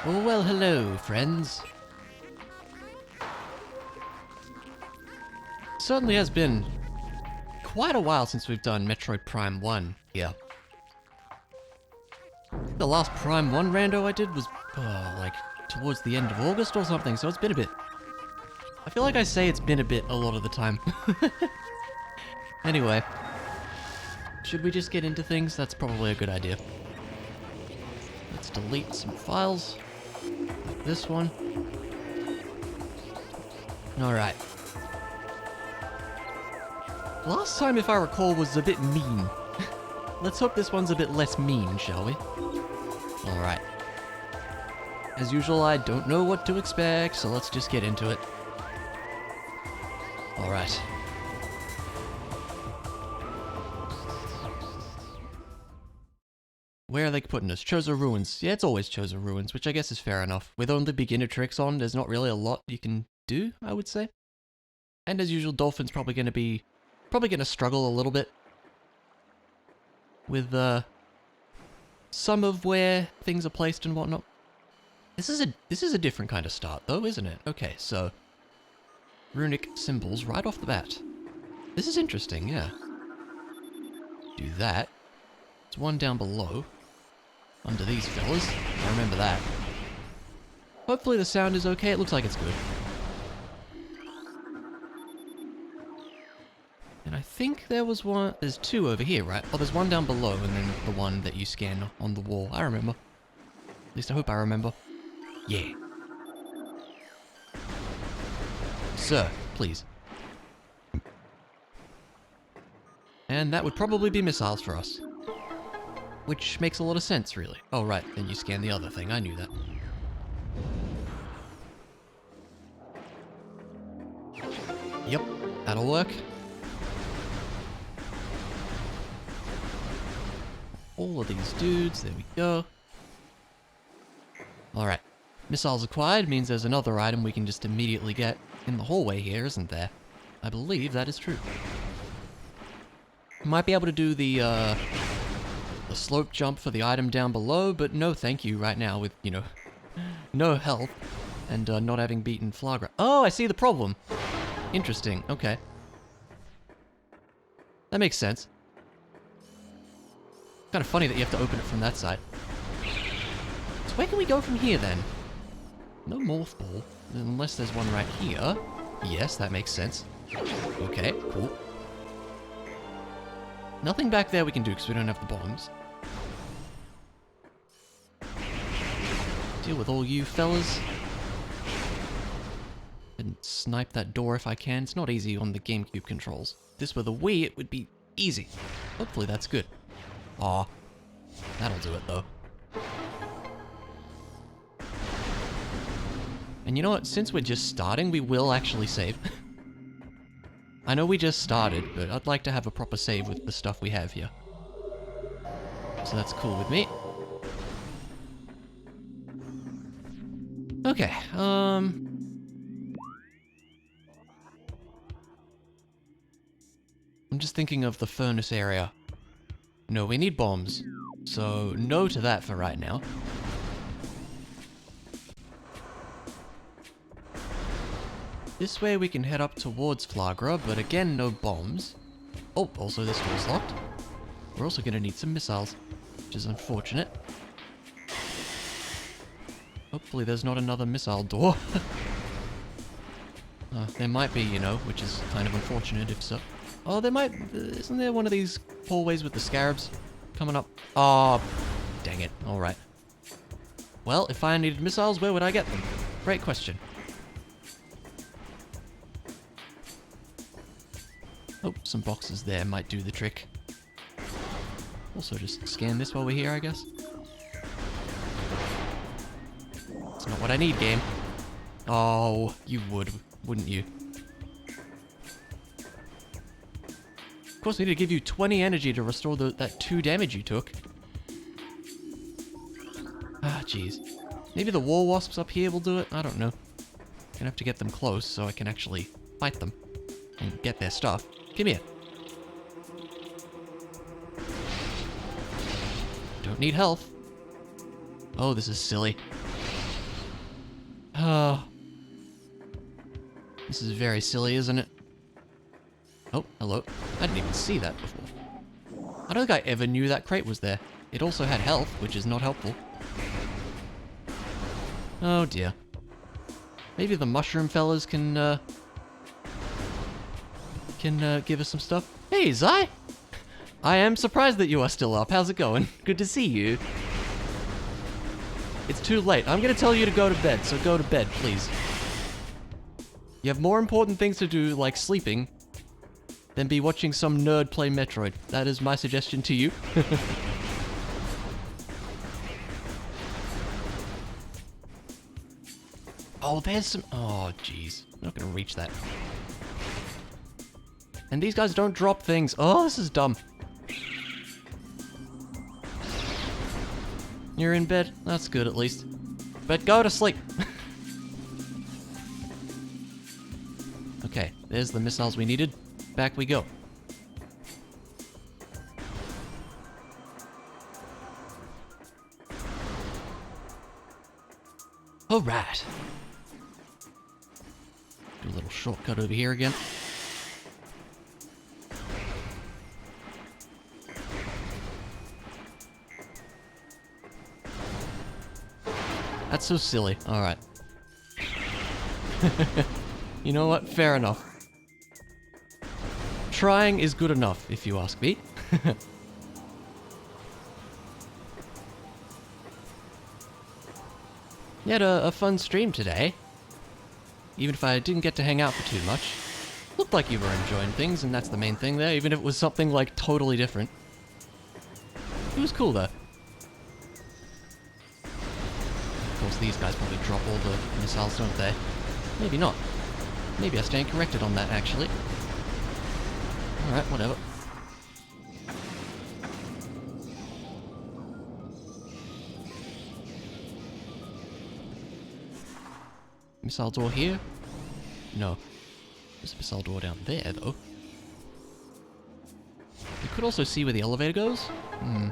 Oh, well, hello, friends. Certainly has been quite a while since we've done Metroid Prime 1 here. The last Prime 1 rando I did was, like, towards the end of August or something, so it's been a bit. I feel like I say it's been a bit a lot of the time. Anyway. Should we just get into things? That's probably a good idea. Let's delete some files. Like this one. Alright. Last time, if I recall, was a bit mean. Let's hope this one's a bit less mean, shall we? Alright. As usual, I don't know what to expect, so let's just get into it. Alright. Where are they putting us? Chozo Ruins. Yeah, it's always Chozo Ruins, which I guess is fair enough. With only beginner tricks on, there's not really a lot you can do, I would say. And as usual, Dolphin's probably gonna struggle a little bit with some of where things are placed and whatnot. This is a different kind of start though, isn't it? Okay, so runic symbols right off the bat. This is interesting, yeah. Do that. There's one down below. Under these fellas. I remember that. Hopefully the sound is okay. It looks like it's good. And I think there was one. There's two over here, right? Oh, there's one down below and then the one that you scan on the wall. I remember. At least I hope I remember. Yeah. Sir, please. And that would probably be missiles for us. Which makes a lot of sense, really. Oh, right, then you scan the other thing. I knew that. Yep, that'll work. All of these dudes, there we go. Alright. Missiles acquired means there's another item we can just immediately get in the hallway here, isn't there? I believe that is true. Might be able to do the slope jump for the item down below, but no thank you right now with, you know, no health and not having beaten Flagra. Oh, I see the problem. Interesting, okay. That makes sense. Kind of funny that you have to open it from that side. So where can we go from here then? No morph ball, unless there's one right here. Yes, that makes sense. Okay, cool. Nothing back there we can do because we don't have the bombs. Deal with all you fellas. And snipe that door if I can. It's not easy on the GameCube controls. If this were the Wii, it would be easy. Hopefully that's good. Aw. That'll do it though. And you know what? Since we're just starting, we will actually save. I know we just started, but I'd like to have a proper save with the stuff we have here. So that's cool with me. Okay, I'm just thinking of the furnace area. No, we need bombs. So, no to that for right now. This way we can head up towards Flagra, but again, no bombs. Oh, also this door's locked. We're also gonna need some missiles, which is unfortunate. Hopefully there's not another missile door. There might be, you know, which is kind of unfortunate if so. Oh, there might... Isn't there one of these hallways with the scarabs coming up? Oh, dang it. Alright. Well, if I needed missiles, where would I get them? Great question. Oh, some boxes there might do the trick. Also just scan this while we're here, I guess. It's not what I need, game. Oh, you would, wouldn't you? Of course, we need to give you 20 energy to restore that 2 damage you took. Ah, jeez. Maybe the war wasps up here will do it? I don't know. Gonna have to get them close so I can actually fight them and get their stuff. Come here. Don't need health. Oh, this is silly. Oh. This is very silly, isn't it? Oh, hello. I didn't even see that before. I don't think I ever knew that crate was there. It also had health, which is not helpful. Oh dear. Maybe the mushroom fellas can give us some stuff. Hey, Zai! I am surprised that you are still up. How's it going? Good to see you. It's too late. I'm gonna tell you to go to bed, so go to bed, please. You have more important things to do, like sleeping, than be watching some nerd play Metroid. That is my suggestion to you. Oh, there's some... Oh, jeez. I'm not gonna reach that. And these guys don't drop things. Oh, this is dumb. You're in bed? That's good, at least. But go to sleep. Okay, there's the missiles we needed. Back we go. Alright. Do a little shortcut over here again. That's so silly. Alright. You know what? Fair enough. Trying is good enough, if you ask me. You had a fun stream today. Even if I didn't get to hang out for too much. Looked like you were enjoying things, and that's the main thing there, even if it was something, like, totally different. It was cool, though. Of course, these guys probably drop all the missiles, don't they? Maybe not. Maybe I stand corrected on that, actually. Alright, whatever. Missile door here? No. There's a missile door down there, though. You could also see where the elevator goes. I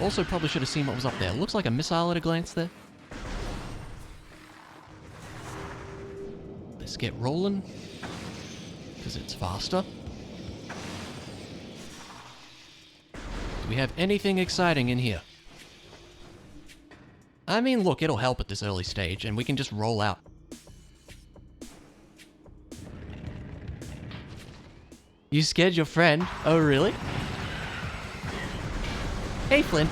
also probably should have seen what was up there. Looks like a missile at a glance there. Let's get rolling. Because it's faster. Do we have anything exciting in here? I mean, look, it'll help at this early stage, and we can just roll out. You scared your friend? Oh, really? Hey, Flynn.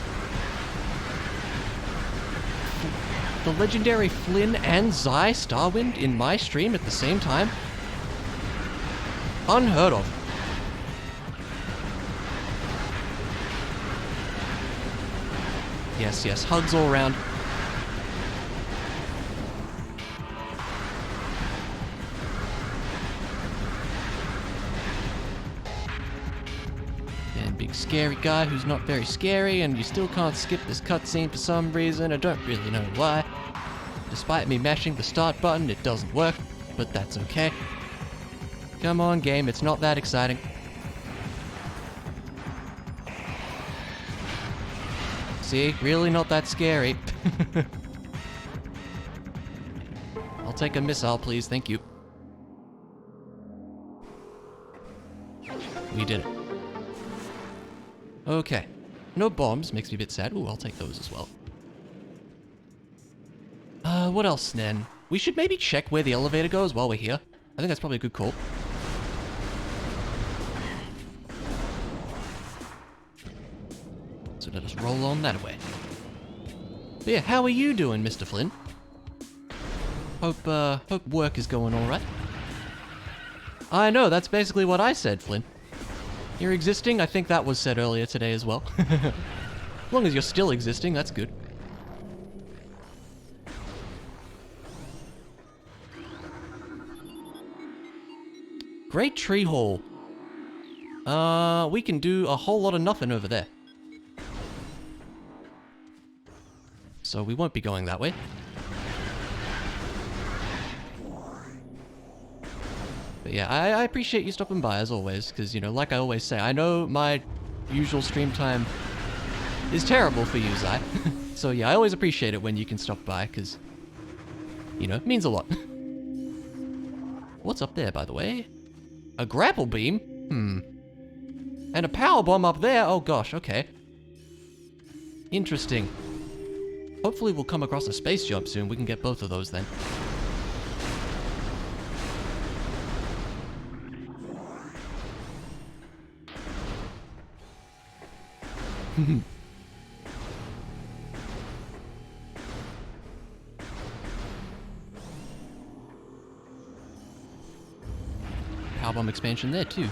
The legendary Flynn and Zai Starwind in my stream at the same time? Unheard of. Yes, yes, hugs all around. And big scary guy who's not very scary, and you still can't skip this cutscene for some reason. I don't really know why. Despite me mashing the start button, it doesn't work, but that's okay. Come on, game, it's not that exciting. See, really not that scary. I'll take a missile, please, thank you. We did it. Okay. No bombs, makes me a bit sad. Ooh, I'll take those as well. What else, then? We should maybe check where the elevator goes while we're here. I think that's probably a good call. So let us roll on that way. But yeah, how are you doing, Mr. Flynn? Hope work is going alright. I know, that's basically what I said, Flynn. You're existing? I think that was said earlier today as well. As long as you're still existing, that's good. Great Tree Hall. We can do a whole lot of nothing over there. So we won't be going that way. But yeah, I appreciate you stopping by as always, because, you know, like I always say, I know my usual stream time is terrible for you, Zai. So yeah, I always appreciate it when you can stop by, because you know, means a lot. What's up there, by the way? A grapple beam? And a power bomb up there? Oh gosh, okay. Interesting. Hopefully we'll come across a space jump soon. We can get both of those then. Power bomb expansion there too.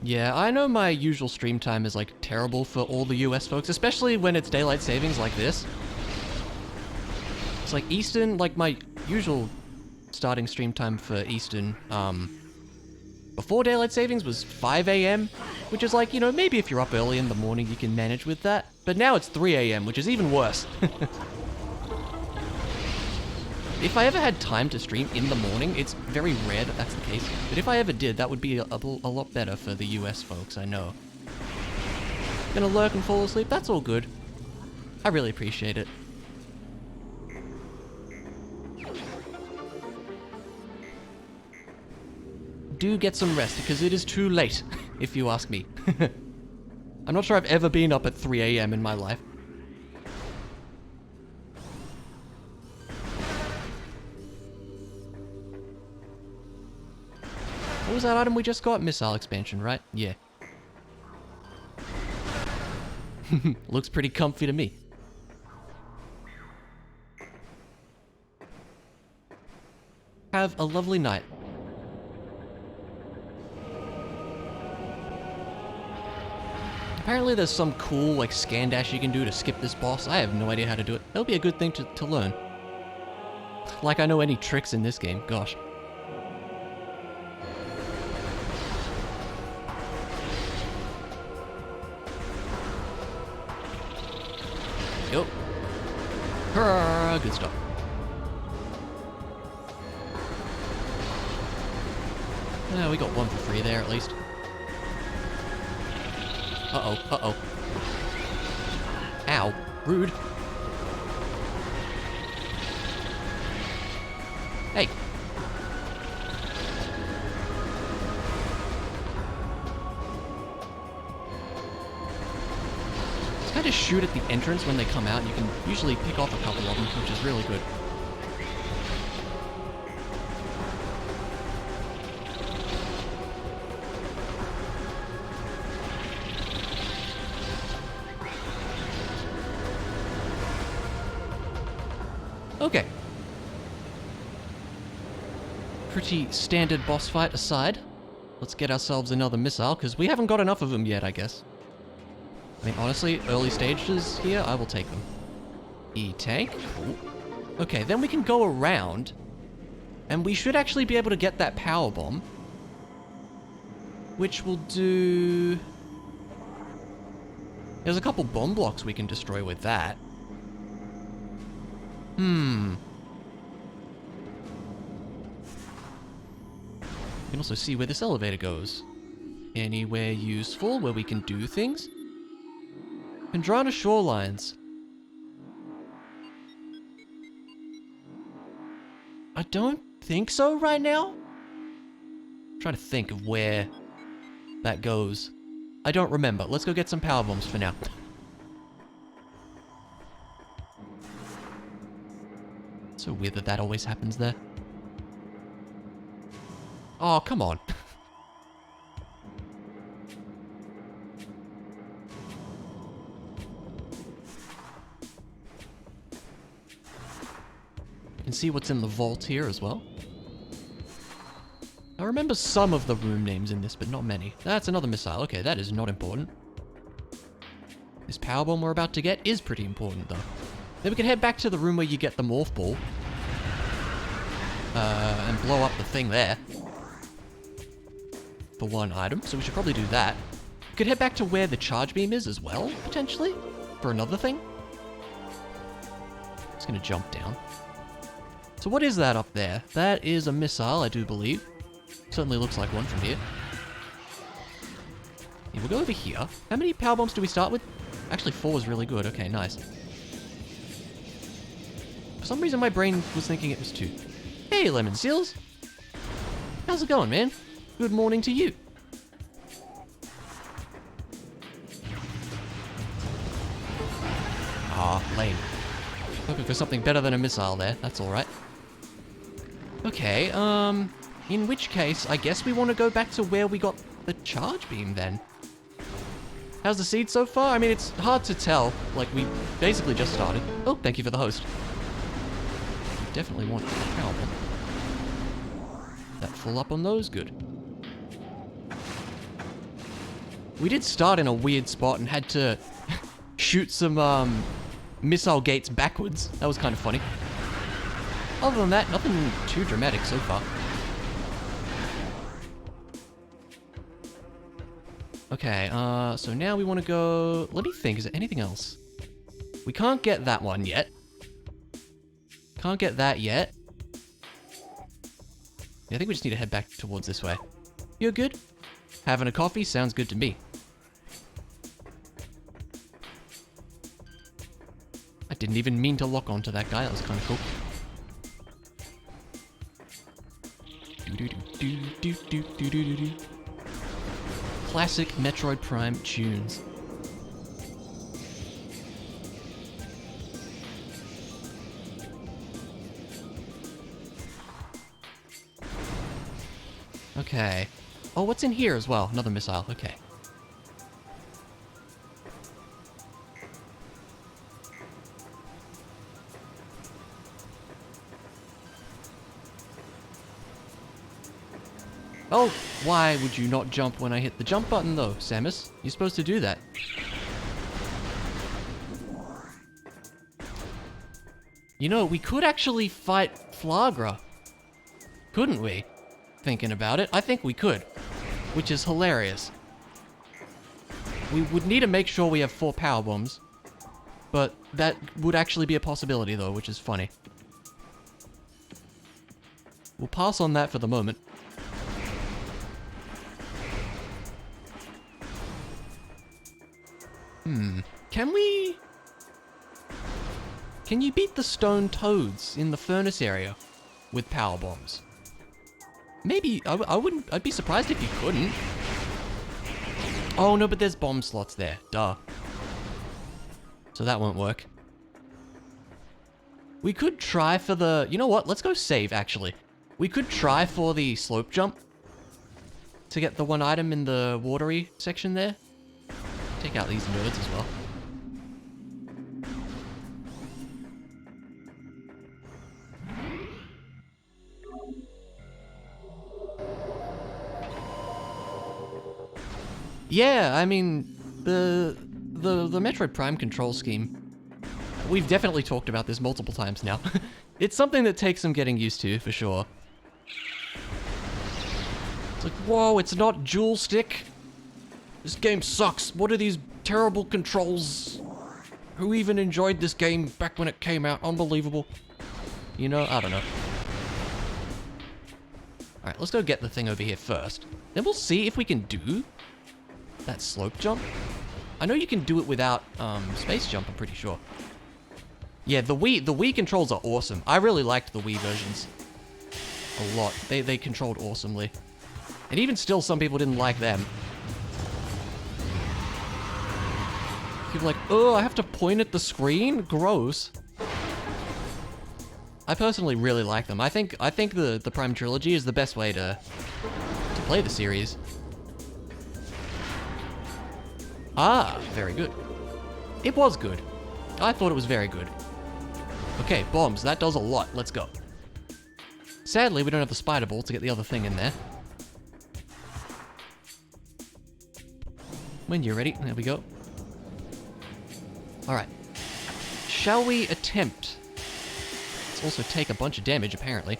Yeah, I know my usual stream time is like terrible for all the US folks, especially when it's daylight savings like this. It's like Eastern, like my usual starting stream time for Eastern, before daylight savings was 5 a.m., which is like, you know, maybe if you're up early in the morning you can manage with that. But now it's 3 a.m., which is even worse. If I ever had time to stream in the morning, it's very rare that that's the case, but if I ever did, that would be a lot better for the US folks, I know. Gonna lurk and fall asleep, that's all good. I really appreciate it. Do get some rest, because it is too late, if you ask me. I'm not sure I've ever been up at 3 a.m. in my life. What was that item we just got? Missile expansion, right? Yeah. Looks pretty comfy to me. Have a lovely night. Apparently there's some cool, like, scan dash you can do to skip this boss. I have no idea how to do it. That'll be a good thing to learn. Like I know any tricks in this game, gosh. Yo. Hurrah, good stuff. We got one for free there, at least. Uh-oh, uh-oh. Ow, rude. Hey. Just kind of shoot at the entrance when they come out, and you can usually pick off a couple of them, which is really good. Okay. Pretty standard boss fight aside, let's get ourselves another missile, because we haven't got enough of them yet, I guess. I mean, honestly, early stages here, I will take them. E-tank, cool. Okay, then we can go around, and we should actually be able to get that power bomb, which will do... There's a couple bomb blocks we can destroy with that. You can also see where this elevator goes. Anywhere useful where we can do things? Pendrana Shorelines. I don't think so right now. I'm trying to think of where that goes. I don't remember. Let's go get some power bombs for now. So weird that that always happens there. Oh, come on. You can see what's in the vault here as well. I remember some of the room names in this, but not many. That's another missile. Okay, that is not important. This power bomb we're about to get is pretty important, though. Then we can head back to the room where you get the morph ball. And blow up the thing there. For one item, so we should probably do that. We could head back to where the charge beam is as well, potentially, for another thing. Just gonna jump down. So what is that up there? That is a missile, I do believe. Certainly looks like one from here. Yeah, we'll go over here. How many power bombs do we start with? Actually, 4 was really good. Okay, nice. For some reason, my brain was thinking it was 2. Hey, Lemon Seals. How's it going, man? Good morning to you. Ah, lame. Hoping for something better than a missile there. That's alright. Okay, in which case, I guess we want to go back to where we got the charge beam then. How's the seed so far? I mean, it's hard to tell. Like, we basically just started. Oh, thank you for the host. Definitely want a power bomb. That full up on those? Good. We did start in a weird spot and had to shoot some, missile gates backwards. That was kind of funny. Other than that, nothing too dramatic so far. Okay, so now we want to go... Let me think, is there anything else? We can't get that one yet. Can't get that yet. Yeah, I think we just need to head back towards this way. You're good? Having a coffee? Sounds good to me. I didn't even mean to lock onto that guy, that was kind of cool. Classic Metroid Prime tunes. Okay. Oh, what's in here as well? Another missile, okay. Oh, why would you not jump when I hit the jump button though, Samus? You're supposed to do that. You know, we could actually fight Flagra. Couldn't we? Thinking about it, I think we could. Which is hilarious. We would need to make sure we have 4 power bombs. But that would actually be a possibility though, which is funny. We'll pass on that for the moment. Can you beat the stone toads in the furnace area with power bombs? Maybe, I'd be surprised if you couldn't. Oh no, but there's bomb slots there, duh. So that won't work. We could try for the, you know what, let's go save actually. We could try for the slope jump to get the one item in the watery section there. Take out these nerds as well. Yeah, I mean, the Metroid Prime control scheme, we've definitely talked about this multiple times now. It's something that takes some getting used to, for sure. It's like, whoa, it's not dual stick. This game sucks. What are these terrible controls? Who even enjoyed this game back when it came out? Unbelievable. You know, I don't know. Alright, let's go get the thing over here first. Then we'll see if we can do that slope jump. I know you can do it without space jump, I'm pretty sure. Yeah, the Wii controls are awesome. I really liked the Wii versions a lot. They controlled awesomely. And even still, some people didn't like them. People are like, oh, I have to point at the screen? Gross. I personally really like them. I think the Prime Trilogy is the best way to play the series. Ah, very good. It was good. I thought it was very good. Okay, bombs. That does a lot. Let's go. Sadly, we don't have the spider ball to get the other thing in there. When you're ready. There we go. Alright. Shall we attempt? Let's also take a bunch of damage, apparently.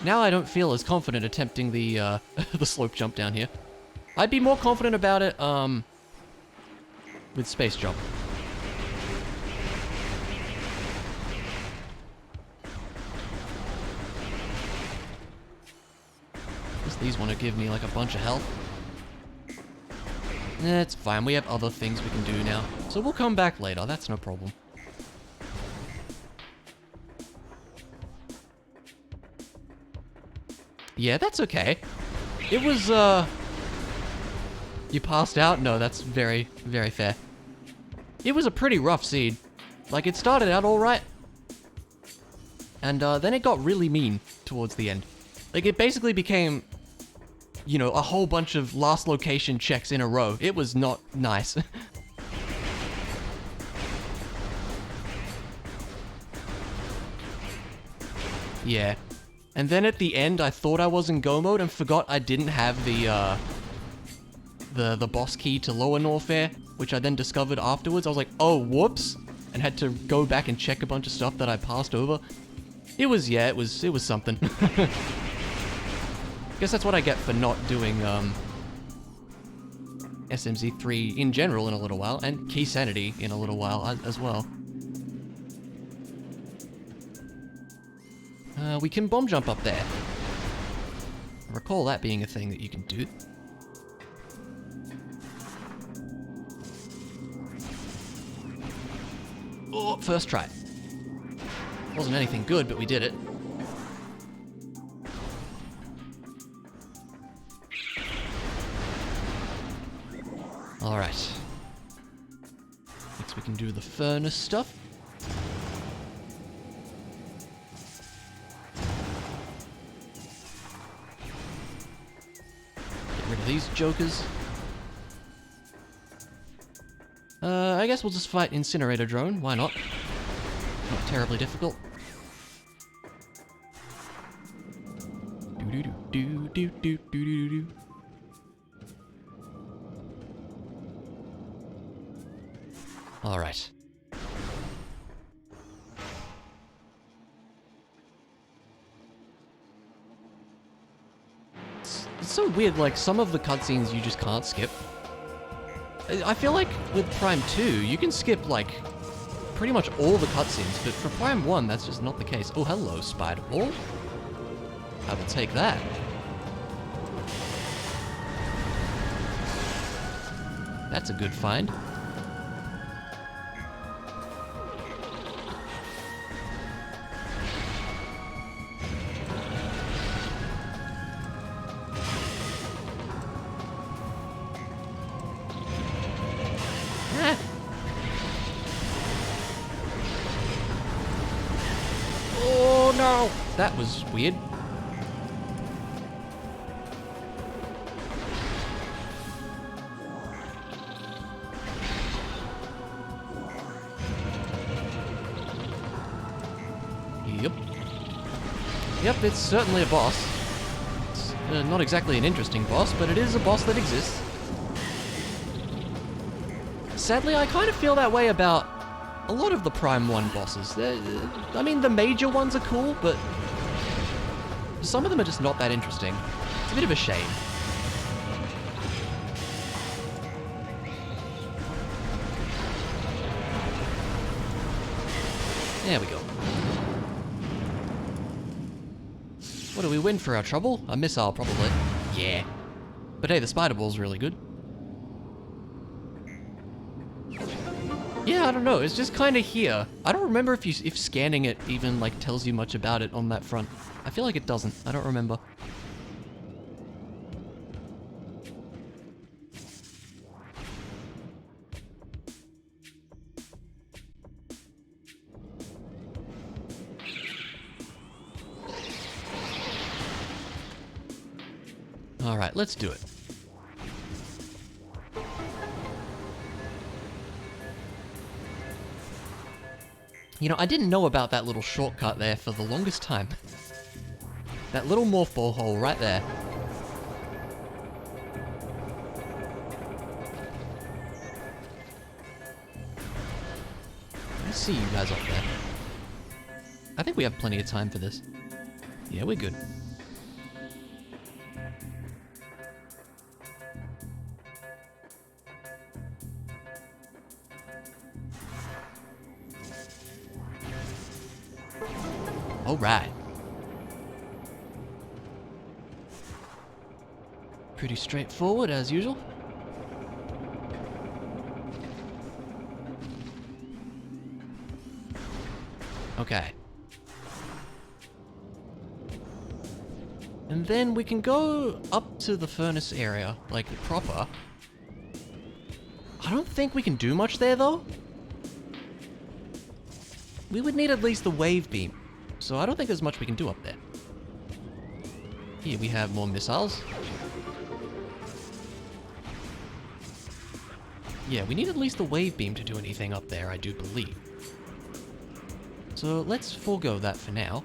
Now I don't feel as confident attempting the the slope jump down here. I'd be more confident about it, with space jump. These want to give me like a bunch of health. It's fine, we have other things we can do now. So we'll come back later, that's no problem. Yeah, that's okay. It was, You passed out? No, that's very, very fair. It was a pretty rough seed. Like, it started out alright. And, then it got really mean towards the end. Like, it basically became, you know, a whole bunch of last location checks in a row. It was not nice. Yeah. And then at the end, I thought I was in go mode and forgot I didn't have the boss key to Lower Norfair, which I then discovered afterwards. I was like, oh, whoops, and had to go back and check a bunch of stuff that I passed over. It was something. Guess that's what I get for not doing SMZ3 in general in a little while, and Key Sanity in a little while as well. We can bomb jump up there. I recall that being a thing that you can do. Oh, first try. Wasn't anything good, but we did it. Alright. Next we can do the furnace stuff. Get rid of these jokers. I guess we'll just fight Incinerator Drone, why not? Not terribly difficult. Do-do-do-do-do-do-do-do-do. Alright. It's so weird, like, some of the cutscenes you just can't skip. I feel like with Prime 2, you can skip, like, pretty much all the cutscenes, but for Prime 1, that's just not the case. Oh, hello, Spider Ball. I will take that. That's a good find. Oh no! That was weird. Yep, it's certainly a boss. It's not exactly an interesting boss, but it is a boss that exists. Sadly, I kind of feel that way about a lot of the Prime 1 bosses. I mean, the major ones are cool, but some of them are just not that interesting. It's a bit of a shame. There we go. What do we win for our trouble? A missile, probably. Yeah. But hey, the Spider Ball's really good. Yeah, I don't know. It's just kind of here. I don't remember if scanning it even, like, tells you much about it on that front. I feel like it doesn't. I don't remember. Alright, let's do it. You know, I didn't know about that little shortcut there for the longest time. That little morph ball hole right there. I see you guys up there. I think we have plenty of time for this. Yeah, we're good. Alright. Pretty straightforward as usual. Okay. And then we can go up to the furnace area, like proper. I don't think we can do much there though. We would need at least the wave beam, so I don't think there's much we can do up there. Here we have more missiles. Yeah, we need at least the wave beam to do anything up there, I do believe. So let's forego that for now.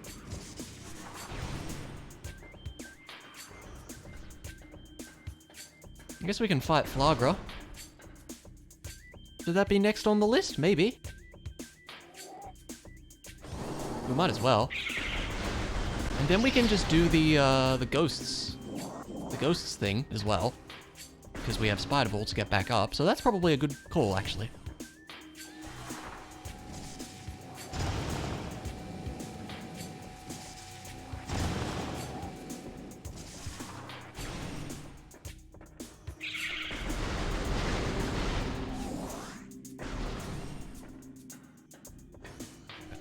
I guess we can fight Flagra. Should that be next on the list? Maybe. We might as well. And then we can just do the ghosts thing as well, because we have Spider Ball to get back up. So that's probably a good call, actually.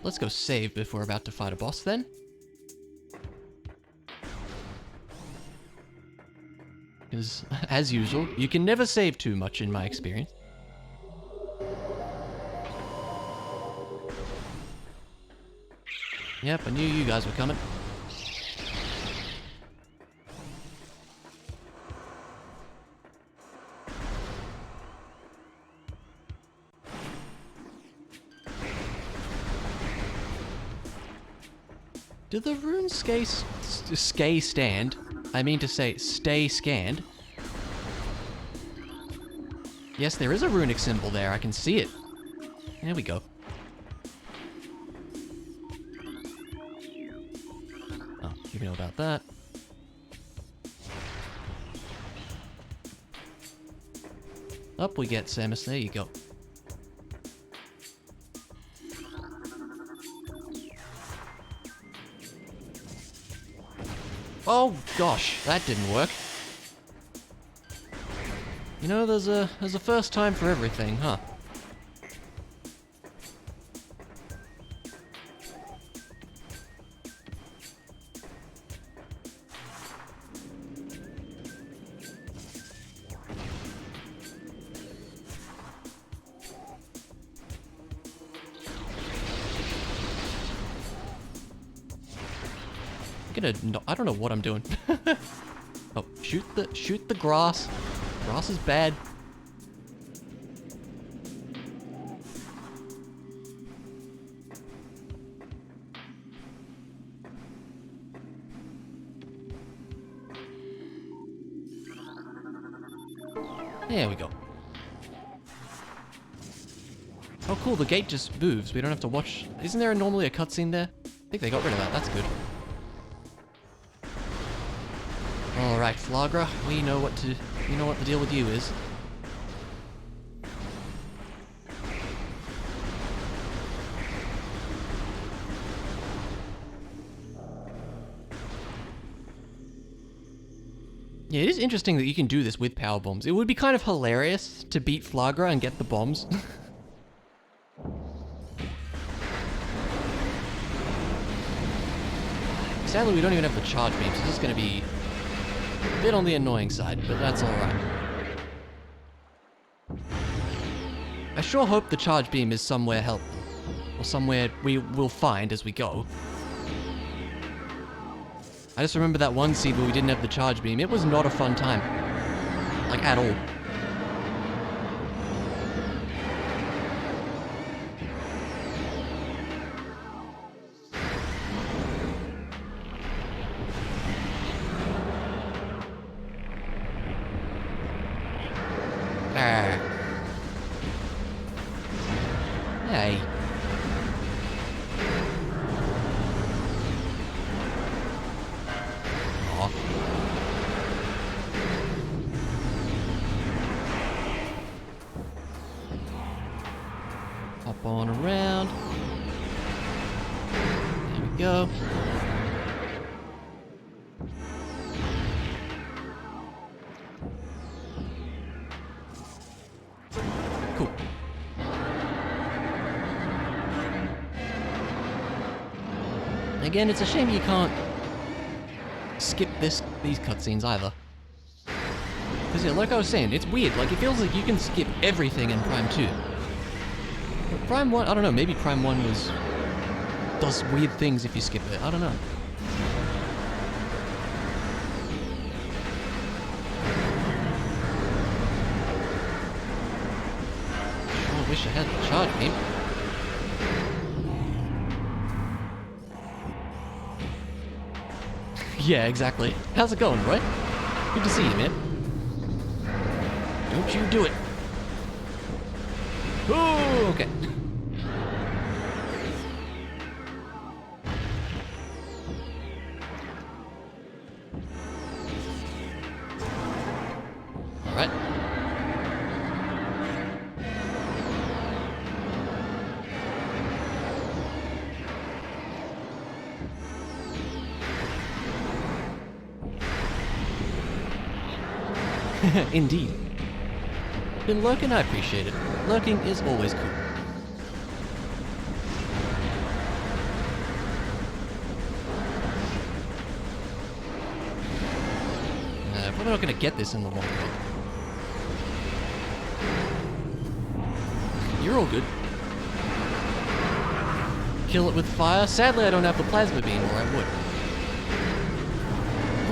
Let's go save if we're about to fight a boss then. Because, as usual, you can never save too much in my experience. Yep, I knew you guys were coming. Do the runes stay stand? I mean to say, stay scanned. Yes, there is a runic symbol there. I can see it. There we go. Oh, you know about that. Up we get, Samus. There you go. Oh gosh, that didn't work. You know, there's a first time for everything, huh? I don't know what I'm doing. Oh, shoot the grass. Grass is bad. There we go. Oh cool, the gate just moves. We don't have to watch. Isn't there normally a cutscene there? I think they got rid of that. That's good. Alright, Flagra, we know what the deal with you is. Yeah, it is interesting that you can do this with power bombs. It would be kind of hilarious to beat Flagra and get the bombs. Sadly, we don't even have the charge beam, so this is going to be a bit on the annoying side, but that's alright. I sure hope the charge beam is somewhere helpful, or somewhere we will find as we go. I just remember that one seed where we didn't have the charge beam. It was not a fun time. Like, at all. Hey. Aw. Hop on around. There we go. Cool. Again, it's a shame you can't skip these cutscenes either. Because yeah, like I was saying, it's weird. Like, it feels like you can skip everything in Prime 2. But Prime 1, I don't know, maybe Prime 1 does weird things if you skip it. I don't know. I wish I had the charge beam. Yeah, exactly. How's it going, Roy? Good to see you, man. Don't you do it. Oh, okay. All right. Indeed. Been lurking, I appreciate it. Lurking is always cool. Probably not gonna get this in the long run. You're all good. Kill it with fire? Sadly, I don't have the plasma beam, or I would.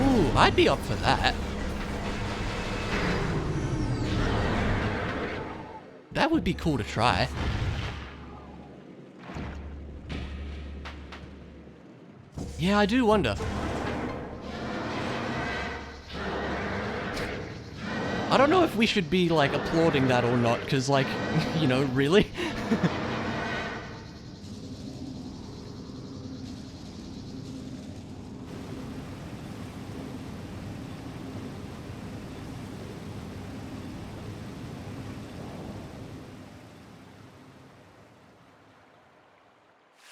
Ooh, I'd be up for that. That would be cool to try. Yeah, I do wonder. I don't know if we should be, like, applauding that or not, because, like, you know, really?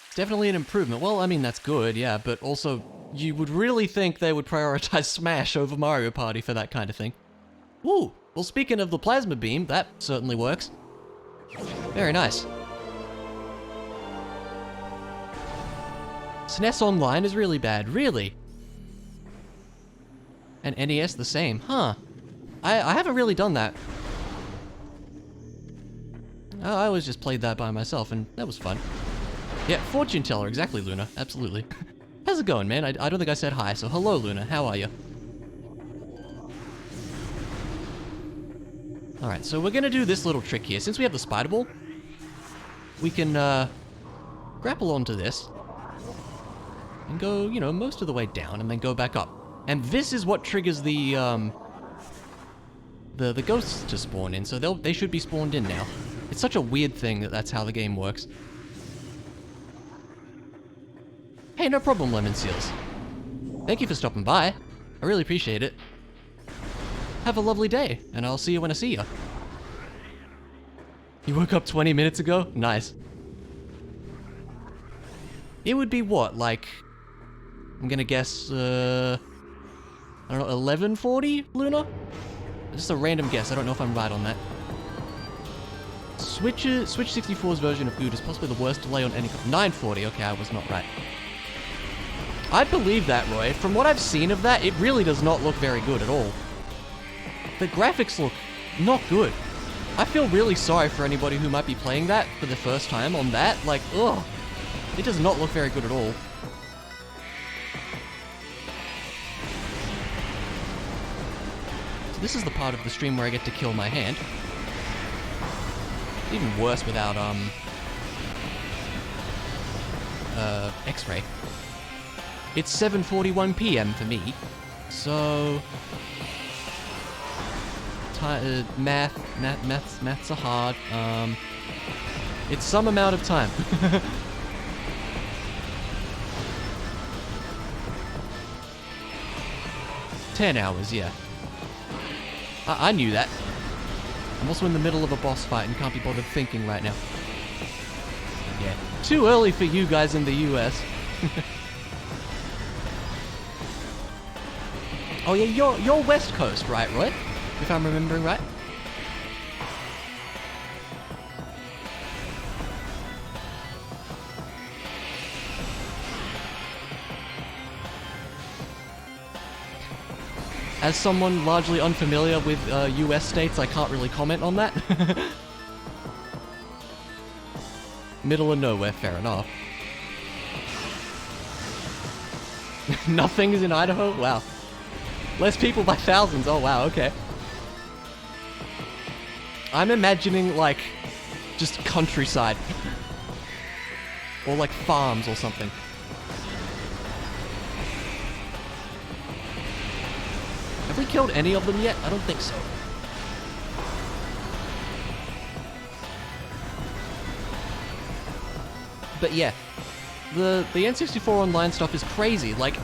It's definitely an improvement. Well, I mean, that's good, yeah, but also, you would really think they would prioritize Smash over Mario Party for that kind of thing. Woo! Well, speaking of the plasma beam, that certainly works. Very nice. SNES Online is really bad, really? And NES the same, huh? I haven't really done that. I always just played that by myself, and that was fun. Yeah, fortune teller, exactly, Luna. Absolutely. How's it going, man? I don't think I said hi, so hello, Luna. How are you? Alright, so we're gonna do this little trick here. Since we have the spider ball, we can grapple onto this and go, you know, most of the way down and then go back up. And this is what triggers the ghosts to spawn in, so they should be spawned in now. It's such a weird thing that that's how the game works. Hey, no problem, Lemon Seals. Thank you for stopping by. I really appreciate it. Have a lovely day, and I'll see you when I see you. You woke up 20 minutes ago? Nice. It would be what, like... I'm gonna guess, I don't know, 11:40, Luna? Just a random guess, I don't know if I'm right on that. Switch 64's version of Good is possibly the worst delay on any... 9:40, okay, I was not right. I believe that, Roy. From what I've seen of that, it really does not look very good at all. The graphics look not good. I feel really sorry for anybody who might be playing that for the first time on that. Like, ugh. It does not look very good at all. So this is the part of the stream where I get to kill my hand. Even worse without, X-ray. It's 7:41 PM for me, so... Maths are hard. It's some amount of time. 10 hours, yeah. I knew that. I'm also in the middle of a boss fight and can't be bothered thinking right now. Yeah, too early for you guys in the US. Oh yeah, you're West Coast, right, Roy? If I'm remembering right. As someone largely unfamiliar with US states, I can't really comment on that. Middle of nowhere, fair enough. Nothing's in Idaho? Wow. Less people by thousands, oh wow, okay. I'm imagining, like, just countryside. Or like farms or something. Have we killed any of them yet? I don't think so. But yeah, the N64 Online stuff is crazy. Like,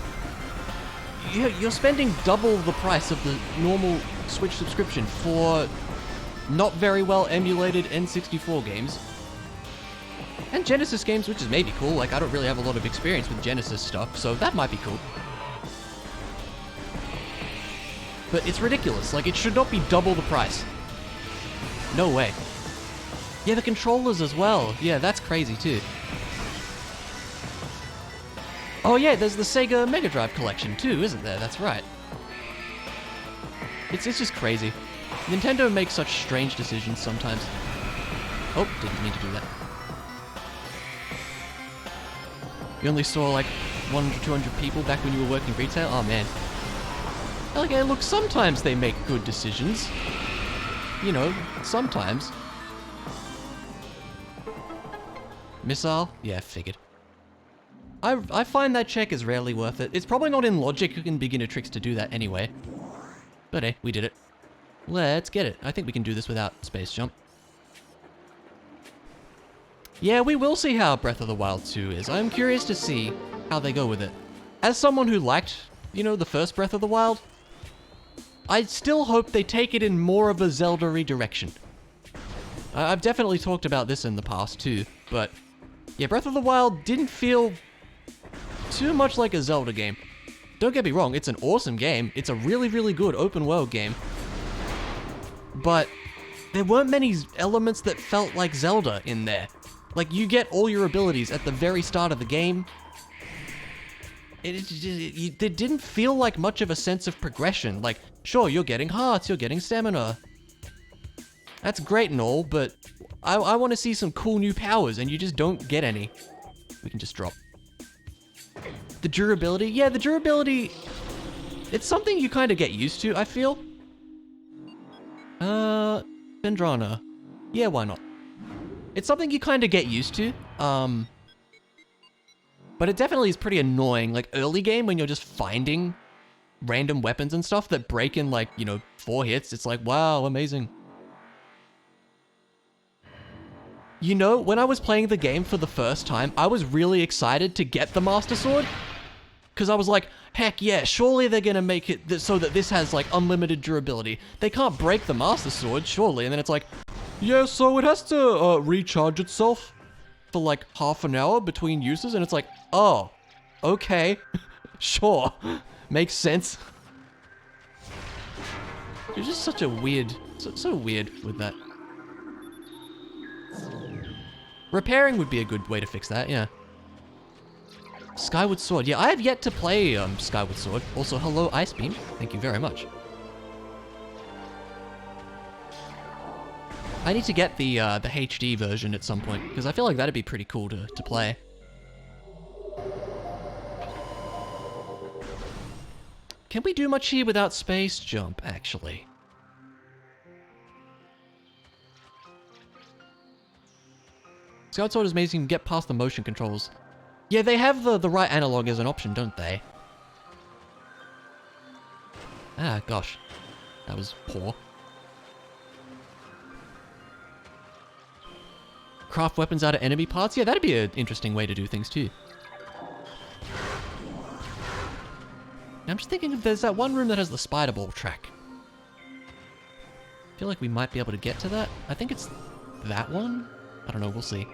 you're spending double the price of the normal Switch subscription for not very well emulated N64 games. And Genesis games, which is maybe cool. Like, I don't really have a lot of experience with Genesis stuff, so that might be cool. But it's ridiculous. Like, it should not be double the price. No way. Yeah, the controllers as well. Yeah, that's crazy too. Oh yeah, there's the Sega Mega Drive collection too, isn't there? That's right. It's just crazy. Nintendo makes such strange decisions sometimes. Oh, didn't mean to do that. You only saw like 100, 200 people back when you were working retail? Oh man. Okay, look, sometimes they make good decisions. You know, sometimes. Missile? Yeah, figured. I find that check is rarely worth it. It's probably not in logic and beginner tricks to do that anyway. But hey, we did it. Let's get it. I think we can do this without space jump. Yeah, we will see how Breath of the Wild 2 is. I'm curious to see how they go with it. As someone who liked, you know, the first Breath of the Wild, I still hope they take it in more of a Zelda-y direction. I've definitely talked about this in the past too, but yeah, Breath of the Wild didn't feel too much like a Zelda game. Don't get me wrong, it's an awesome game. It's a really, really good open world game. But there weren't many elements that felt like Zelda in there. Like, you get all your abilities at the very start of the game. It didn't feel like much of a sense of progression. Like, sure, you're getting hearts, you're getting stamina. That's great and all, but I want to see some cool new powers, and you just don't get any. We can just drop. The durability? Yeah, the durability, it's something you kind of get used to, I feel. Vendrana. Yeah, why not? It's something you kind of get used to. But it definitely is pretty annoying, like early game when you're just finding random weapons and stuff that break in like, you know, 4 hits. It's like, wow, amazing. You know, when I was playing the game for the first time, I was really excited to get the Master Sword. Because I was like, heck yeah, surely they're going to make it so that this has like unlimited durability. They can't break the Master Sword, surely. And then it's like, yeah, so it has to recharge itself for like half an hour between uses. And it's like, oh, okay, sure, makes sense. It's just such a weird, so weird with that. Repairing would be a good way to fix that, yeah. Skyward Sword. Yeah, I have yet to play Skyward Sword. Also, hello, Ice Beam. Thank you very much. I need to get the HD version at some point, because I feel like that'd be pretty cool to play. Can we do much here without space jump, actually? Skyward Sword is amazing, you can get past the motion controls. Yeah, they have the right analog as an option, don't they? Ah, gosh. That was poor. Craft weapons out of enemy parts? Yeah, that'd be an interesting way to do things too. I'm just thinking if there's that one room that has the spider ball track. I feel like we might be able to get to that. I think it's that one? I don't know, we'll see.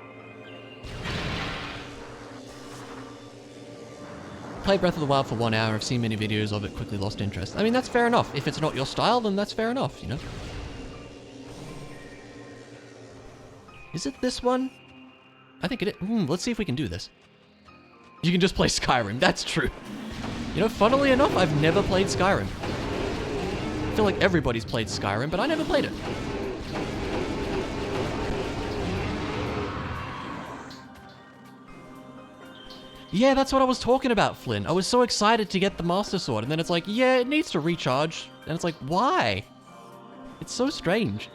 Played Breath of the Wild for 1 hour, I've seen many videos of it, quickly lost interest. I mean, that's fair enough. If it's not your style, then that's fair enough, you know? Is it this one? I think it is. Let's see if we can do this. You can just play Skyrim, that's true. You know, funnily enough, I've never played Skyrim. I feel like everybody's played Skyrim, but I never played it. Yeah, that's what I was talking about, Flynn. I was so excited to get the Master Sword, and then it's like, yeah, it needs to recharge. And it's like, why? It's so strange.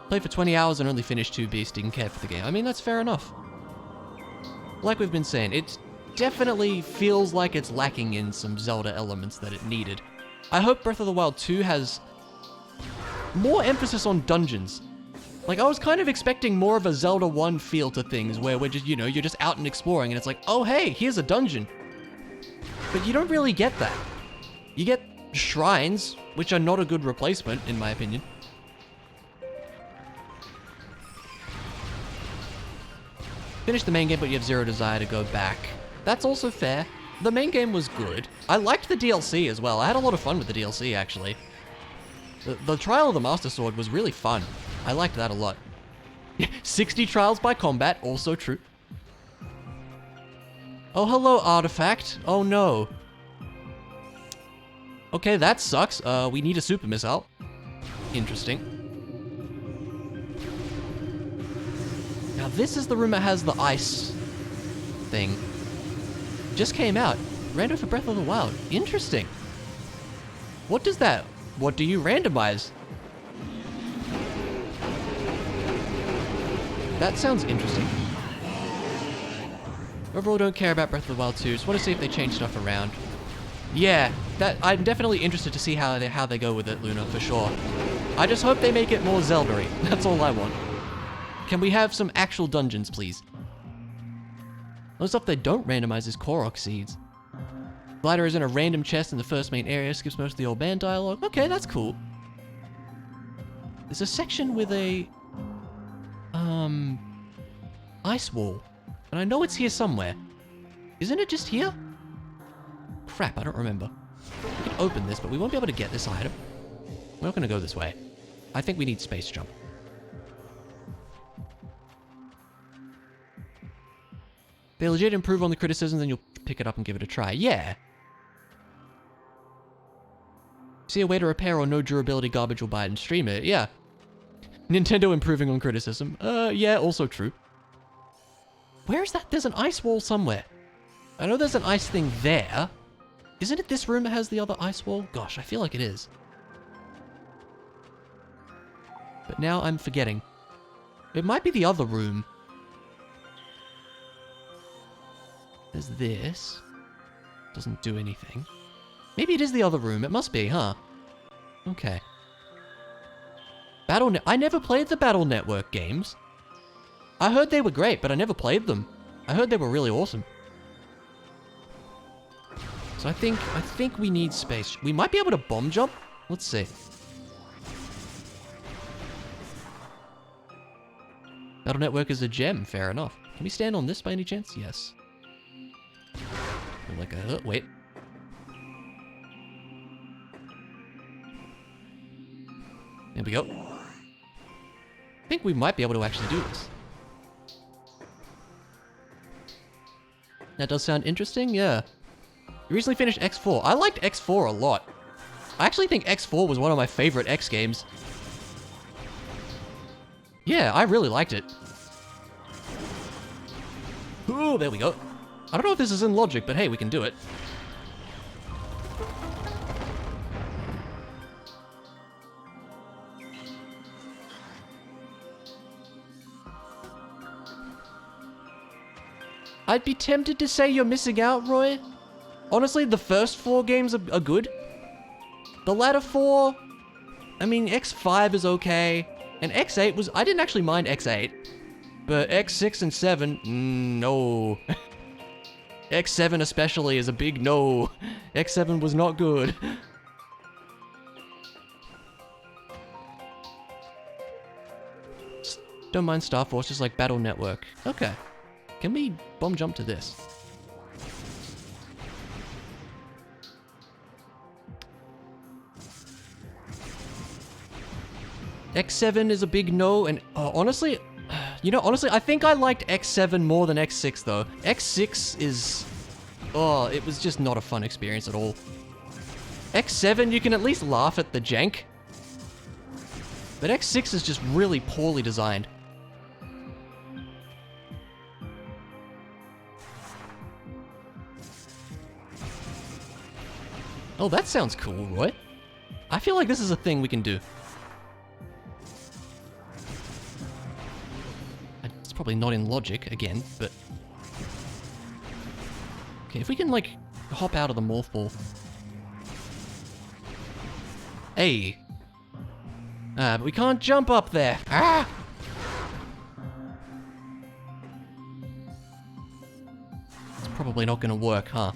Played for 20 hours and only finished 2 beasts, didn't care for the game. I mean, that's fair enough. Like we've been saying, it definitely feels like it's lacking in some Zelda elements that it needed. I hope Breath of the Wild 2 has more emphasis on dungeons. Like, I was kind of expecting more of a Zelda 1 feel to things, where we're just, you know, you're just out and exploring, and it's like, oh hey, here's a dungeon. But you don't really get that. You get shrines, which are not a good replacement, in my opinion. Finish the main game, but you have zero desire to go back. That's also fair. The main game was good. I liked the DLC as well. I had a lot of fun with the DLC, actually. The Trial of the Master Sword was really fun. I liked that a lot. 60 trials by combat, also true. Oh, hello, artifact. Oh, no. Okay, that sucks. We need a super missile. Interesting. Now, this is the room that has the ice thing. Just came out. Random for Breath of the Wild. Interesting. What does that... What do you randomize? That sounds interesting. Overall, don't care about Breath of the Wild 2. Just want to see if they change stuff around. Yeah, I'm definitely interested to see how they go with it, Luna, for sure. I just hope they make it more Zelda-y. That's all I want. Can we have some actual dungeons, please? Most stuff they don't randomize is Korok seeds. Glider is in a random chest in the first main area, skips most of the old man dialogue. Okay, that's cool. There's a section with a... ice wall. And I know it's here somewhere. Isn't it just here? Crap, I don't remember. We can open this, but we won't be able to get this item. We're not gonna go this way. I think we need space jump. They legit improve on the criticism, then you'll pick it up and give it a try. Yeah. See a way to repair or no durability garbage will buy it and stream it. Yeah. Nintendo improving on criticism. Yeah, also true. Where is that? There's an ice wall somewhere. I know there's an ice thing there. Isn't it this room that has the other ice wall? Gosh, I feel like it is. But now I'm forgetting. It might be the other room. There's this. Doesn't do anything. Maybe it is the other room. It must be, huh? Okay. I never played the Battle Network games. I heard they were great, but I never played them. I heard they were really awesome. So I think we need space. We might be able to bomb jump. Let's see. Battle Network is a gem. Fair enough. Can we stand on this by any chance? Yes. Like a... wait. There we go. I think we might be able to actually do this. That does sound interesting, yeah. You recently finished X4. I liked X4 a lot. I actually think X4 was one of my favorite X games. Yeah, I really liked it. Ooh, there we go. I don't know if this is in logic, but hey, we can do it. I'd be tempted to say you're missing out, Roy. Honestly, the first 4 games are good. The latter 4, I mean, X5 is okay. And X8 was, I didn't actually mind X8. But X6 and 7, no. X7 especially is a big no. X7 was not good. Don't mind Star Force, just like Battle Network. Okay. Can we bomb jump to this? X7 is a big no, and honestly, honestly, I think I liked X7 more than X6 though. X6 is, it was just not a fun experience at all. X7, you can at least laugh at the jank. But X6 is just really poorly designed. Oh, that sounds cool, Roy. I feel like this is a thing we can do. It's probably not in logic, again, but... Okay, if we can, like, hop out of the morph ball. Hey! But we can't jump up there. Ah! It's probably not gonna work, huh?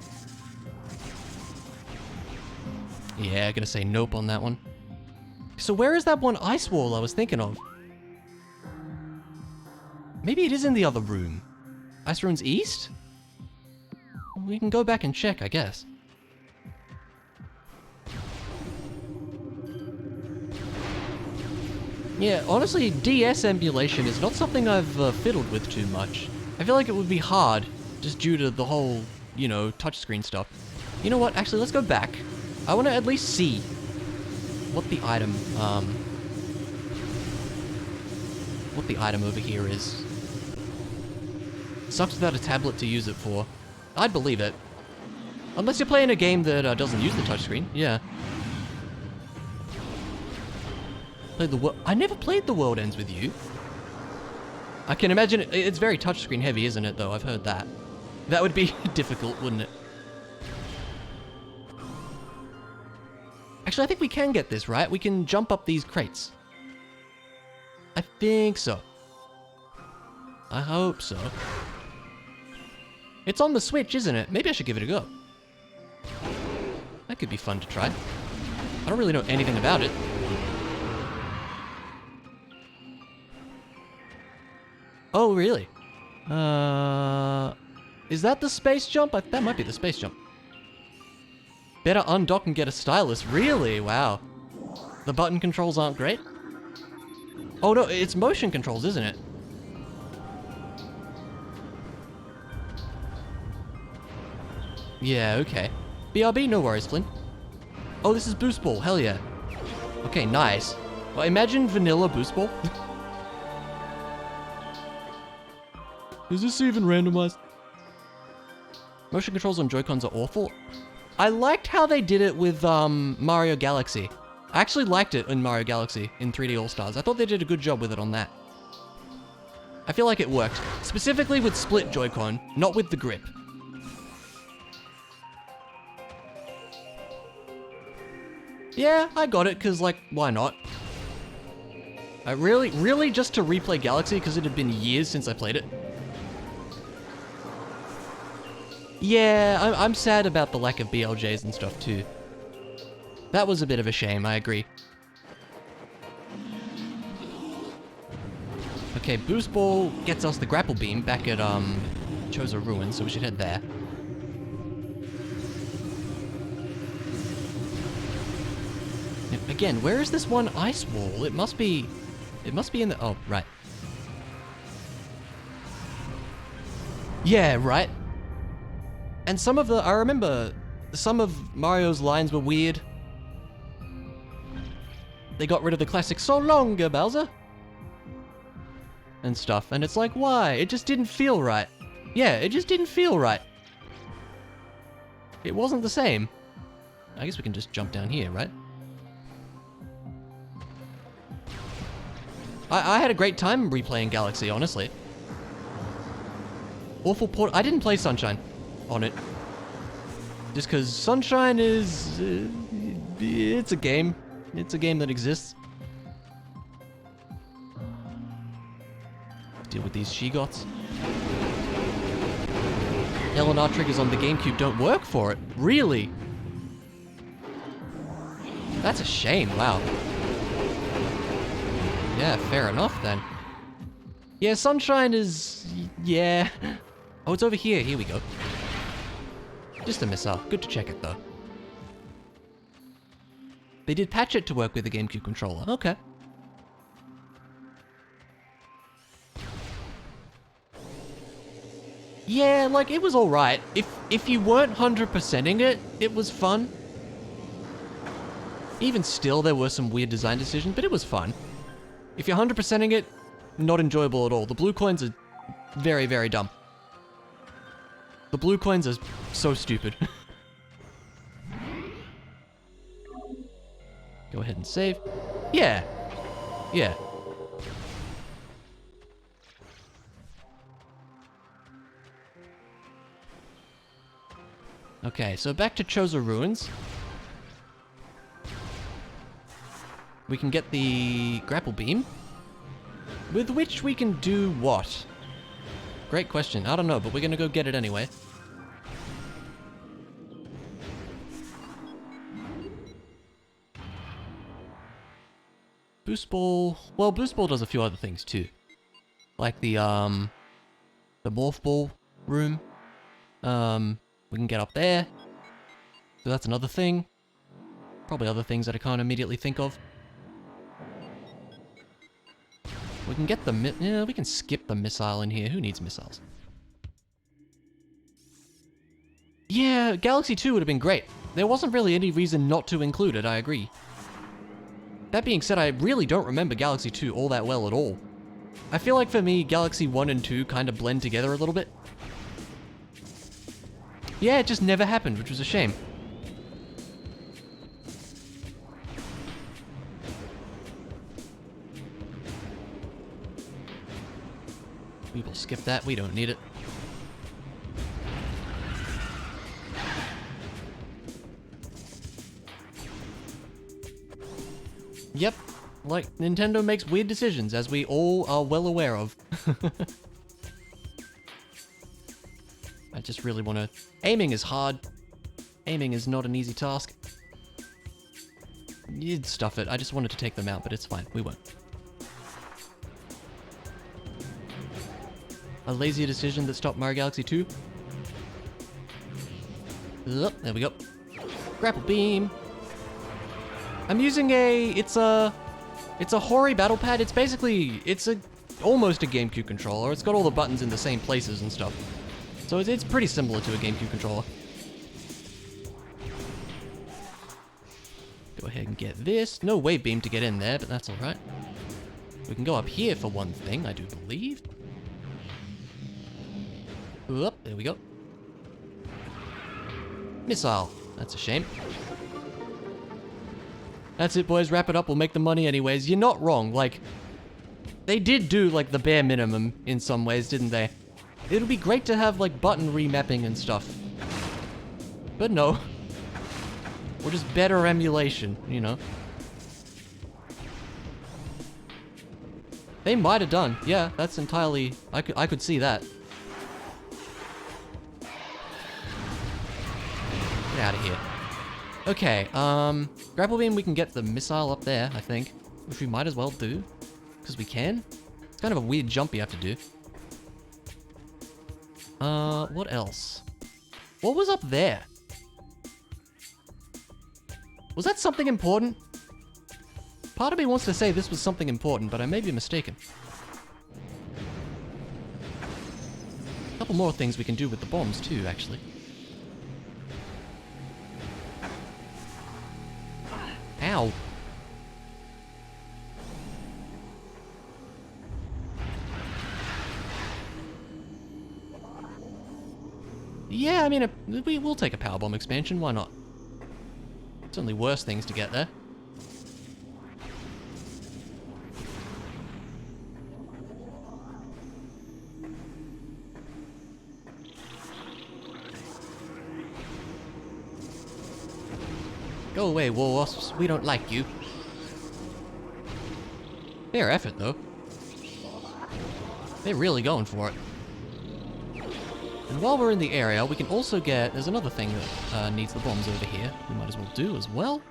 Yeah, gonna say nope on that one. So where is that one ice wall I was thinking of? Maybe it is in the other room. Ice runes east? We can go back and check, I guess. Yeah, honestly, DS emulation is not something I've fiddled with too much. I feel like it would be hard, just due to the whole, you know, touchscreen stuff. You know what, actually, let's go back. I want to at least see what the item over here is. Sucks without a tablet to use it for. I'd believe it. Unless you're playing a game that doesn't use the touchscreen, yeah. I never played The World Ends With You. I can imagine it's very touchscreen heavy, isn't it, though? I've heard that. That would be difficult, wouldn't it? Actually, I think we can get this, right? We can jump up these crates. I think so. I hope so. It's on the Switch, isn't it? Maybe I should give it a go. That could be fun to try. I don't really know anything about it. Oh, really? Is that the space jump? That might be the space jump. Better undock and get a stylus. Really? Wow. The button controls aren't great? Oh no, it's motion controls, isn't it? Yeah, okay. BRB, no worries, Flynn. Oh, this is Boost Ball. Hell yeah. Okay, nice. Well, imagine vanilla Boost Ball. Is this even randomized? Motion controls on Joy-Cons are awful. I liked how they did it with Mario Galaxy. I actually liked it in Mario Galaxy in 3D All-Stars. I thought they did a good job with it on that. I feel like it worked. Specifically with split Joy-Con, not with the grip. Yeah, I got it, because, like, why not? I really just to replay Galaxy, because it had been years since I played it. Yeah, I'm sad about the lack of BLJs and stuff too. That was a bit of a shame, I agree. Okay, Boost Ball gets us the Grapple Beam back at Chozo Ruin, so we should head there. Again, where is this one ice wall? It must be in the, oh, right. Yeah, right. And some of I remember some of Mario's lines were weird. They got rid of the classic "So long, Bowser" and stuff, and it's like, why? It just didn't feel right. Yeah, it just didn't feel right. It wasn't the same. I guess we can just jump down here, right? I had a great time replaying Galaxy, honestly. Awful port. I didn't play Sunshine on it. Just because Sunshine is... it's a game. It's a game that exists. Deal with these Shigots. LNR triggers on the GameCube don't work for it. Really? That's a shame, wow. Yeah, fair enough then. Yeah, Sunshine is... yeah. Oh, it's over here. Here we go. Just a missile. Good to check it, though. They did patch it to work with the GameCube controller. Okay. Yeah, like, it was alright. If you weren't 100%ing it, it was fun. Even still, there were some weird design decisions, but it was fun. If you're 100%ing it, not enjoyable at all. The blue coins are very, very dumb. The blue coins are so stupid. Go ahead and save. Yeah. Yeah. Okay, so back to Chozo Ruins. We can get the Grapple Beam. With which we can do what? Great question. I don't know, but we're gonna go get it anyway. Boost Ball... Well, Boost Ball does a few other things too. Like the Morph Ball room. We can get up there. So that's another thing. Probably other things that I can't immediately think of. We can get the yeah, we can skip the missile in here. Who needs missiles? Yeah, Galaxy 2 would have been great. There wasn't really any reason not to include it, I agree. That being said, I really don't remember Galaxy 2 all that well at all. I feel like for me, Galaxy 1 and 2 kind of blend together a little bit. Yeah, it just never happened, which was a shame. We will skip that, we don't need it. Yep, like Nintendo makes weird decisions, as we all are well aware of. I just really want to... Aiming is hard. Aiming is not an easy task. You'd stuff it. I just wanted to take them out, but it's fine. We won't. A lazier decision that stopped Mario Galaxy 2. Oh, there we go. Grapple Beam. I'm using it's a Hori battle pad. It's basically, almost a GameCube controller. It's got all the buttons in the same places and stuff. So it's pretty similar to a GameCube controller. Go ahead and get this. No wave beam to get in there, but that's alright. We can go up here for one thing, I do believe. Oop, there we go. Missile. That's a shame. That's it, boys. Wrap it up. We'll make the money anyways. You're not wrong. Like, they did do, like, the bare minimum in some ways, didn't they? It would be great to have, like, button remapping and stuff. But no. Or just better emulation, you know? They might have done. Yeah, that's entirely... I could see that. Get out of here. Okay, Grapple Beam, we can get the missile up there, I think. Which we might as well do. Because we can. It's kind of a weird jump you have to do. What else? What was up there? Was that something important? Part of me wants to say this was something important, but I may be mistaken. A couple more things we can do with the bombs too, actually. Ow. Yeah, I mean, we will take a power bomb expansion, why not? It's only worse things to get there. Go away, war wasps. We don't like you. Fair effort, though. They're really going for it. And while we're in the area, we can also get... There's another thing that needs the bombs over here. We might as well do as well.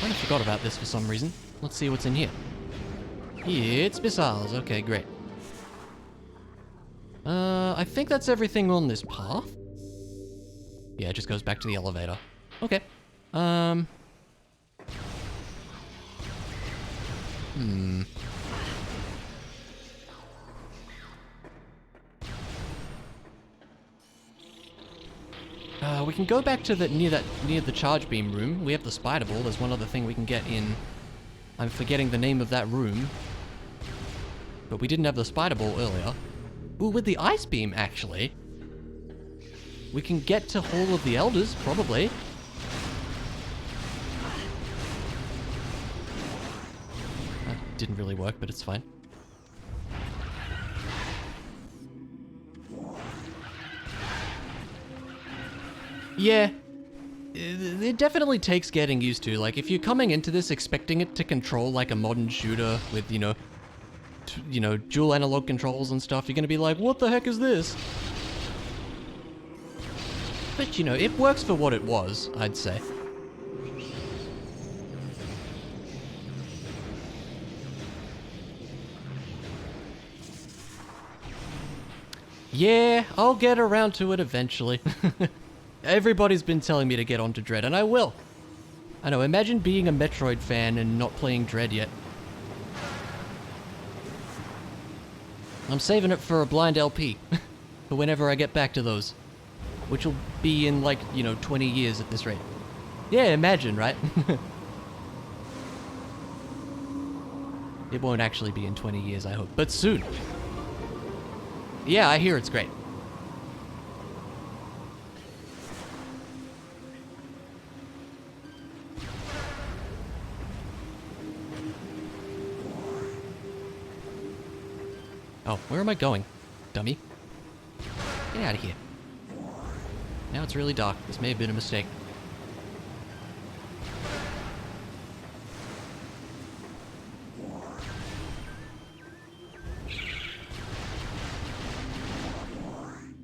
I forgot about this for some reason. Let's see what's in here. It's missiles. Okay, great. I think that's everything on this path. Yeah, it just goes back to the elevator. Okay. We can go back to near the charge beam room. We have the spider ball. There's one other thing we can get in. I'm forgetting the name of that room. But we didn't have the spider ball earlier. Ooh, with the ice beam, actually. We can get to Hall of the Elders, probably. That didn't really work, but it's fine. Yeah, it definitely takes getting used to. Like, if you're coming into this expecting it to control like a modern shooter with, you know, dual analog controls and stuff, you're gonna be like, what the heck is this? But, you know, it works for what it was, I'd say. Yeah, I'll get around to it eventually. Everybody's been telling me to get onto Dread, and I will. I know, imagine being a Metroid fan and not playing Dread yet. I'm saving it for a blind LP, for whenever I get back to those. Which will be in, like, you know, 20 years at this rate. Yeah, imagine, right? It won't actually be in 20 years, I hope, but soon. Yeah, I hear it's great. Oh, where am I going, dummy? Get out of here. Now it's really dark. This may have been a mistake.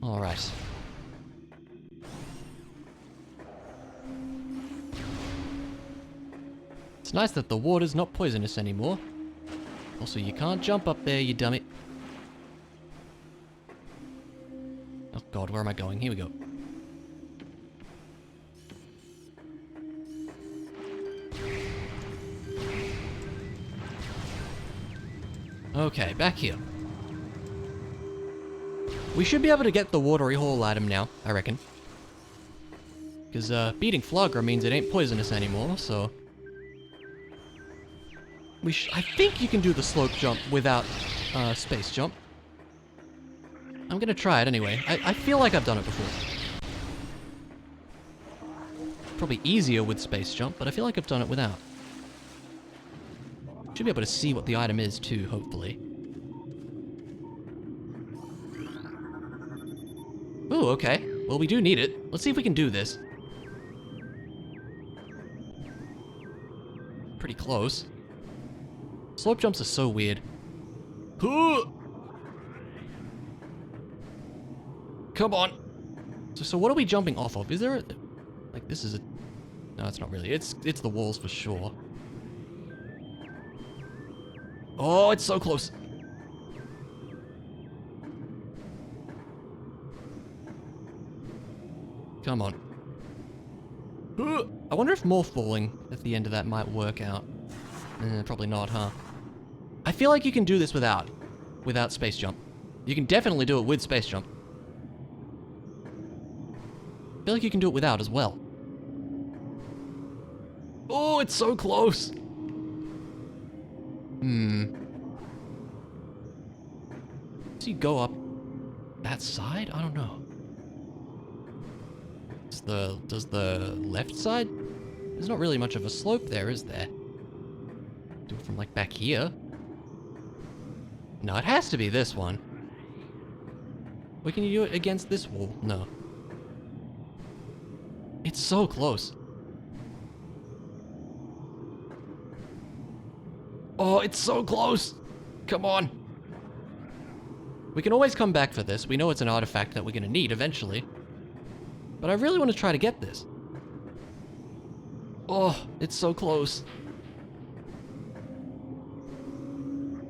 All right. It's nice that the water's not poisonous anymore. Also, you can't jump up there, you dummy. Oh god, where am I going? Here we go. Okay, back here. We should be able to get the watery hole item now, I reckon. Because beating Flagra means it ain't poisonous anymore, so... I think you can do the slope jump without space jump. I'm gonna try it anyway. I feel like I've done it before. Probably easier with space jump, but I feel like I've done it without. Should be able to see what the item is too, hopefully. Ooh, okay. Well, we do need it. Let's see if we can do this. Pretty close. Slope jumps are so weird. Come on. So what are we jumping off of? Is there a... Like, this is a... No, it's not really. It's the walls for sure. Oh, it's so close. Come on. I wonder if more falling at the end of that might work out. Probably not, huh? I feel like you can do this without space jump. You can definitely do it with space jump. I feel like you can do it without as well. Oh, it's so close. So you go up that side? I don't know. Does the left side? There's not really much of a slope there, is there? Do it from like back here. No, it has to be this one. Wait, can you do it against this wall? No. It's so close. Oh, it's so close. Come on. We can always come back for this. We know it's an artifact that we're gonna need eventually. But I really want to try to get this. Oh, it's so close.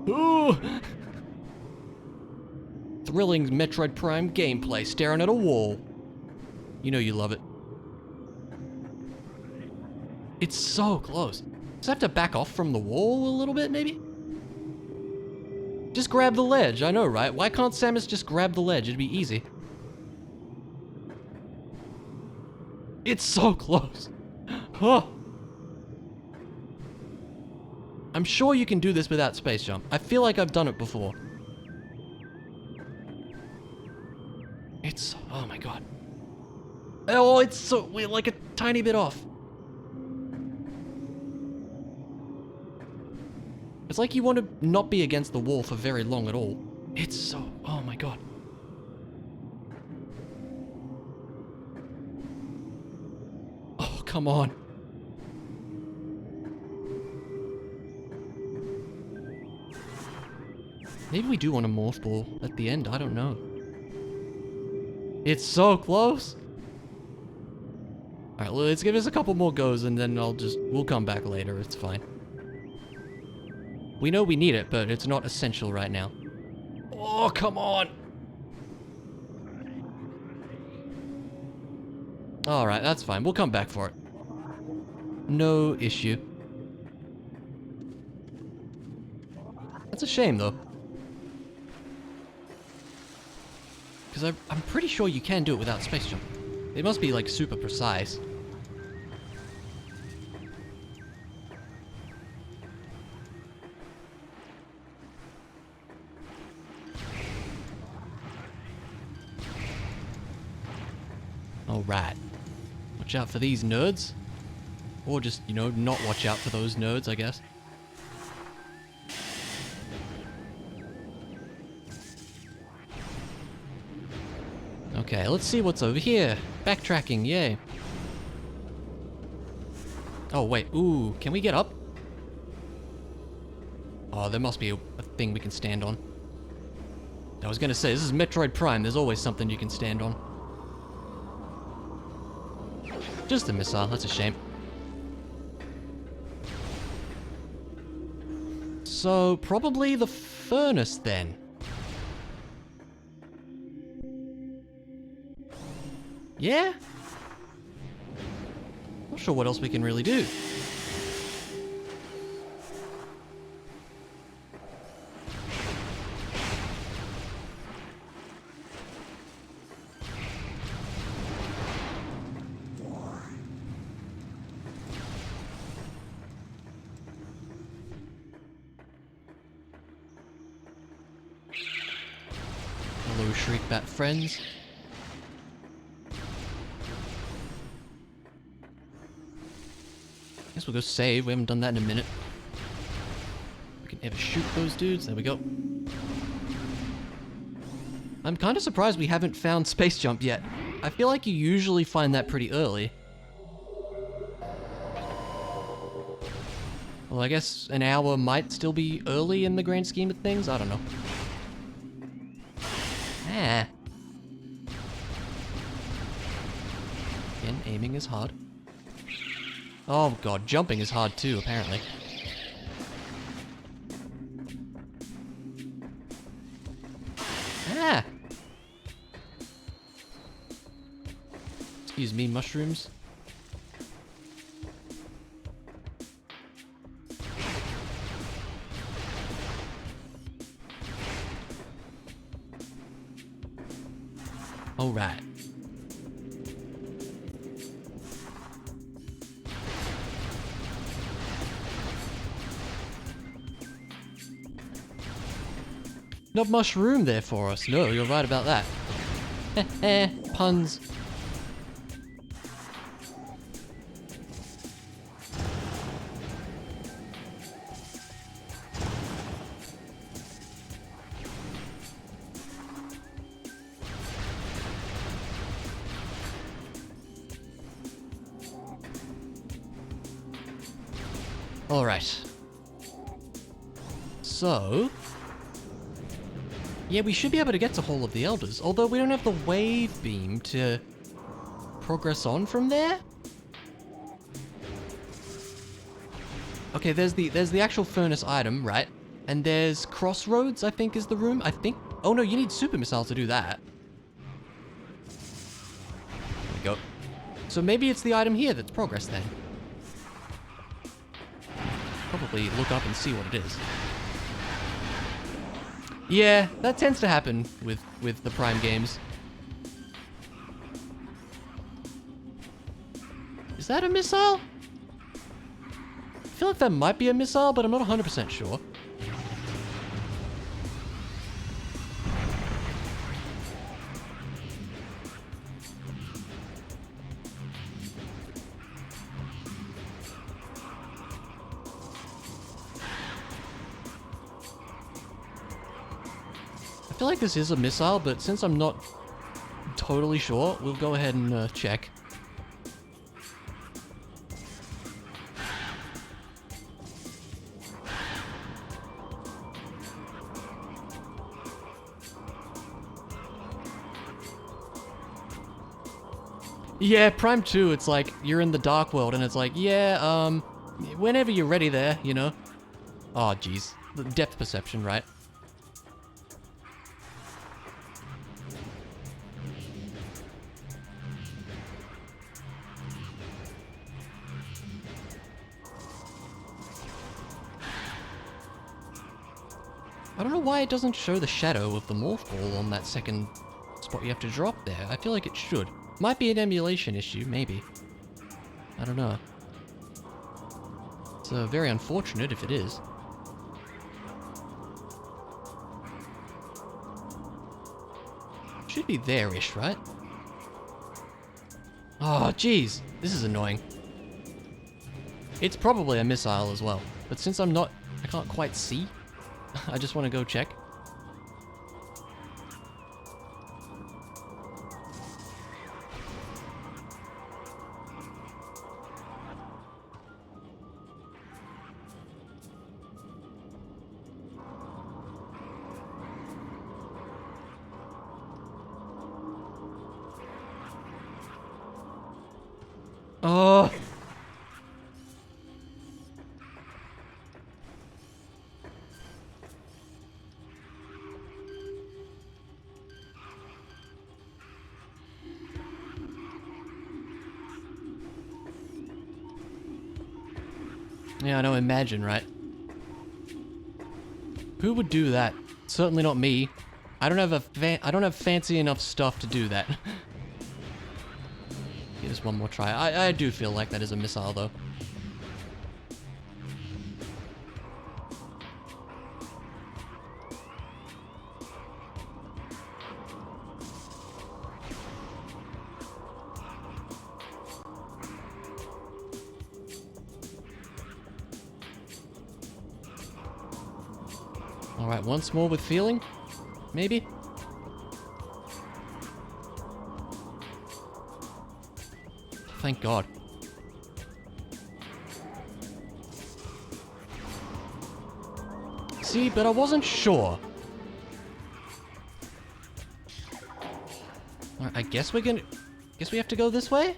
Ooh! Thrilling Metroid Prime gameplay, staring at a wall. You know you love it. It's so close. Does I have to back off from the wall a little bit, maybe? Just grab the ledge, I know, right? Why can't Samus just grab the ledge? It'd be easy. It's so close. Oh. I'm sure you can do this without space jump. I feel like I've done it before. It's, oh my god. Oh, it's so, we're like a tiny bit off. It's like you want to not be against the wall for very long at all. It's so, oh my god. Oh, come on. Maybe we do want a morph ball at the end, I don't know. It's so close. Alright, let's give us a couple more goes and then we'll come back later, it's fine. We know we need it, but it's not essential right now. Oh, come on! Alright, that's fine. We'll come back for it. No issue. That's a shame, though. Because I'm pretty sure you can do it without space jump. It must be, like, super precise. Alright. Watch out for these nerds. Or just, you know, not watch out for those nerds, I guess. Okay, let's see what's over here. Backtracking, yay. Oh, wait. Ooh, can we get up? Oh, there must be a thing we can stand on. I was gonna say, this is Metroid Prime. There's always something you can stand on. Just a missile, that's a shame. So, probably the furnace then. Yeah? Not sure what else we can really do. Hello, Shriekbat friends. Guess we'll go save. We haven't done that in a minute. We can ever shoot those dudes. There we go. I'm kind of surprised we haven't found space jump yet. I feel like you usually find that pretty early. Well, I guess an hour might still be early in the grand scheme of things. I don't know. Ah. Again, aiming is hard. Oh god, jumping is hard too, apparently. Ah! Excuse me, mushrooms. All right. Not much room there for us. No, you're right about that. Heh, puns. All right. So, yeah, we should be able to get to Hall of the Elders, although we don't have the wave beam to progress on from there. Okay, there's the actual furnace item, right? And there's Crossroads, I think is the room. I think. Oh no, you need super missile to do that. There we go. So maybe it's the item here that's progress then. Probably look up and see what it is. Yeah, that tends to happen with the Prime games. Is that a missile? I feel like that might be a missile, but I'm not 100% sure. I feel like this is a missile, but since I'm not totally sure, we'll go ahead and check. Yeah, Prime 2, it's like, you're in the dark world, and it's like, yeah, whenever you're ready there, you know? Oh, jeez. The depth perception, right? I don't know why it doesn't show the shadow of the morph ball on that second spot you have to drop there. I feel like it should. Might be an emulation issue, maybe. I don't know. It's very unfortunate if it is. Should be there-ish, right? Oh, jeez. This is annoying. It's probably a missile as well. But since I can't quite see, I just want to go check. Oh. Yeah, I know, imagine, right? Who would do that? Certainly not me. I don't have fancy enough stuff to do that. Give this one more try. I do feel like that is a missile, though. Alright, once more with feeling? Maybe? Thank God. See, but I wasn't sure. Alright, I guess we have to go this way?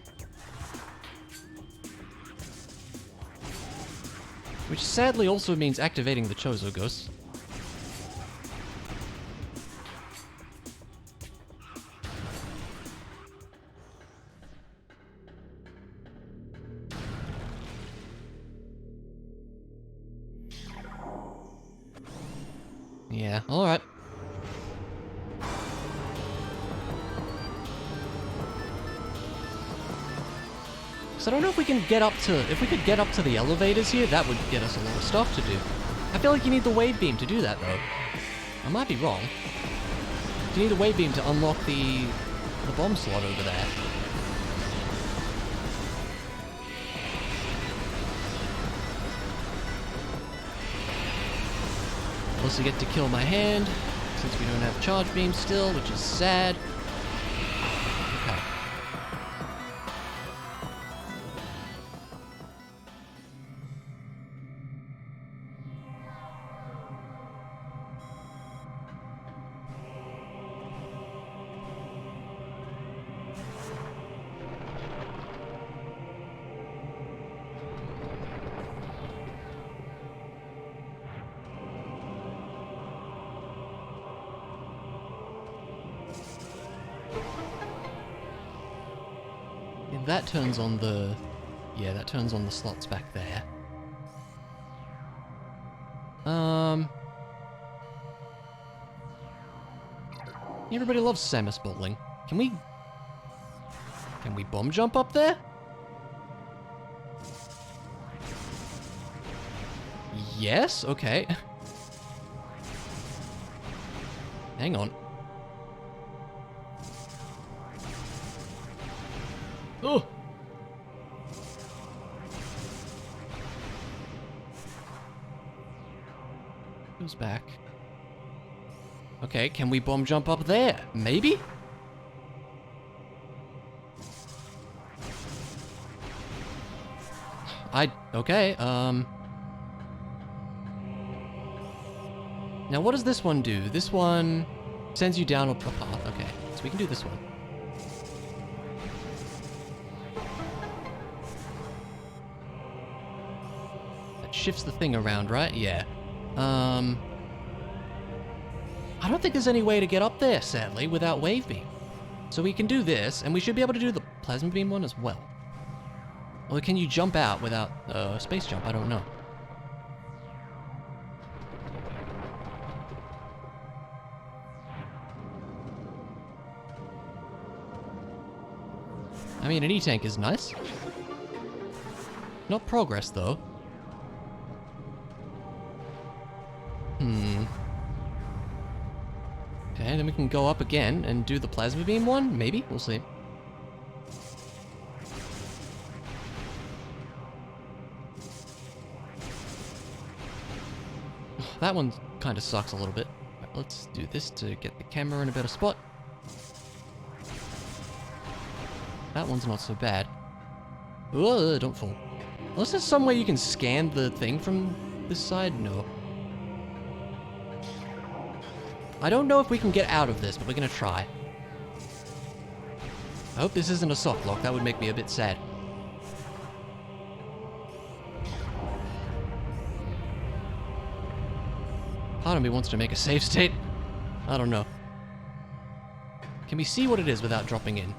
Which sadly also means activating the Chozo Ghost. Yeah, alright. So I don't know if we can get up to... If we could get up to the elevators here, that would get us a lot of stuff to do. I feel like you need the wave beam to do that, though. I might be wrong. You need the wave beam to unlock the bomb slot over there. Also get to kill my hand, since we don't have charge beam still, which is sad. Okay. That turns on the... Yeah, that turns on the slots back there. Everybody loves Samus bowling. Can we bomb jump up there? Yes, okay. Hang on. Oh! Goes back. Okay, can we bomb jump up there? Maybe? Okay, now what does this one do? This one sends you down a path. Okay, so we can do this one. That shifts the thing around, right? Yeah. I don't think there's any way to get up there, sadly, without Wave Beam. So we can do this, and we should be able to do the Plasma Beam one as well. Or can you jump out without space jump? I don't know. I mean, an E-Tank is nice. Not progress, though. Okay, then we can go up again and do the Plasma Beam one? Maybe? We'll see. That one kind of sucks a little bit. Right, let's do this to get the camera in a better spot. That one's not so bad. Ugh, don't fall. Unless there's some way you can scan the thing from this side? No. I don't know if we can get out of this, but we're gonna try. I hope this isn't a soft lock. That would make me a bit sad. Part of me wants to make a save state. I don't know. Can we see what it is without dropping in?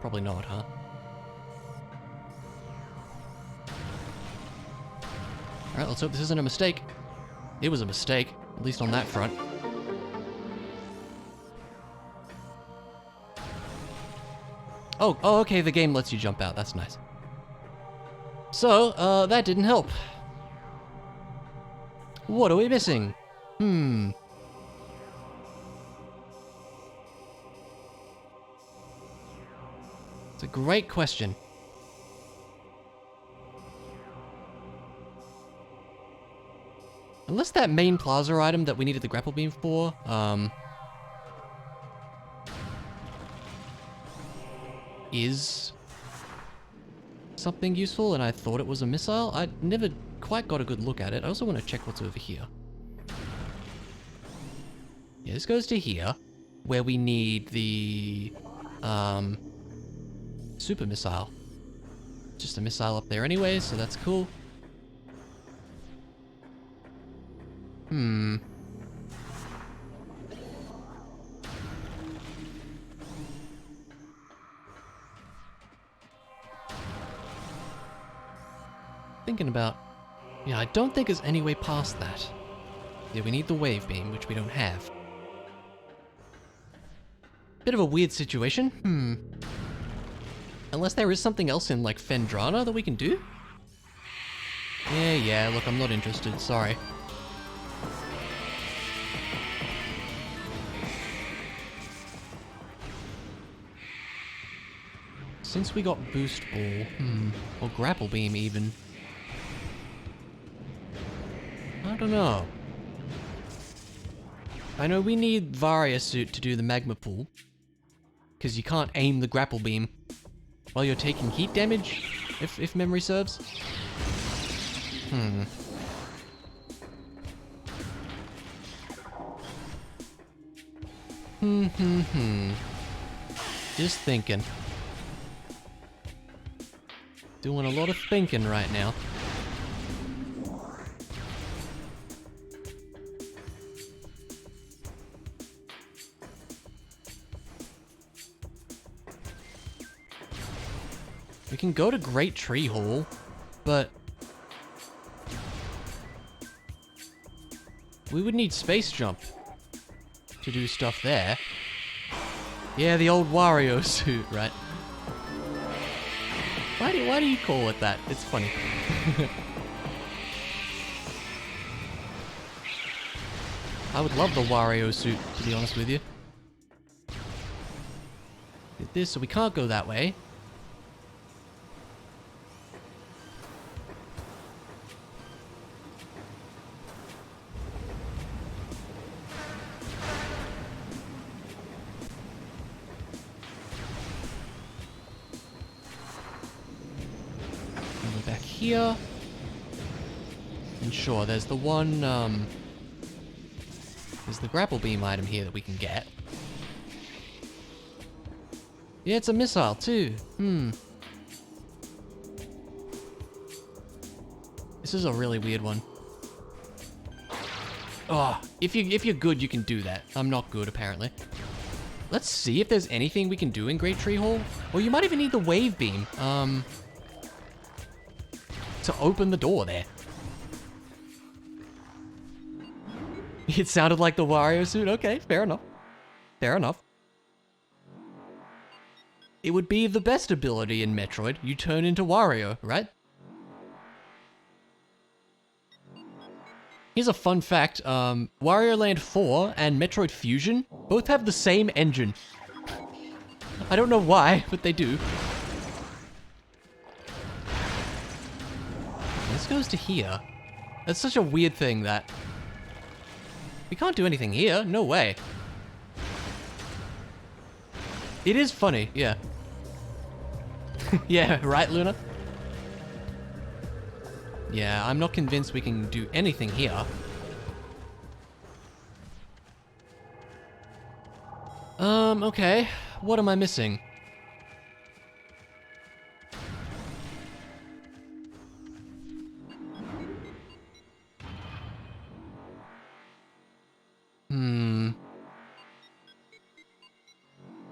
Probably not, huh? Alright, let's hope this isn't a mistake. It was a mistake, at least on that front. Oh, okay, the game lets you jump out. That's nice. So, that didn't help. What are we missing? It's a great question. Unless that main plaza item that we needed the grapple beam for, is something useful, and I thought it was a missile. I never quite got a good look at it. I also want to check what's over here. Yeah, this goes to here, where we need the super missile. Just a missile up there anyway, so that's cool. Thinking about... Yeah, I don't think there's any way past that. Yeah, we need the wave beam, which we don't have. Bit of a weird situation. Unless there is something else in, like, Fendrana that we can do? Yeah, look, I'm not interested, sorry. Since we got Boost Ball, or Grapple Beam even. I don't know. I know we need Varia Suit to do the Magma Pool, because you can't aim the Grapple Beam while you're taking heat damage, if memory serves. Just thinking. Doing a lot of thinking right now. We can go to Great Tree Hall, but we would need space jump to do stuff there. Yeah, the old Wario suit, right? Why do you call it that? It's funny. I would love the Wario suit, to be honest with you. Did this, so we can't go that way. Back here. And sure, there's the one, there's the Grapple Beam item here that we can get. Yeah, it's a missile too. This is a really weird one. Oh, if you're good, you can do that. I'm not good, apparently. Let's see if there's anything we can do in Great Tree Hall. Or you might even need the Wave Beam, to open the door there. It sounded like the Wario suit. Okay, fair enough. Fair enough. It would be the best ability in Metroid. You turn into Wario, right? Here's a fun fact. Wario Land 4 and Metroid Fusion both have the same engine. I don't know why, but they do. This goes to here. That's such a weird thing that... We can't do anything here. No way. It is funny, yeah. Yeah, right, Luna? Yeah, I'm not convinced we can do anything here. Okay. What am I missing?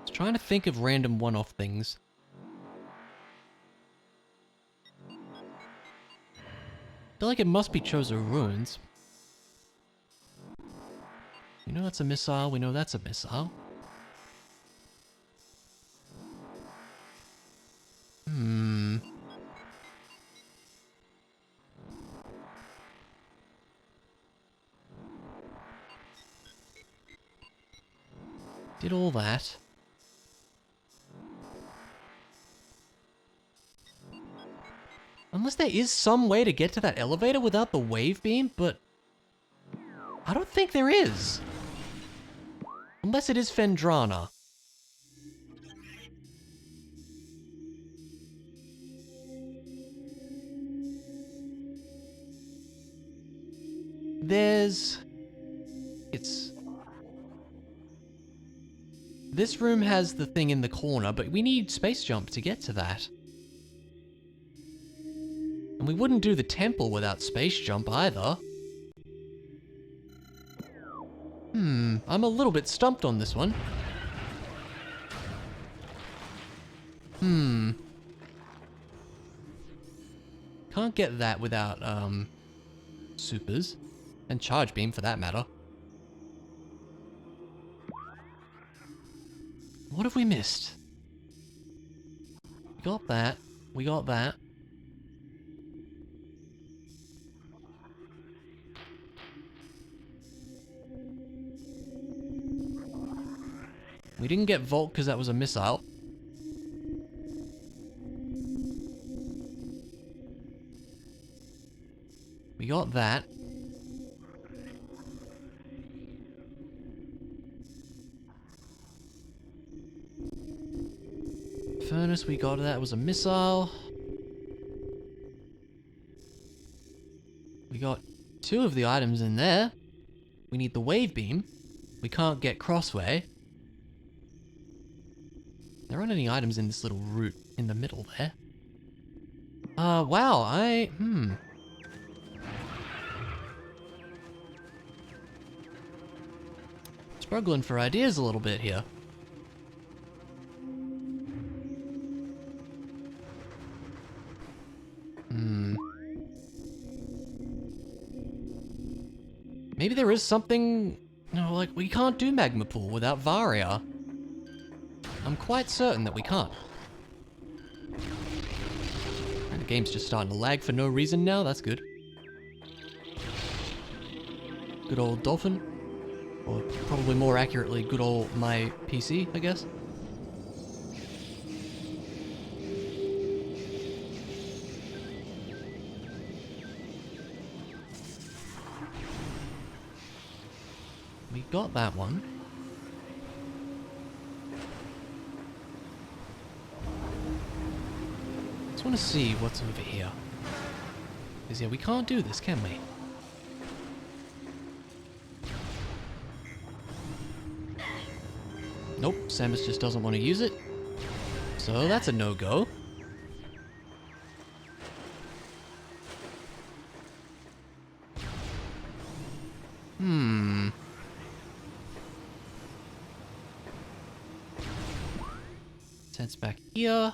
Just trying to think of random one-off things. I feel like it must be Chozo Ruins. You know that's a missile, we know that's a missile. Did all that. Unless there is some way to get to that elevator without the wave beam, but... I don't think there is. Unless it is Fendrana. This room has the thing in the corner, but we need Space Jump to get to that. And we wouldn't do the temple without Space Jump either. I'm a little bit stumped on this one. Can't get that without, supers. And Charge Beam, for that matter. What have we missed? We got that. We got that. We didn't get Volt because that was a missile. We got that. Furnace, we got that. It was a missile. We got 2 of the items in there. We need the wave beam. We can't get Crossway. There aren't any items in this little route in the middle there. Wow, Struggling for ideas a little bit here. Maybe there is something... No, like, we can't do Magma Pool without Varia. I'm quite certain that we can't. And the game's just starting to lag for no reason now, that's good. Good old Dolphin. Or probably more accurately, good old my PC, I guess. We got that one. Just want to see what's over here. Because yeah, we can't do this, can we? Nope, Samus just doesn't want to use it. So that's a no-go. Let's head back here.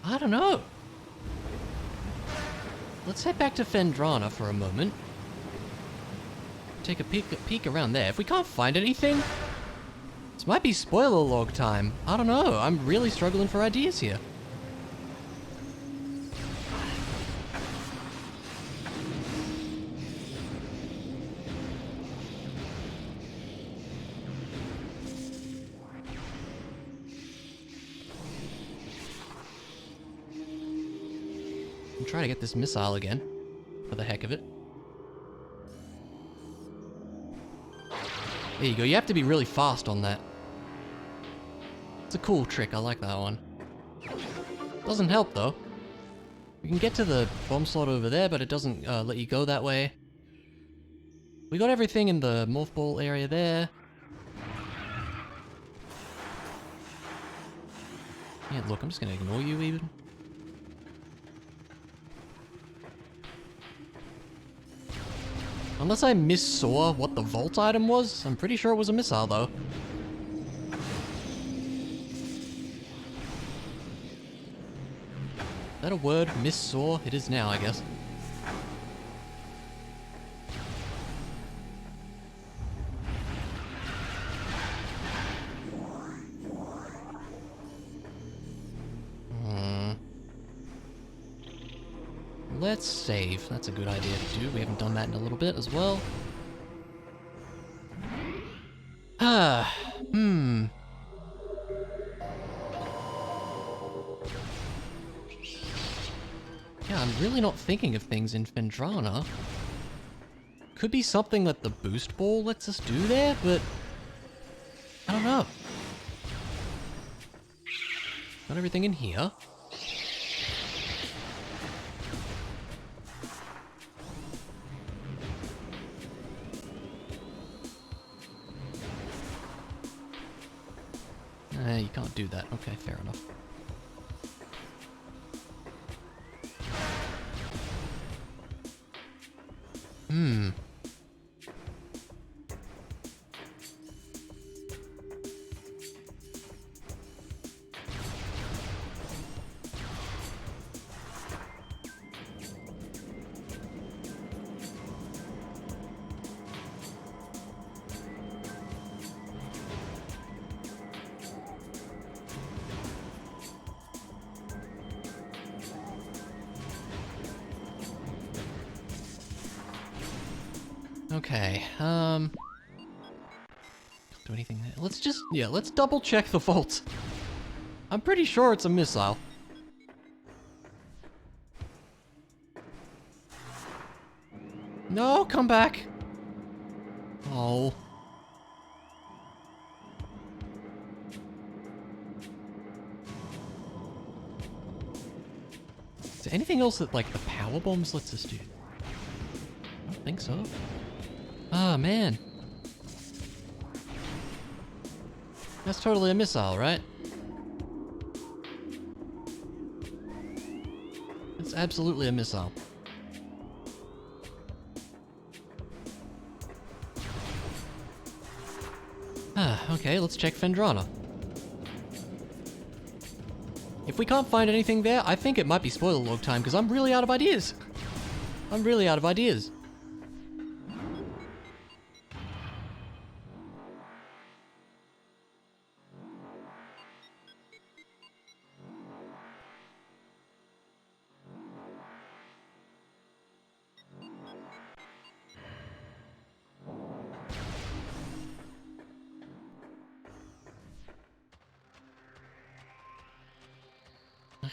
I don't know. Let's head back to Phendrana for a moment. Take a peek around there. If we can't find anything, this might be spoiler log time. I don't know. I'm really struggling for ideas here. I'm trying to get this missile again, for the heck of it. There you go, you have to be really fast on that. It's a cool trick, I like that one. Doesn't help though. We can get to the bomb slot over there, but it doesn't let you go that way. We got everything in the morph ball area there. Yeah, look, I'm just gonna ignore you even. Unless I missaw what the vault item was, I'm pretty sure it was a missile though. Is that a word? Missaw? It is now, I guess. Let's save. That's a good idea to do. We haven't done that in a little bit as well. Yeah, I'm really not thinking of things in Phendrana. Could be something that the boost ball lets us do there, but I don't know. Got everything in here. You can't do that. Okay, fair enough. Okay, do anything there. Let's double check the vault. I'm pretty sure it's a missile. No, come back. Oh. Is there anything else that, like, the power bombs lets us do? I don't think so. Ah, man. That's totally a missile, right? It's absolutely a missile. Ah, okay, let's check Phendrana. If we can't find anything there, I think it might be spoiler log time, because I'm really out of ideas. I'm really out of ideas.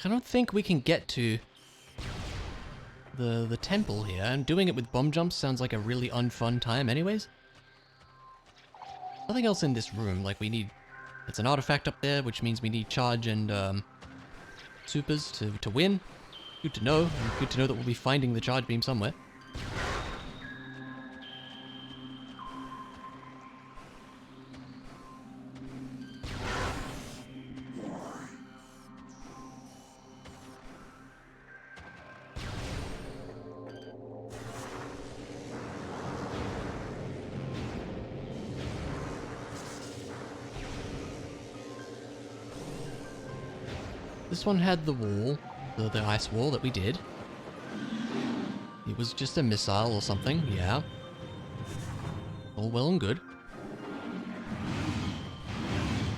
I don't think we can get to the temple here, and doing it with bomb jumps sounds like a really unfun time anyways. Nothing else in this room, like we need... It's an artifact up there, which means we need charge and supers to win. Good to know, and good to know that we'll be finding the charge beam somewhere. This one had the wall, the ice wall that we did. It was just a missile or something, yeah. All well and good.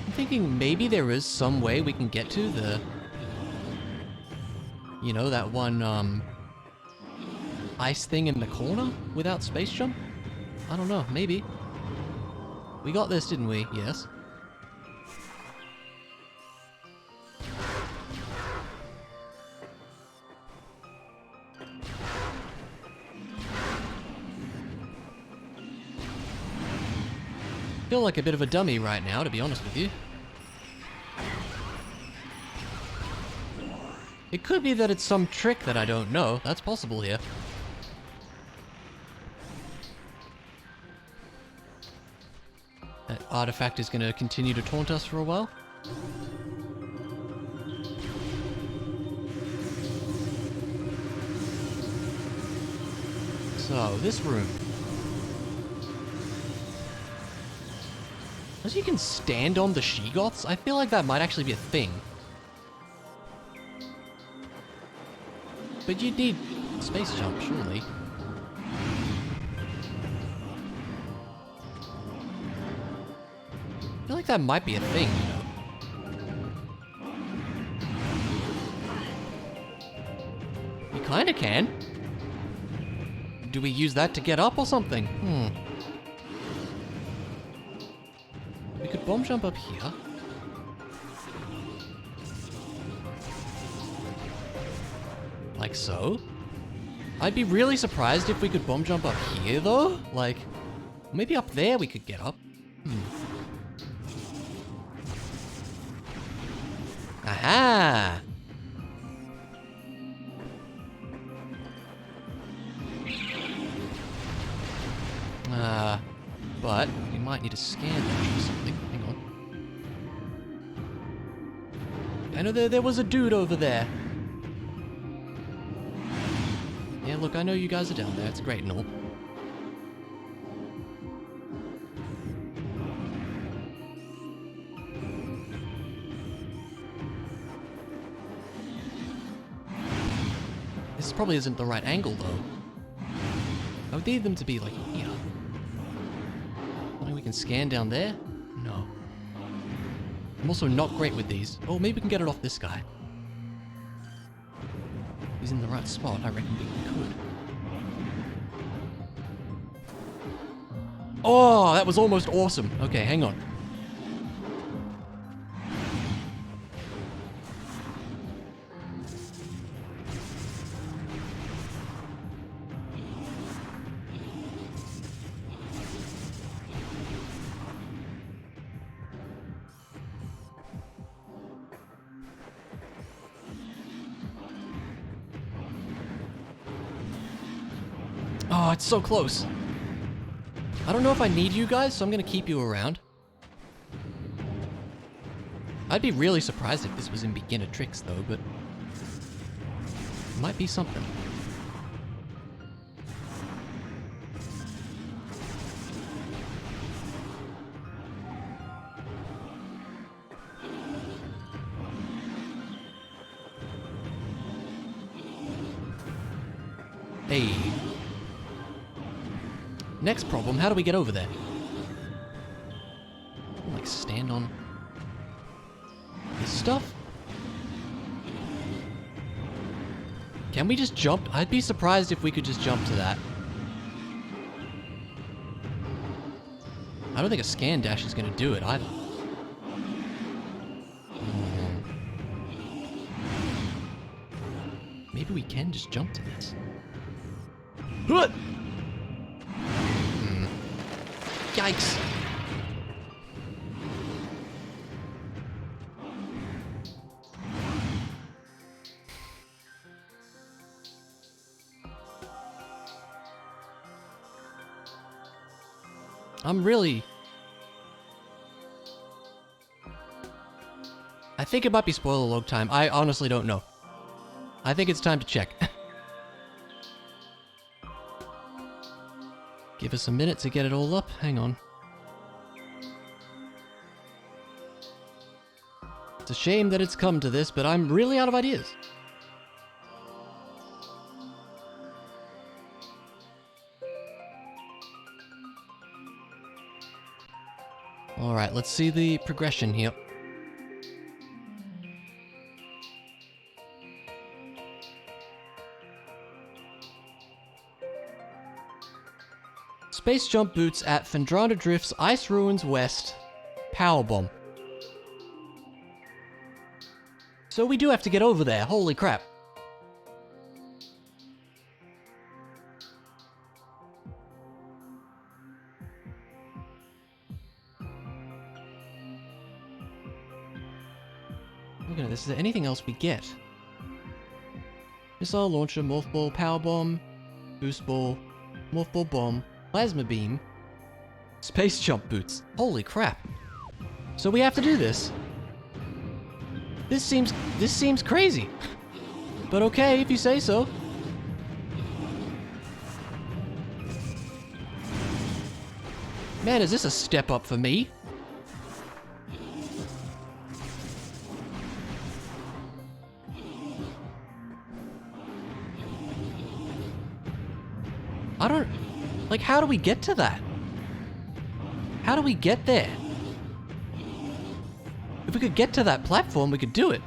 I'm thinking maybe there is some way we can get to the... You know, that one, ice thing in the corner without space jump? I don't know, maybe. We got this, didn't we? Yes. Feel like a bit of a dummy right now, to be honest with you. It could be that it's some trick that I don't know. That's possible here. That artifact is going to continue to taunt us for a while. So, this room. As you can stand on the Shegoths, I feel like that might actually be a thing. But you'd need space jump, surely. I feel like that might be a thing, you know. You kinda can. Do we use that to get up or something? We could bomb jump up here. Like so. I'd be really surprised if we could bomb jump up here though. Like, maybe up there we could get up. Aha! But we might need to scan that or something. Hang on. I know there was a dude over there. Yeah, look, I know you guys are down there. It's great and all. This probably isn't the right angle, though. I would need them to be, like, here. We can scan down there? No. I'm also not great with these. Oh, maybe we can get it off this guy. He's in the right spot. I reckon we could. Oh, that was almost awesome. Okay, hang on. Oh, it's so close. I don't know if I need you guys, so I'm gonna keep you around. I'd be really surprised if this was in beginner tricks though, but it might be something. Hey. Next problem, how do we get over there? Like, stand on this stuff? Can we just jump? I'd be surprised if we could just jump to that. I don't think a scan dash is going to do it either. Maybe we can just jump to this. Yikes! I think it might be spoiler log time. I honestly don't know. I think it's time to check. Give us a minute to get it all up. Hang on. It's a shame that it's come to this, but I'm really out of ideas. Alright, let's see the progression here. Space jump boots at Fendrana Drifts, Ice Ruins West, Power Bomb. So we do have to get over there, holy crap. Look at this, is there anything else we get? Missile launcher, morph ball, power bomb, boost ball, morph ball bomb, plasma beam, space jump boots. Holy crap. So we have to do this. This seems crazy. But okay, if you say so. Man, is this a step up for me? I don't... Like, how do we get to that? How do we get there? If we could get to that platform, we could do it.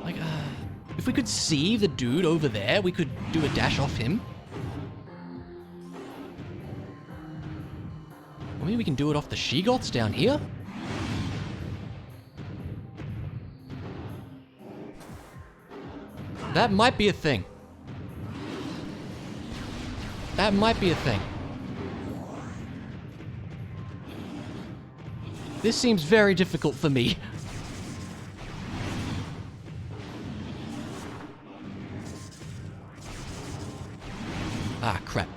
Like, if we could see the dude over there, we could do a dash off him. Or maybe we can do it off the She-Goths down here? That might be a thing. That might be a thing. This seems very difficult for me. Ah, crap.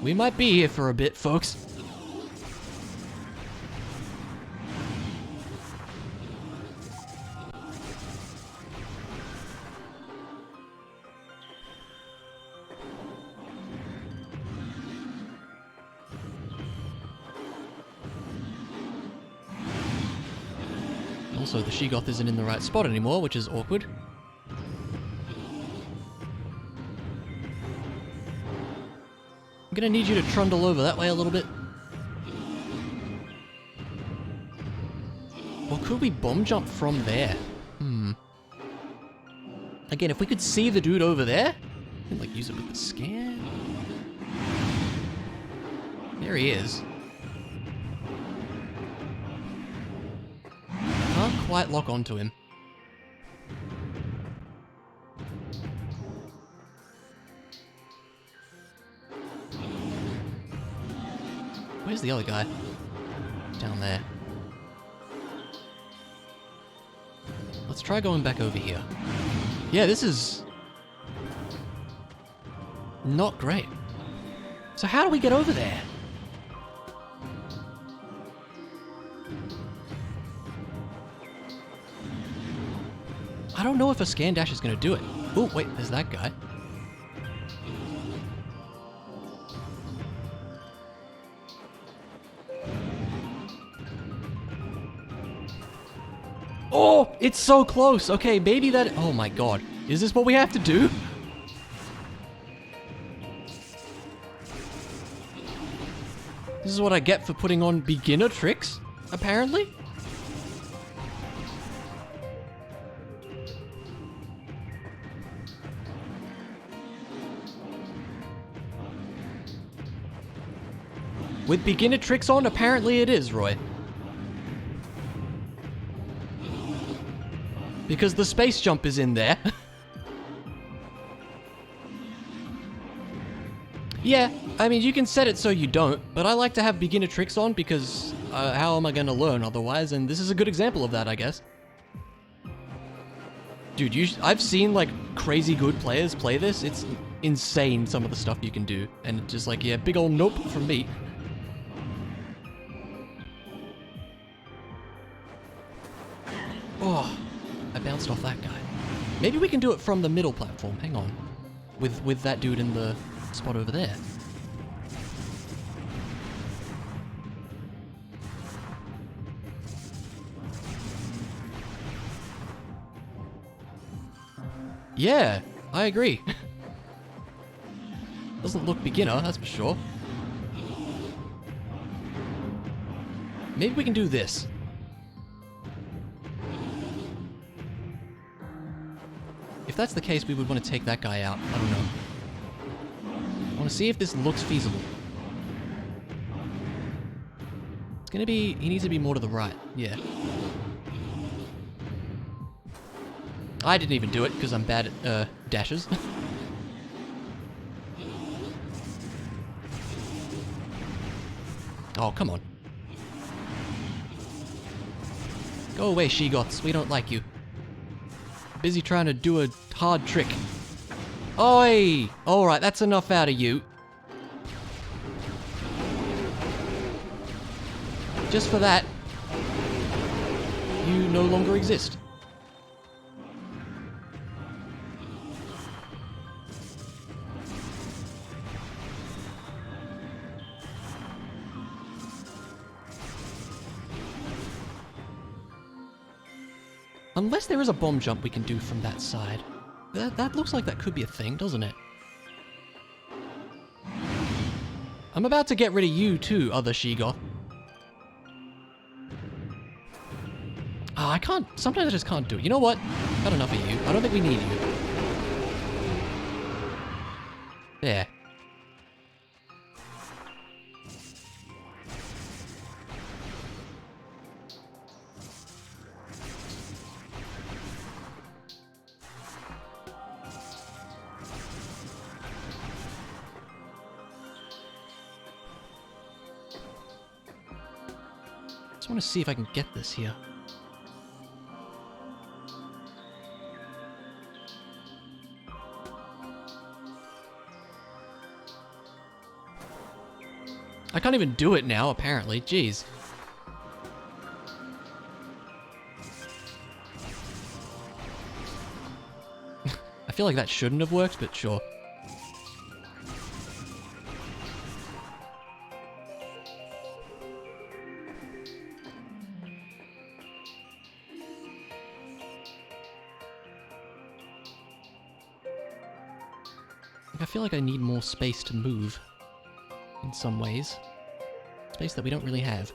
We might be here for a bit, folks. Also, the She-Goth isn't in the right spot anymore, which is awkward. I'm gonna need you to trundle over that way a little bit. Or could we bomb jump from there? Again, if we could see the dude over there, we can like use it with the scan. There he is. Can't quite lock onto him. Where's the other guy? Down there. Let's try going back over here. Yeah, this is not great. So how do we get over there? I don't know if a scan dash is going to do it. Oh, wait, there's that guy. Oh, it's so close. Okay, maybe that... Oh my god. Is this what we have to do? This is what I get for putting on beginner tricks, apparently? With beginner tricks on, apparently it is, Roy. Because the space jump is in there. Yeah, I mean, you can set it so you don't, but I like to have beginner tricks on because how am I going to learn otherwise? And this is a good example of that, I guess. Dude, I've seen, like, crazy good players play this. It's insane, some of the stuff you can do. And just like, yeah, big ol' nope from me. Oh, I bounced off that guy. Maybe we can do it from the middle platform. Hang on. With that dude in the spot over there. Yeah, I agree. Doesn't look beginner, that's for sure. Maybe we can do this. If that's the case, we would want to take that guy out. I don't know. I want to see if this looks feasible. It's gonna be... He needs to be more to the right. Yeah. I didn't even do it, because I'm bad at, dashes. Oh, come on. Go away, She-Goths. We don't like you. Busy trying to do a hard trick. Oi! Alright, that's enough out of you. Just for that, you no longer exist. Unless there is a bomb jump we can do from that side. That looks like that could be a thing, doesn't it? I'm about to get rid of you too, other She-Goth. I can't... Sometimes I just can't do it. You know what? Got enough of you. I don't think we need you. There. I want to see if I can get this here. I can't even do it now, apparently. Jeez. I feel like that shouldn't have worked, but sure. I feel like I need more space to move, in some ways. Space that we don't really have.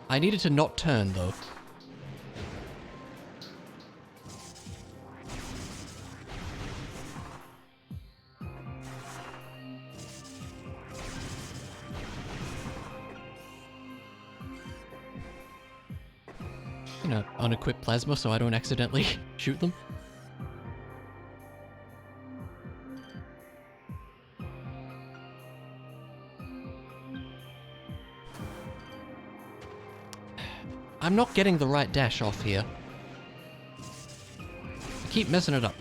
I needed to not turn, though. You know, unequipped plasma so I don't accidentally shoot them. I'm not getting the right dash off here. I keep messing it up.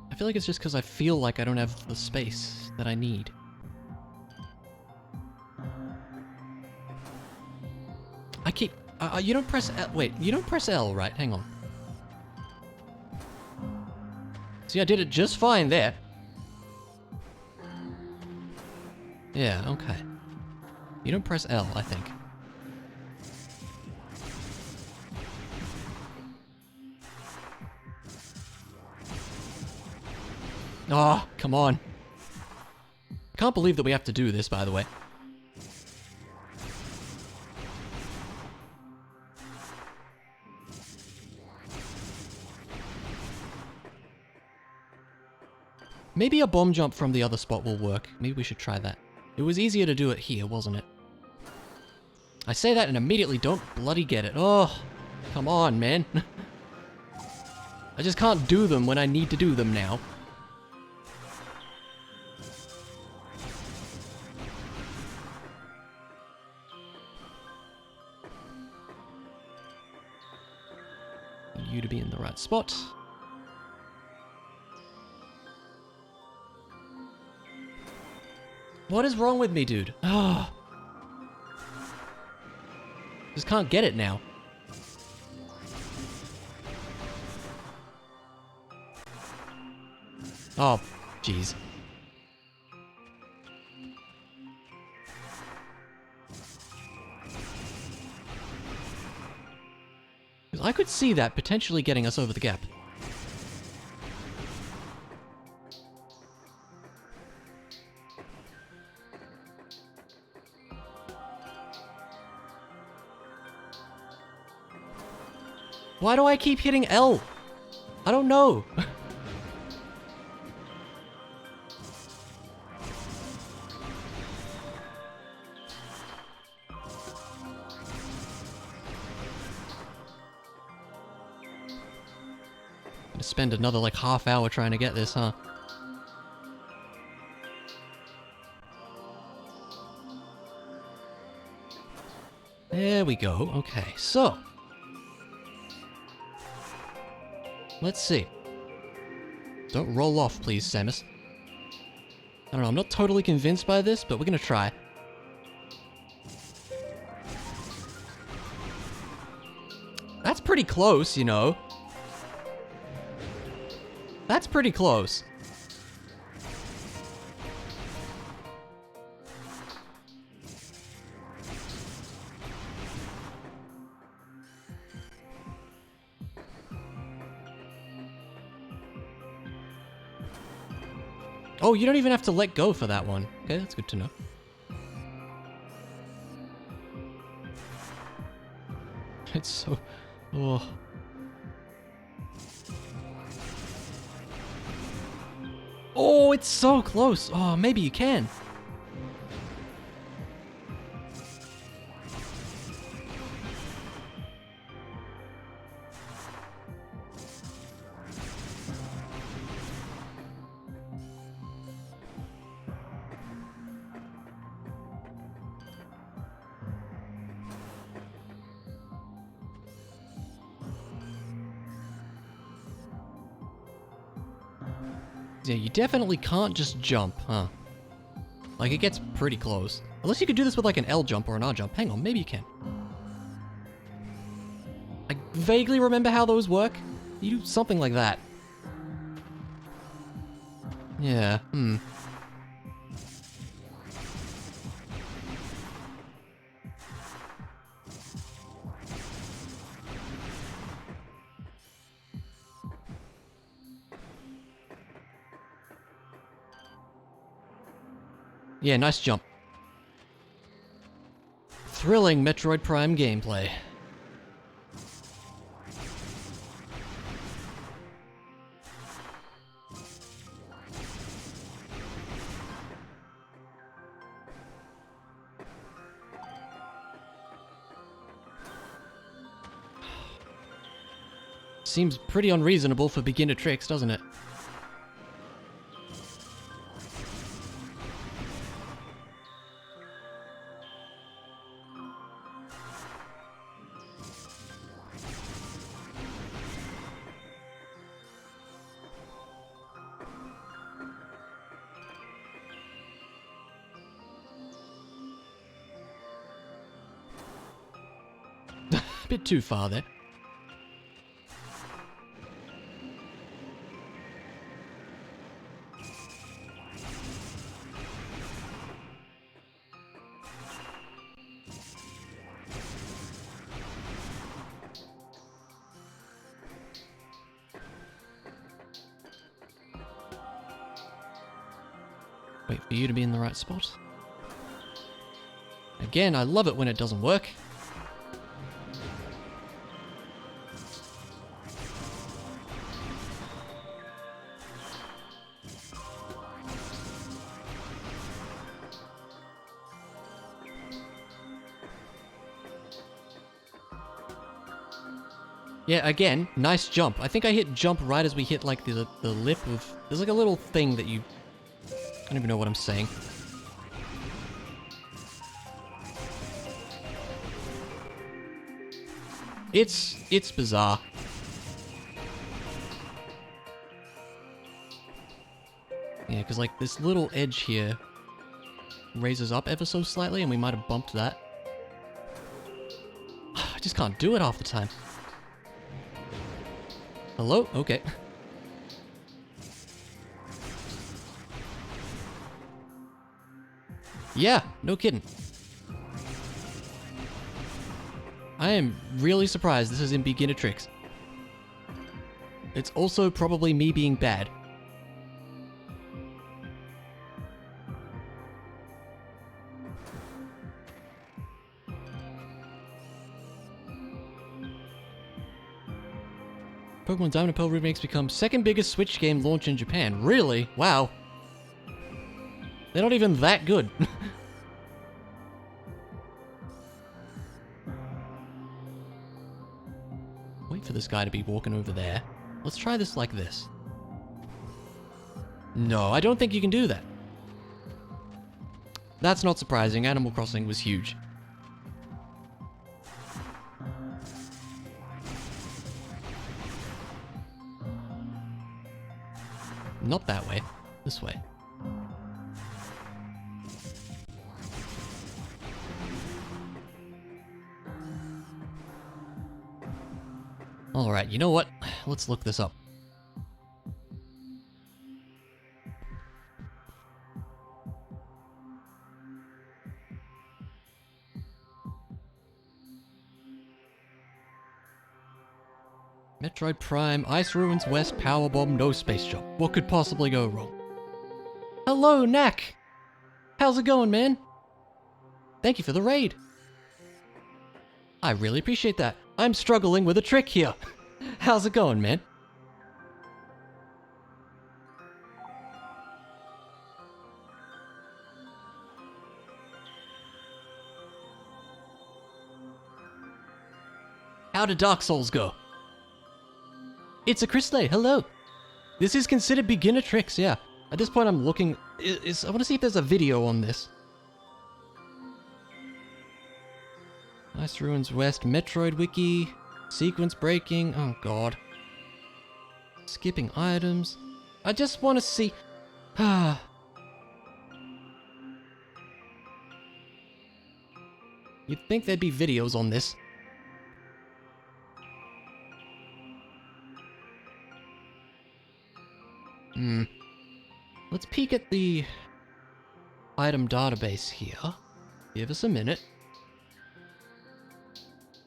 I feel like it's just because I feel like I don't have the space that I need. You don't press L. Wait, you don't press L, right? Hang on. See, I did it just fine there. Yeah, okay. You don't press L, I think. Oh, come on. Can't believe that we have to do this, by the way. Maybe a bomb jump from the other spot will work. Maybe we should try that. It was easier to do it here, wasn't it? I say that and immediately don't bloody get it. Oh, come on, man. I just can't do them when I need to do them now. You to be in the right spot. What is wrong with me, dude? Oh. Just can't get it now. Oh, jeez. I could see that potentially getting us over the gap. Why do I keep hitting L? I don't know. Gonna spend another like half hour trying to get this, huh? There we go. Okay, so let's see. Don't roll off, please, Samus. I don't know, I'm not totally convinced by this, but we're gonna try. That's pretty close, you know. That's pretty close. Oh, you don't even have to let go for that one. Okay, that's good to know. It's so... Oh. Oh, it's so close. Oh, maybe you can. Yeah, you definitely can't just jump, huh? Like, it gets pretty close. Unless you could do this with, like, an L jump or an R jump. Hang on, maybe you can. I vaguely remember how those work. You do something like that. Yeah, Yeah, nice jump. Thrilling Metroid Prime gameplay. Seems pretty unreasonable for beginner tricks, doesn't it? Bit too far there. Wait for you to be in the right spot. Again, I love it when it doesn't work. Yeah, again, nice jump. I think I hit jump right as we hit like the lip of... There's like a little thing that you... I don't even know what I'm saying. It's bizarre. Yeah, because like this little edge here raises up ever so slightly and we might have bumped that. I just can't do it half the time. Hello? Okay. Yeah, no kidding. I am really surprised this is in beginner tricks. It's also probably me being bad. Pokemon Diamond and Pearl remakes become second biggest Switch game launch in Japan. Really? Wow. They're not even that good. Wait for this guy to be walking over there. Let's try this like this. No, I don't think you can do that. That's not surprising. Animal Crossing was huge. Not that way. This way. Alright, you know what? Let's look this up. Metroid Prime, Ice Ruins West, Power Bomb, no space jump. What could possibly go wrong? Hello, Knack! How's it going, man? Thank you for the raid. I really appreciate that. I'm struggling with a trick here. How's it going, man? How did Dark Souls go? It's a Chrisley, hello. This is considered beginner tricks, yeah. At this point I'm looking... I want to see if there's a video on this. Ice Ruins West, Metroid Wiki, sequence breaking, oh god. Skipping items. I just want to see... You'd think there'd be videos on this. Let's peek at the item database here. Give us a minute.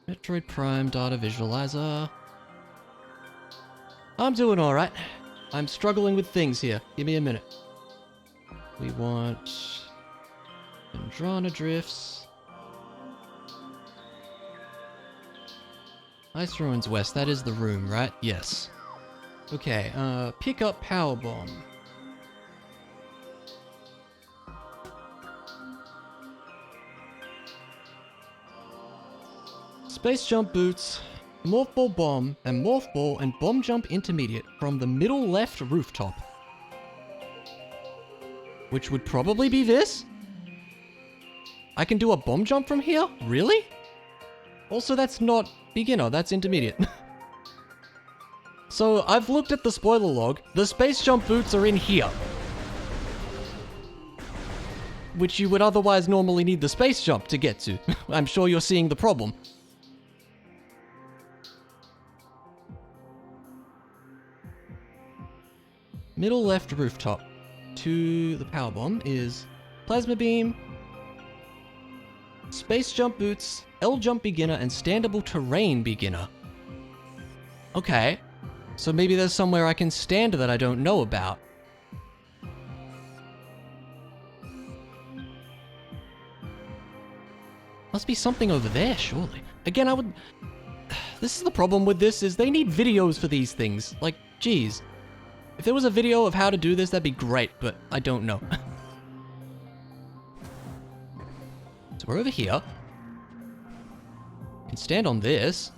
Metroid Prime data visualizer. I'm doing alright. I'm struggling with things here. Give me a minute. We want... Andrana Drifts. Ice Ruins West, that is the room, right? Yes. Okay, pick up Power Bomb. Space Jump Boots, Morph Ball Bomb, and Morph Ball and Bomb Jump Intermediate from the middle left rooftop. Which would probably be this? I can do a bomb jump from here? Really? Also, that's not beginner, that's intermediate. So, I've looked at the spoiler log. The Space Jump Boots are in here. Which you would otherwise normally need the Space Jump to get to. I'm sure you're seeing the problem. Middle left rooftop to the power bomb is plasma beam, space jump boots, L jump beginner, and standable terrain beginner. Okay, so maybe there's somewhere I can stand that I don't know about. Must be something over there, surely. Again, I would... This is the problem with this, is they need videos for these things. Like, geez. If there was a video of how to do this, that'd be great, but I don't know. So we're over here. Can stand on this.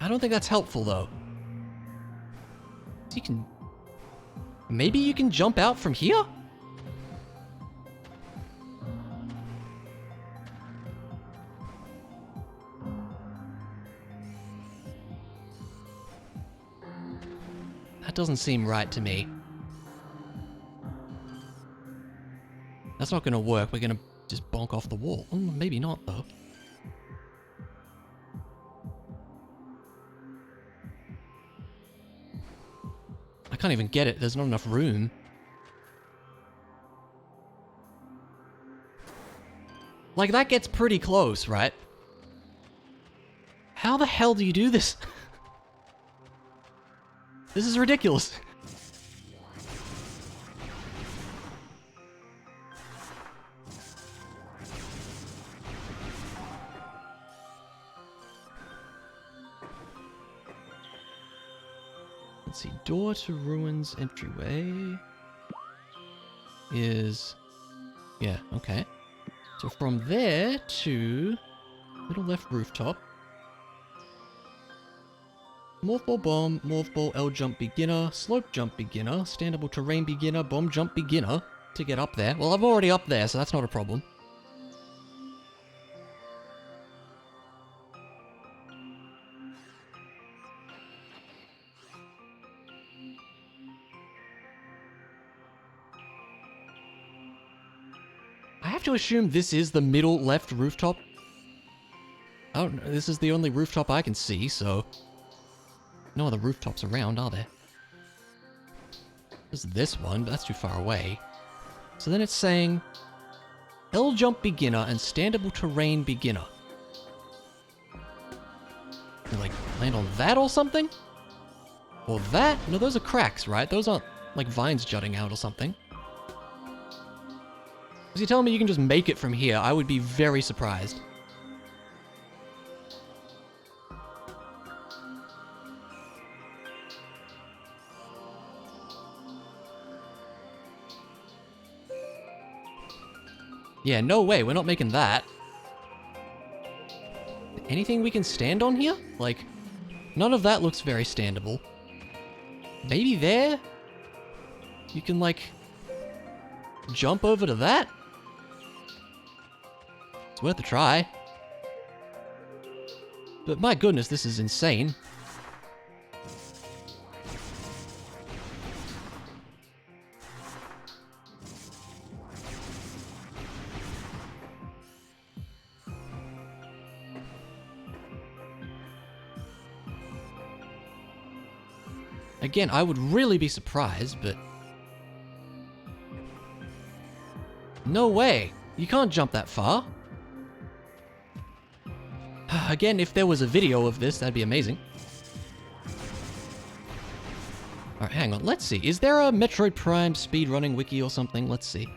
I don't think that's helpful, though. So you can... Maybe you can jump out from here? That doesn't seem right to me. That's not gonna work. We're gonna just bonk off the wall. Maybe not, though. I can't even get it. There's not enough room. Like, that gets pretty close, right? How the hell do you do this? This is ridiculous. Let's see, door to ruins entryway is... Yeah, okay. So from there to middle left rooftop. Morph ball bomb, morph ball L jump beginner, slope jump beginner, standable terrain beginner, bomb jump beginner to get up there. Well, I'm already up there, so that's not a problem. I have to assume this is the middle left rooftop. I don't know, this is the only rooftop I can see, so... No other rooftops around, are there? There's this one, but that's too far away. So then it's saying... L jump beginner and standable terrain beginner. You like, land on that or something? Or that? No, those are cracks, right? Those aren't, like, vines jutting out or something. If you're telling me you can just make it from here, I would be very surprised. Yeah, no way, we're not making that. Anything we can stand on here? Like, none of that looks very standable. Maybe there? You can, like, jump over to that? It's worth a try. But my goodness, this is insane. Again, I would really be surprised, but... No way! You can't jump that far. Again, if there was a video of this, that'd be amazing. Alright, hang on, let's see. Is there a Metroid Prime speedrunning wiki or something? Let's see.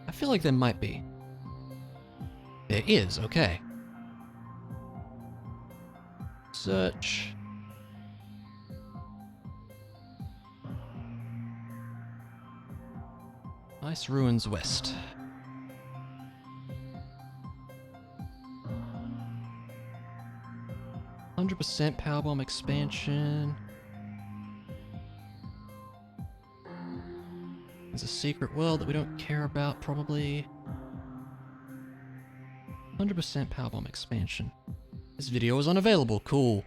I feel like there might be. There is, okay. Search. Ice Ruins West. %, Powerbomb expansion. There's a secret world that we don't care about, probably. 100% Powerbomb expansion. This video is unavailable. Cool.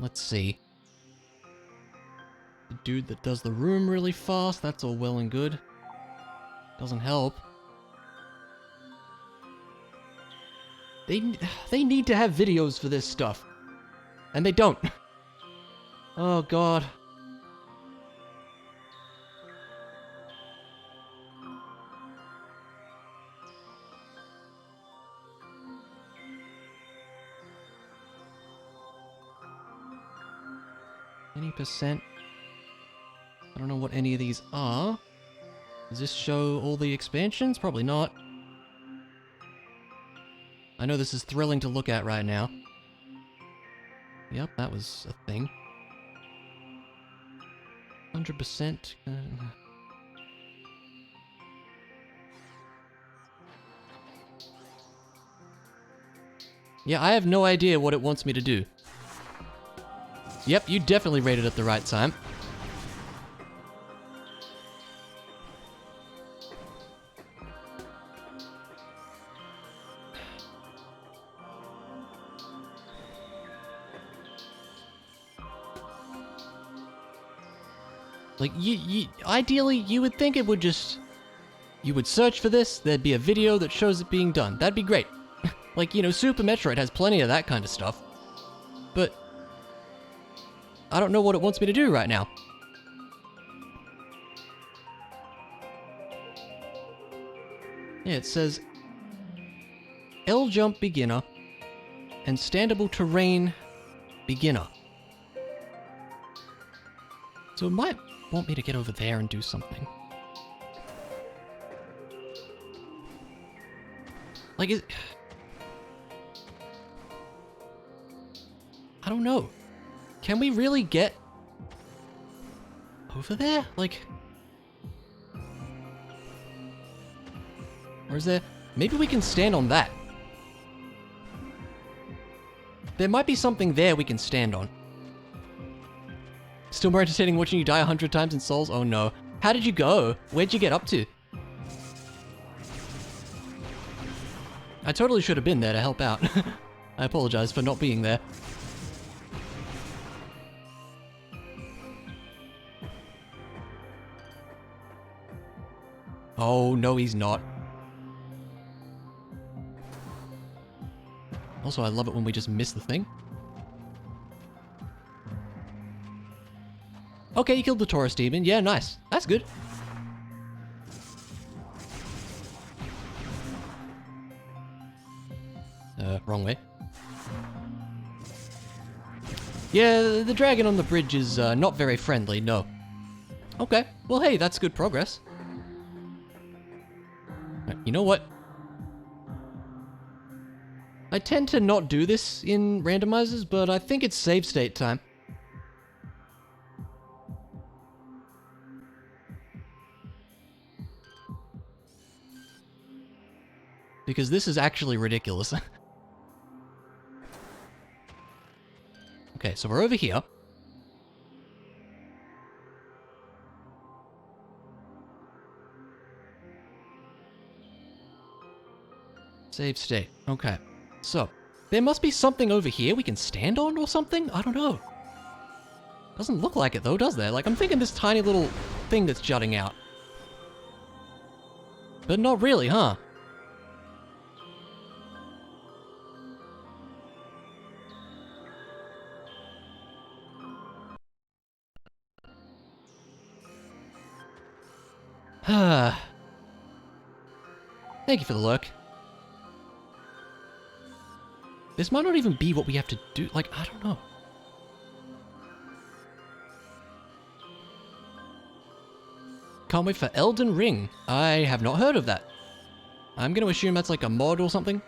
Let's see. The dude that does the room really fast, that's all well and good. Doesn't help. They need to have videos for this stuff. And they don't. Oh god. Any percent? I don't know what any of these are. Does this show all the expansions? Probably not. I know this is thrilling to look at right now. Yep, that was a thing. 100%. Yeah, I have no idea what it wants me to do. Yep, you definitely rated at the right time. Like, ideally, you would think it would just... You would search for this, there'd be a video that shows it being done. That'd be great. Like, you know, Super Metroid has plenty of that kind of stuff. But... I don't know what it wants me to do right now. Yeah, it says... L-jump beginner and standable terrain beginner. So it might want me to get over there and do something. Like, I don't know. Can we really get over there? Like... Or is there... Maybe we can stand on that. There might be something there we can stand on. Still more entertaining watching you die 100 times in Souls? Oh no. How did you go? Where'd you get up to? I totally should have been there to help out. I apologize for not being there. Oh, no he's not. Also, I love it when we just miss the thing. Okay, you killed the Taurus demon. Yeah, nice. That's good. Wrong way. Yeah, the dragon on the bridge is not very friendly, no. Okay, well hey, that's good progress. You know what? I tend to not do this in randomizers, but I think it's save state time. Because this is actually ridiculous. Okay, so we're over here. Save state. Okay. So, there must be something over here we can stand on or something? I don't know. Doesn't look like it though, does there? Like, I'm thinking this tiny little thing that's jutting out. But not really, huh? Thank you for the look. This might not even be what we have to do. Like, I don't know. Can't wait for Elden Ring. I have not heard of that. I'm going to assume that's like a mod or something.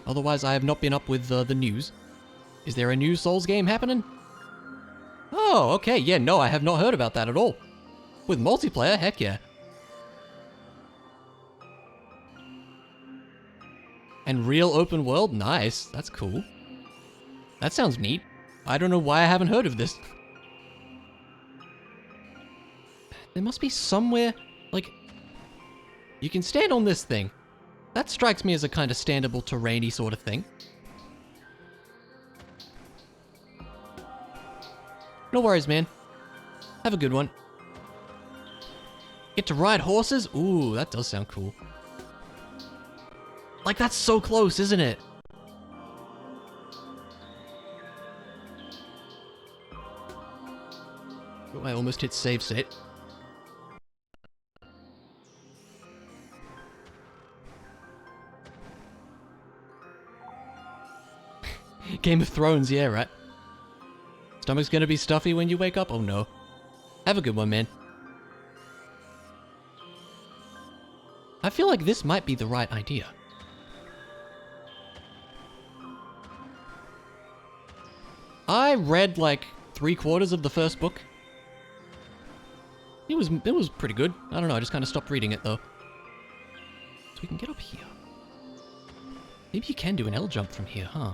Otherwise, I have not been up with the news. Is there a new Souls game happening? Oh, okay. Yeah, no, I have not heard about that at all. With multiplayer, heck yeah. And real open world? Nice. That's cool. That sounds neat. I don't know why I haven't heard of this. There must be somewhere, like... You can stand on this thing. That strikes me as a kind of standable terrainy sort of thing. No worries, man. Have a good one. Get to ride horses? Ooh, that does sound cool. Like, that's so close, isn't it? Oh, I almost hit save state. Game of Thrones, yeah, right? Stomach's gonna be stuffy when you wake up? Oh no. Have a good one, man. I feel like this might be the right idea. I read like 3/4 of the first book. It was pretty good. I don't know, I just kind of stopped reading it though. So we can get up here. Maybe you can do an L jump from here, huh?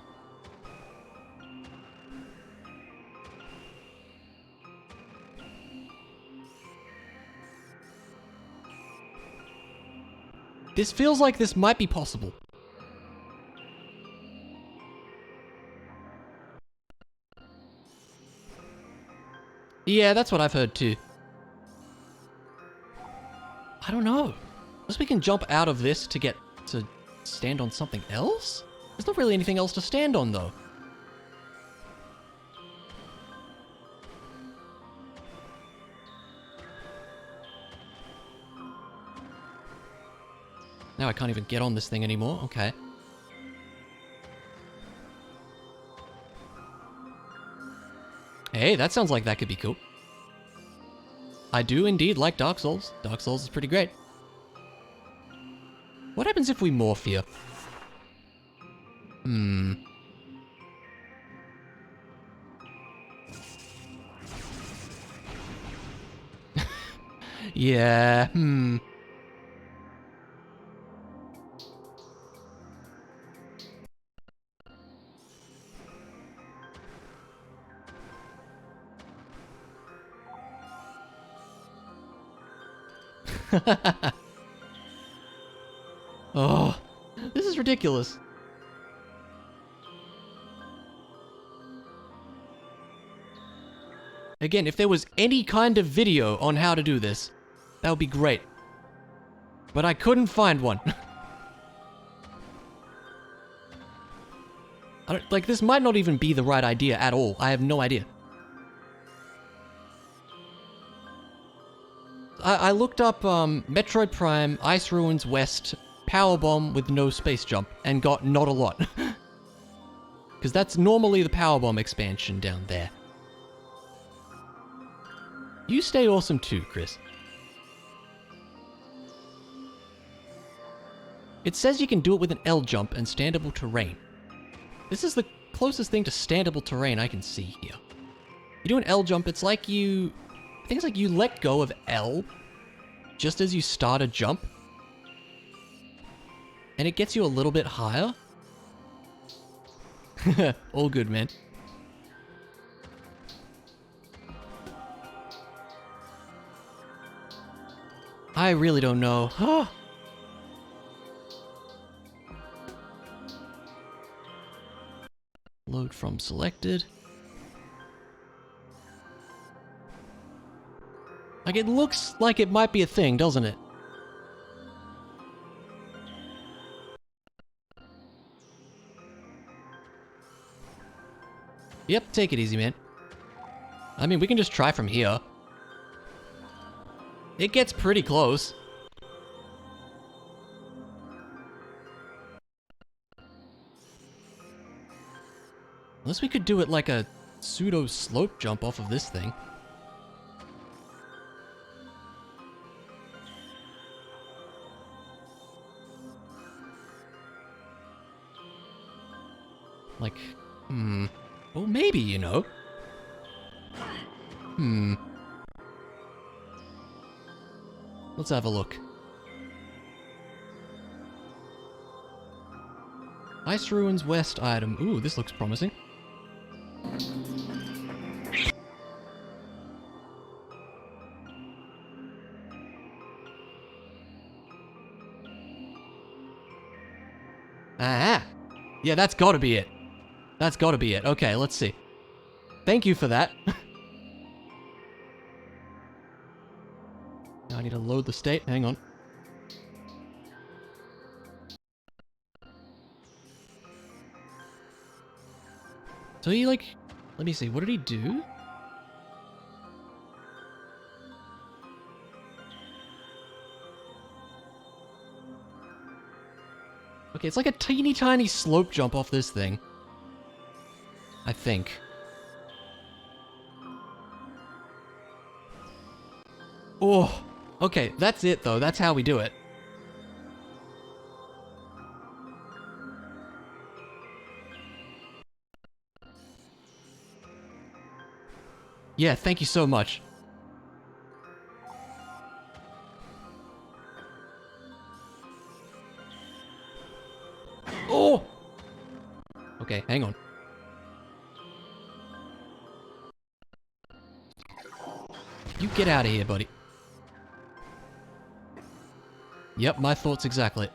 This feels like this might be possible. Yeah, that's what I've heard too. I don't know. Unless we can jump out of this to get to stand on something else? There's not really anything else to stand on though. Now I can't even get on this thing anymore. Okay. Hey, that sounds like that could be cool. I do indeed like Dark Souls. Dark Souls is pretty great. What happens if we morph here? Yeah, Oh, this is ridiculous. Again, if there was any kind of video on how to do this, that would be great. But I couldn't find one. Like, this might not even be the right idea at all. I have no idea. I looked up Metroid Prime, Ice Ruins West, Powerbomb with no space jump, and got not a lot. Because that's normally the Powerbomb expansion down there. You stay awesome too, Chris. It says you can do it with an L jump and standable terrain. This is the closest thing to standable terrain I can see here. You do an L jump, it's like you... I think it's like you let go of L just as you start a jump. And it gets you a little bit higher. All good, man. I really don't know. Load from selected. Like, it looks like it might be a thing, doesn't it? Yep, take it easy, man. I mean, we can just try from here. It gets pretty close. Unless we could do it like a pseudo slope jump off of this thing. Like, well, maybe, you know. Let's have a look. Ice Ruins West item. Ooh, this looks promising. Ah! Yeah, that's gotta be it. That's gotta be it. Okay, let's see. Thank you for that. need to load the state. Hang on. So he, like... Let me see. What did he do? Okay, it's like a teeny tiny slope jump off this thing. I think. Oh, okay, that's it though. That's how we do it. Yeah, thank you so much. Oh! Okay, hang on. You get out of here, buddy. Yep, my thoughts exactly.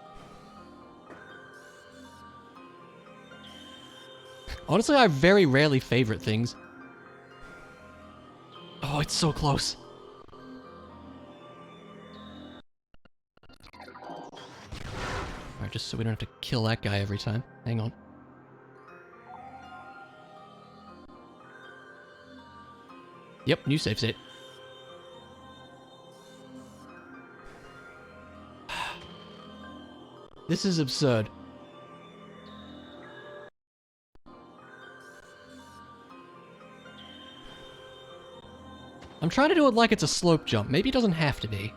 Honestly, I very rarely favorite things. Oh, it's so close. Alright, just so we don't have to kill that guy every time. Hang on. Yep, new save state. This is absurd. I'm trying to do it like it's a slope jump. Maybe it doesn't have to be.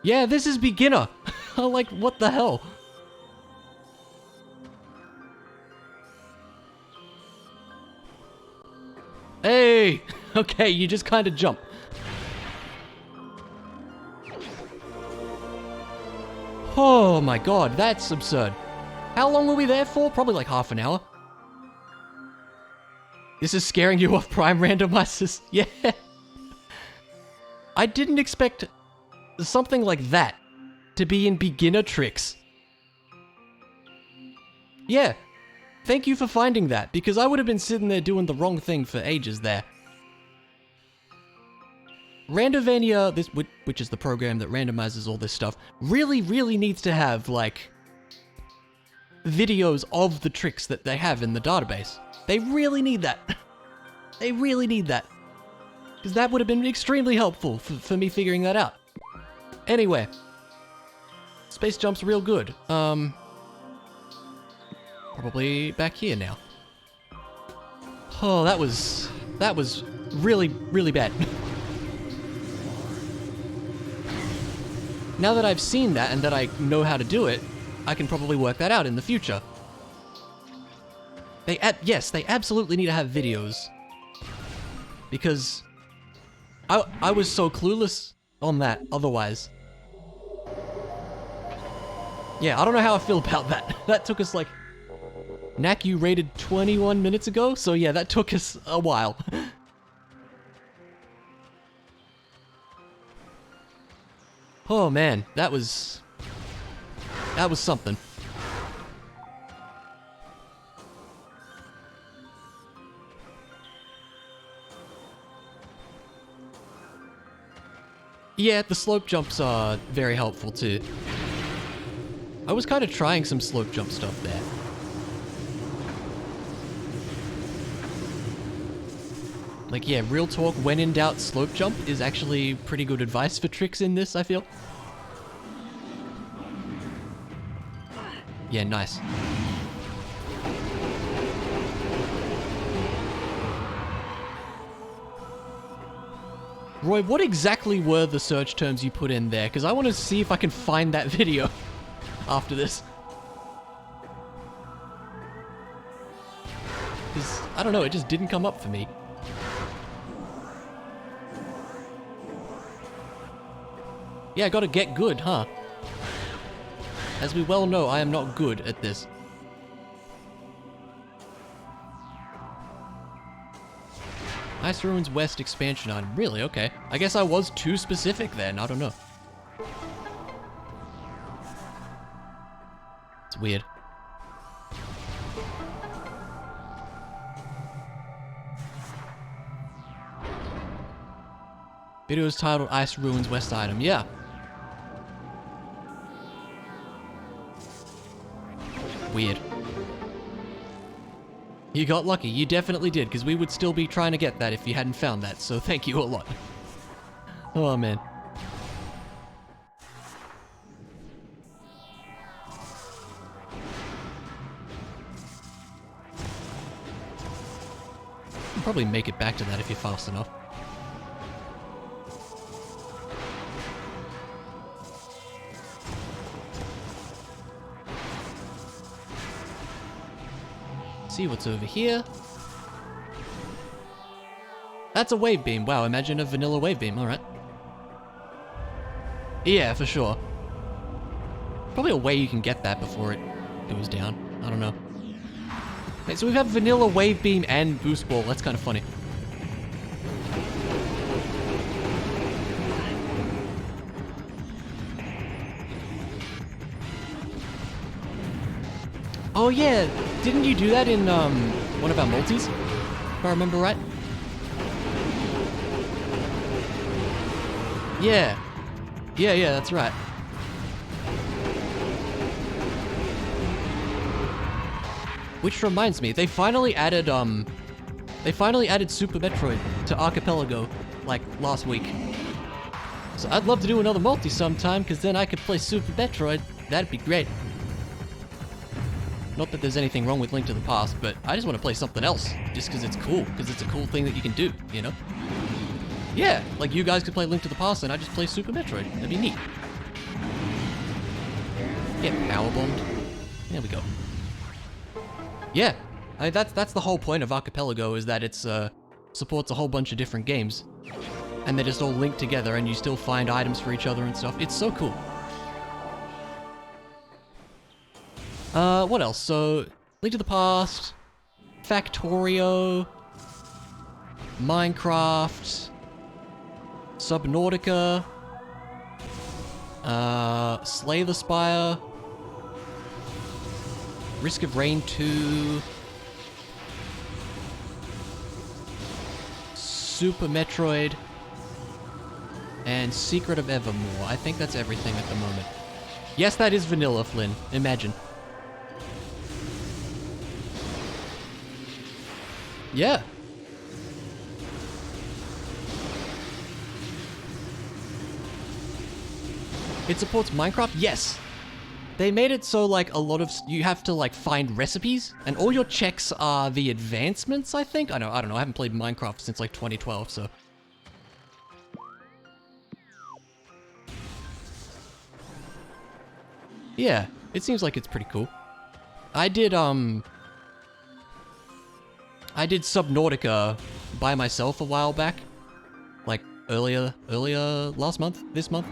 Yeah, this is beginner. Like, what the hell? Hey! Okay, you just kind of jump. Oh my god, that's absurd. How long were we there for? Probably like half an hour. This is scaring you off, Prime Randomizers? Yeah. I didn't expect something like that to be in beginner tricks. Yeah. Thank you for finding that, because I would have been sitting there doing the wrong thing for ages there. Randovania, which is the program that randomizes all this stuff, really needs to have, like, videos of the tricks that they have in the database. They really need that. They really need that. Because that would have been extremely helpful for me figuring that out. Anyway. Space jump's real good. Probably back here now. Oh, that was really bad. Now that I've seen that and that I know how to do it, I can probably work that out in the future. Yes, they absolutely need to have videos. Because I was so clueless on that otherwise. Yeah, I don't know how I feel about that. That took us like... Knack, you rated 21 minutes ago? So yeah, that took us a while. Oh man, that was something. Yeah, the slope jumps are very helpful too. I was kind of trying some slope jump stuff there. Like, yeah, real talk, when in doubt, slope jump is actually pretty good advice for tricks in this, I feel. Yeah, nice. Roy, what exactly were the search terms you put in there? Because I want to see if I can find that video after this. Because, I don't know, it just didn't come up for me. Yeah, I gotta get good, huh? As we well know, I am not good at this. Ice Ruins West expansion item. Really? Okay. I guess I was too specific then. I don't know. It's weird. Video is titled Ice Ruins West Item. Yeah. Weird. You got lucky. You definitely did, because we would still be trying to get that if you hadn't found that, so thank you a lot. Oh, man. You'll probably make it back to that if you're fast enough. See what's over here. That's a wave beam. Wow, imagine a vanilla wave beam. Alright. Yeah, for sure. Probably a way you can get that before it goes down. I don't know. Okay, so we have vanilla wave beam and boost ball. That's kind of funny. Oh yeah, didn't you do that in one of our multis? If I remember right. Yeah. Yeah, that's right. Which reminds me, they finally added Super Metroid to Archipelago, like, last week. So I'd love to do another multi sometime, because then I could play Super Metroid. That'd be great. Not that there's anything wrong with Link to the Past, but I just want to play something else, just because it's cool, because it's a cool thing that you can do, you know? Yeah, like you guys could play Link to the Past and I just play Super Metroid. That'd be neat. Get powerbombed. There we go. Yeah, that's the whole point of Archipelago, is that it's supports a whole bunch of different games, and they're just all linked together, and you still find items for each other and stuff. It's so cool. What else? So, Link to the Past, Factorio, Minecraft, Subnautica, Slay the Spire, Risk of Rain 2, Super Metroid, and Secret of Evermore. I think that's everything at the moment. Yes, that is vanilla, Flynn. Imagine. Yeah. It supports Minecraft? Yes. They made it so, like, a lot of... You have to, like, find recipes, and all your checks are the advancements, I think? I don't know. I haven't played Minecraft since, like, 2012, so... Yeah, it seems like it's pretty cool. I did Subnautica by myself a while back. Like, earlier last month, this month.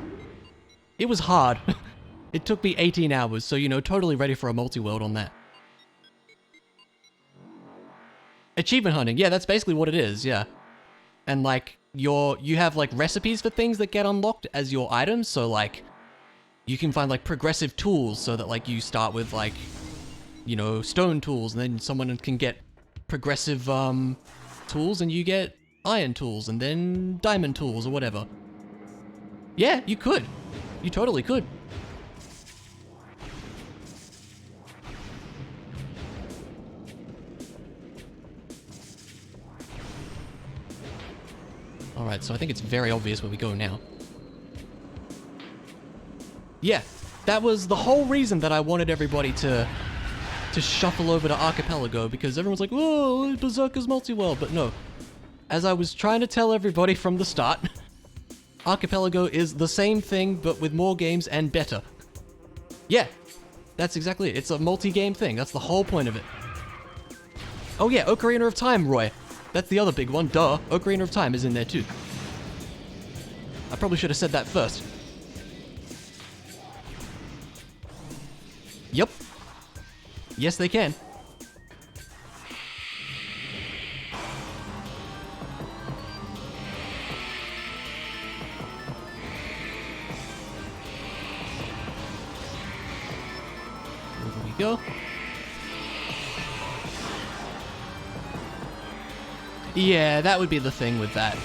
It was hard. It took me 18 hours, so, you know, totally ready for a multi-world on that. Achievement hunting, yeah, that's basically what it is, yeah. And, like, you have, like, recipes for things that get unlocked as your items, so, like, you can find, like, progressive tools, so that, like, you start with, like, you know, stone tools, and then someone can get progressive, tools, and you get iron tools, and then diamond tools, or whatever. Yeah, you could. You totally could. Alright, so I think it's very obvious where we go now. Yeah, that was the whole reason that I wanted everybody to shuffle over to Archipelago, because everyone's like, oh, Berserker's multi-world, but no. As I was trying to tell everybody from the start, Archipelago is the same thing, but with more games and better. Yeah, that's exactly it. It's a multi-game thing. That's the whole point of it. Oh yeah, Ocarina of Time, Roy. That's the other big one, duh. Ocarina of Time is in there too. I probably should have said that first. Yep. Yes, they can. Over we go. Yeah, that would be the thing with that.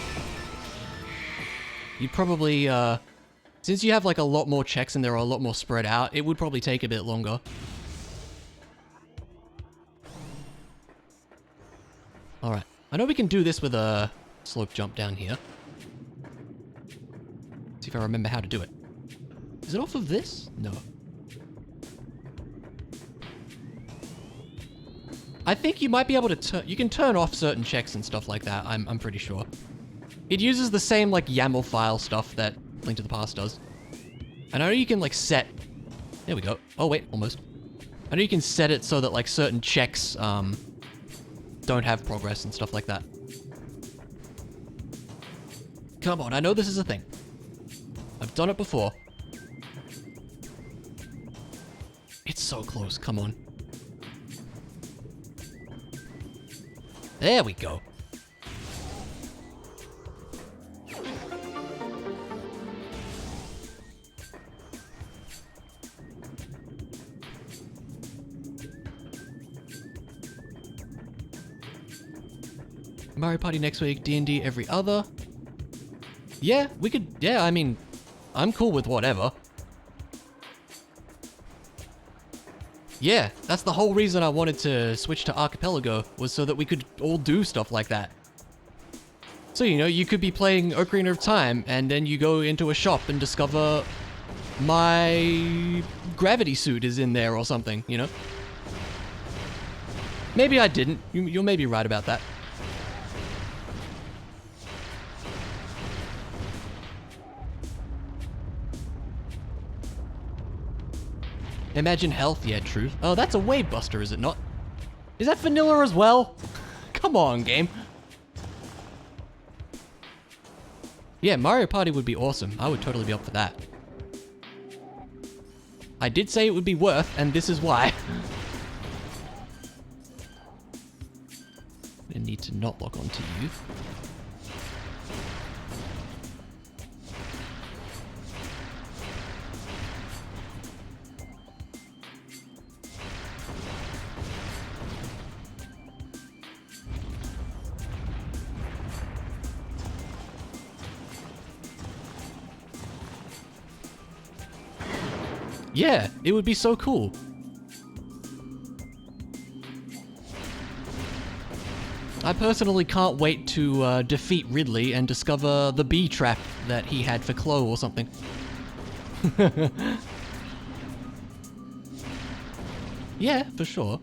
You'd probably, since you have like a lot more checks and they're a lot more spread out, it would probably take a bit longer. Alright, I know we can do this with a slope jump down here. See if I remember how to do it. Is it off of this? No. I think you might be able to turn, you can turn off certain checks and stuff like that, I'm pretty sure. It uses the same like YAML file stuff that Link to the Past does. And I know you can like set, there we go. Oh wait, almost. I know you can set it so that like certain checks don't have progress and stuff like that. Come on, I know this is a thing. I've done it before. It's so close, come on. There we go. Mario Party next week, D&D every other. Yeah, we could, yeah, I mean, I'm cool with whatever. Yeah, that's the whole reason I wanted to switch to Archipelago, was so that we could all do stuff like that. So, you know, you could be playing Ocarina of Time, and then you go into a shop and discover my gravity suit is in there or something, you know? Maybe I didn't. You're maybe right about that. Imagine health, yeah, true. Oh, that's a wave buster, is it not? Is that vanilla as well? Come on, game. Yeah, Mario Party would be awesome. I would totally be up for that. I did say it would be worth, and this is why. I need to not lock onto you. Yeah, it would be so cool. I personally can't wait to defeat Ridley and discover the bee trap that he had for Chloe or something. Yeah, for sure.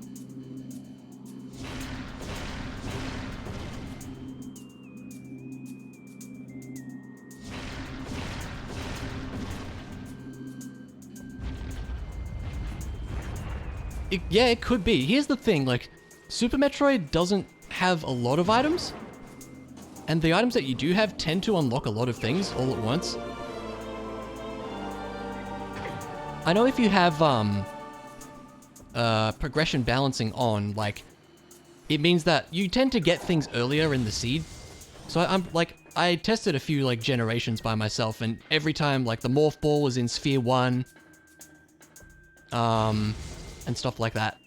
Yeah, it could be. Here's the thing, like, Super Metroid doesn't have a lot of items, and the items that you do have tend to unlock a lot of things all at once. I know if you have, progression balancing on, like, it means that you tend to get things earlier in the seed. So I tested a few, like, generations by myself, and every time, like, the Morph Ball was in Sphere 1, and stuff like that.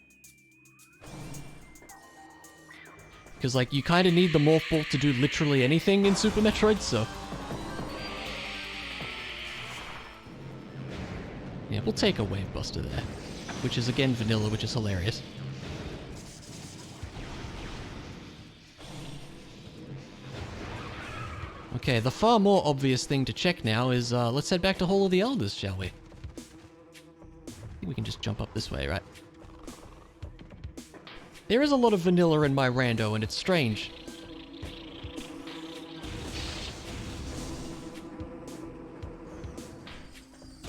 Because, like, you kind of need the Morph Ball to do literally anything in Super Metroid, so... Yeah, we'll take a Wave Buster there. Which is, again, vanilla, which is hilarious. Okay, the far more obvious thing to check now is, let's head back to Hall of the Elders, shall we? I think we can just jump up this way, right? There is a lot of vanilla in my rando, and it's strange.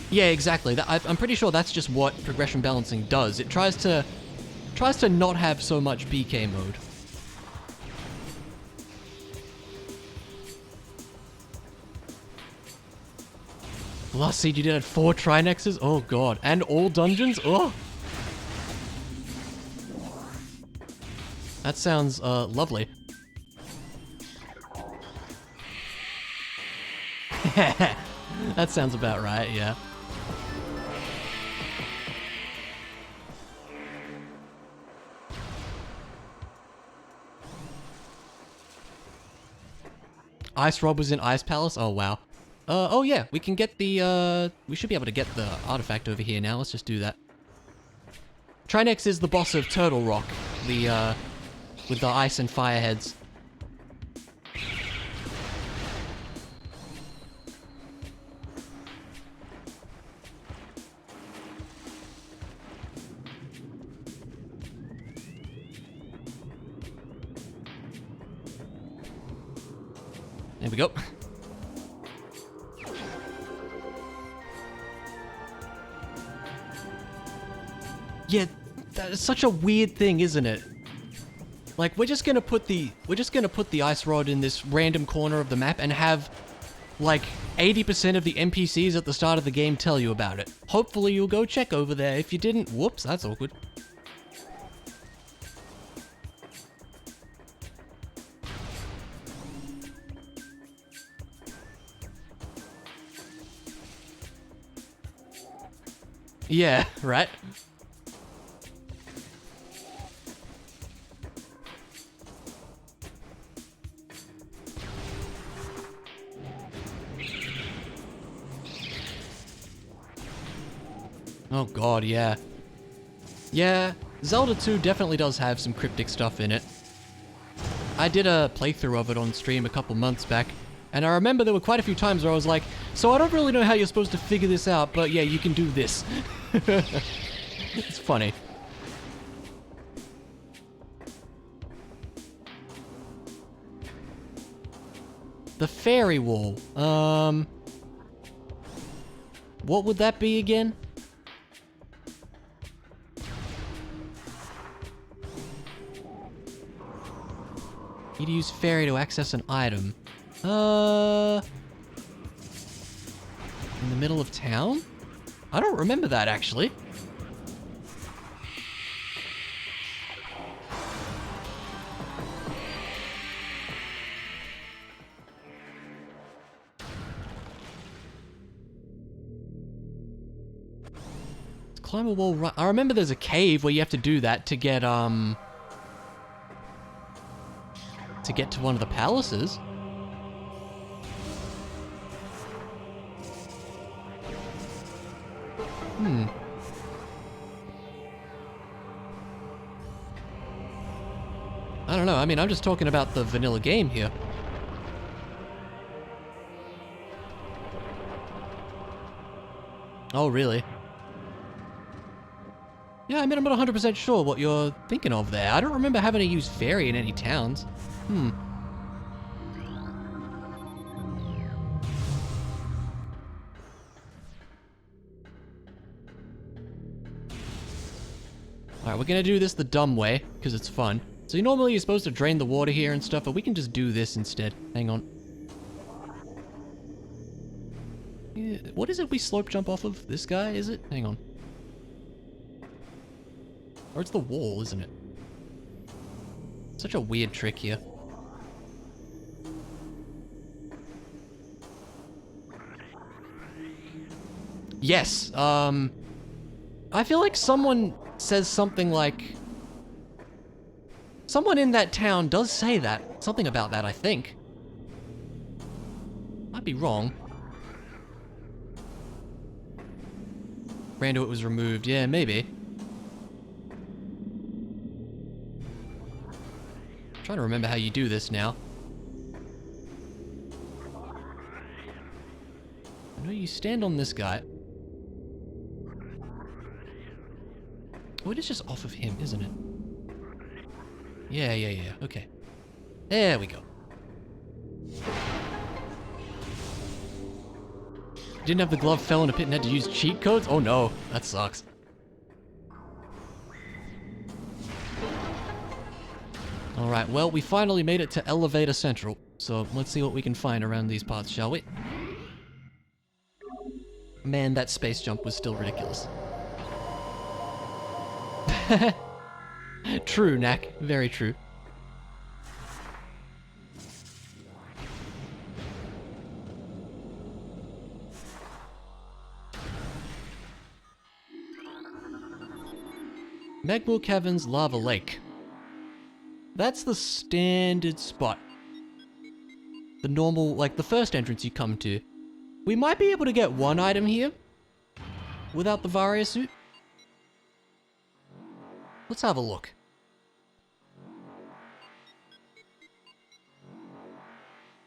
Yeah, exactly. I'm pretty sure that's just what progression balancing does. It tries to not have so much BK mode. Last seed you did had 4 Trinexes? Oh god. And all dungeons? Oh! That sounds, lovely. That sounds about right, yeah. Ice Rob was in Ice Palace? Oh, wow. Oh yeah, we can get the, we should be able to get the artifact over here now. Let's just do that. Trinex is the boss of Turtle Rock, the, with the ice and fire heads. There we go. Yeah, that's such a weird thing, isn't it? Like, we're just gonna put the ice rod in this random corner of the map and have, like, 80% of the NPCs at the start of the game tell you about it. Hopefully you'll go check over there. If you didn't, whoops, that's awkward. Yeah, right? Oh god, yeah. Yeah, Zelda 2 definitely does have some cryptic stuff in it. I did a playthrough of it on stream a couple months back, and I remember there were quite a few times where I was like, so I don't really know how you're supposed to figure this out, but yeah, you can do this. It's funny. The fairy wall. What would that be again? You'd use fairy to access an item. In the middle of town? I don't remember that, actually. Climb a wall right. I remember there's a cave where you have to do that to get to one of the palaces. I don't know. I mean, I'm just talking about the vanilla game here. Oh, really? Yeah, I mean, I'm not 100% sure what you're thinking of there. I don't remember having to use fairy in any towns. Alright, we're gonna do this the dumb way, because it's fun. So normally you're supposed to drain the water here and stuff, but we can just do this instead. Hang on. Yeah, what is it we slope jump off of? This guy, is it? Hang on. Or it's the wall, isn't it? Such a weird trick here. Yes, I feel like someone says something like... Someone in that town does say that. Something about that, I think. Might be wrong. Randomiser was removed. Yeah, maybe. I'm trying to remember how you do this now. I know you stand on this guy. Oh, it is just off of him, isn't it? Yeah. Okay. There we go. Didn't have the glove, fell in a pit and had to use cheat codes? Oh no, that sucks. Alright, well, we finally made it to Elevator Central. So let's see what we can find around these parts, shall we? Man, that space jump was still ridiculous. True, Knack. Very true. Magmoor Caverns Lava Lake. That's the standard spot. The normal, like the first entrance you come to. We might be able to get one item here without the Varia suit. Let's have a look.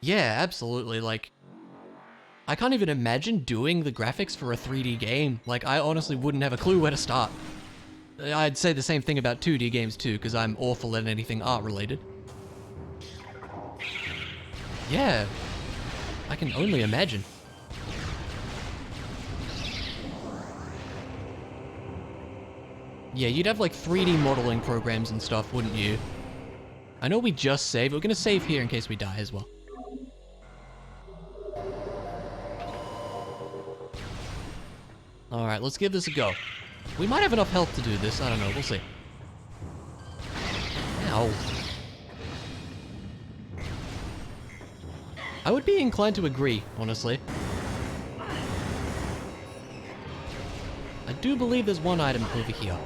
Yeah, absolutely, like, I can't even imagine doing the graphics for a 3D game. Like, I honestly wouldn't have a clue where to start. I'd say the same thing about 2D games too, because I'm awful at anything art-related. Yeah, I can only imagine. Yeah, you'd have like 3D modeling programs and stuff, wouldn't you? I know we just saved. We're gonna save here in case we die as well. Alright, let's give this a go. We might have enough health to do this. I don't know. We'll see. Ow. I would be inclined to agree, honestly. I do believe there's one item over here.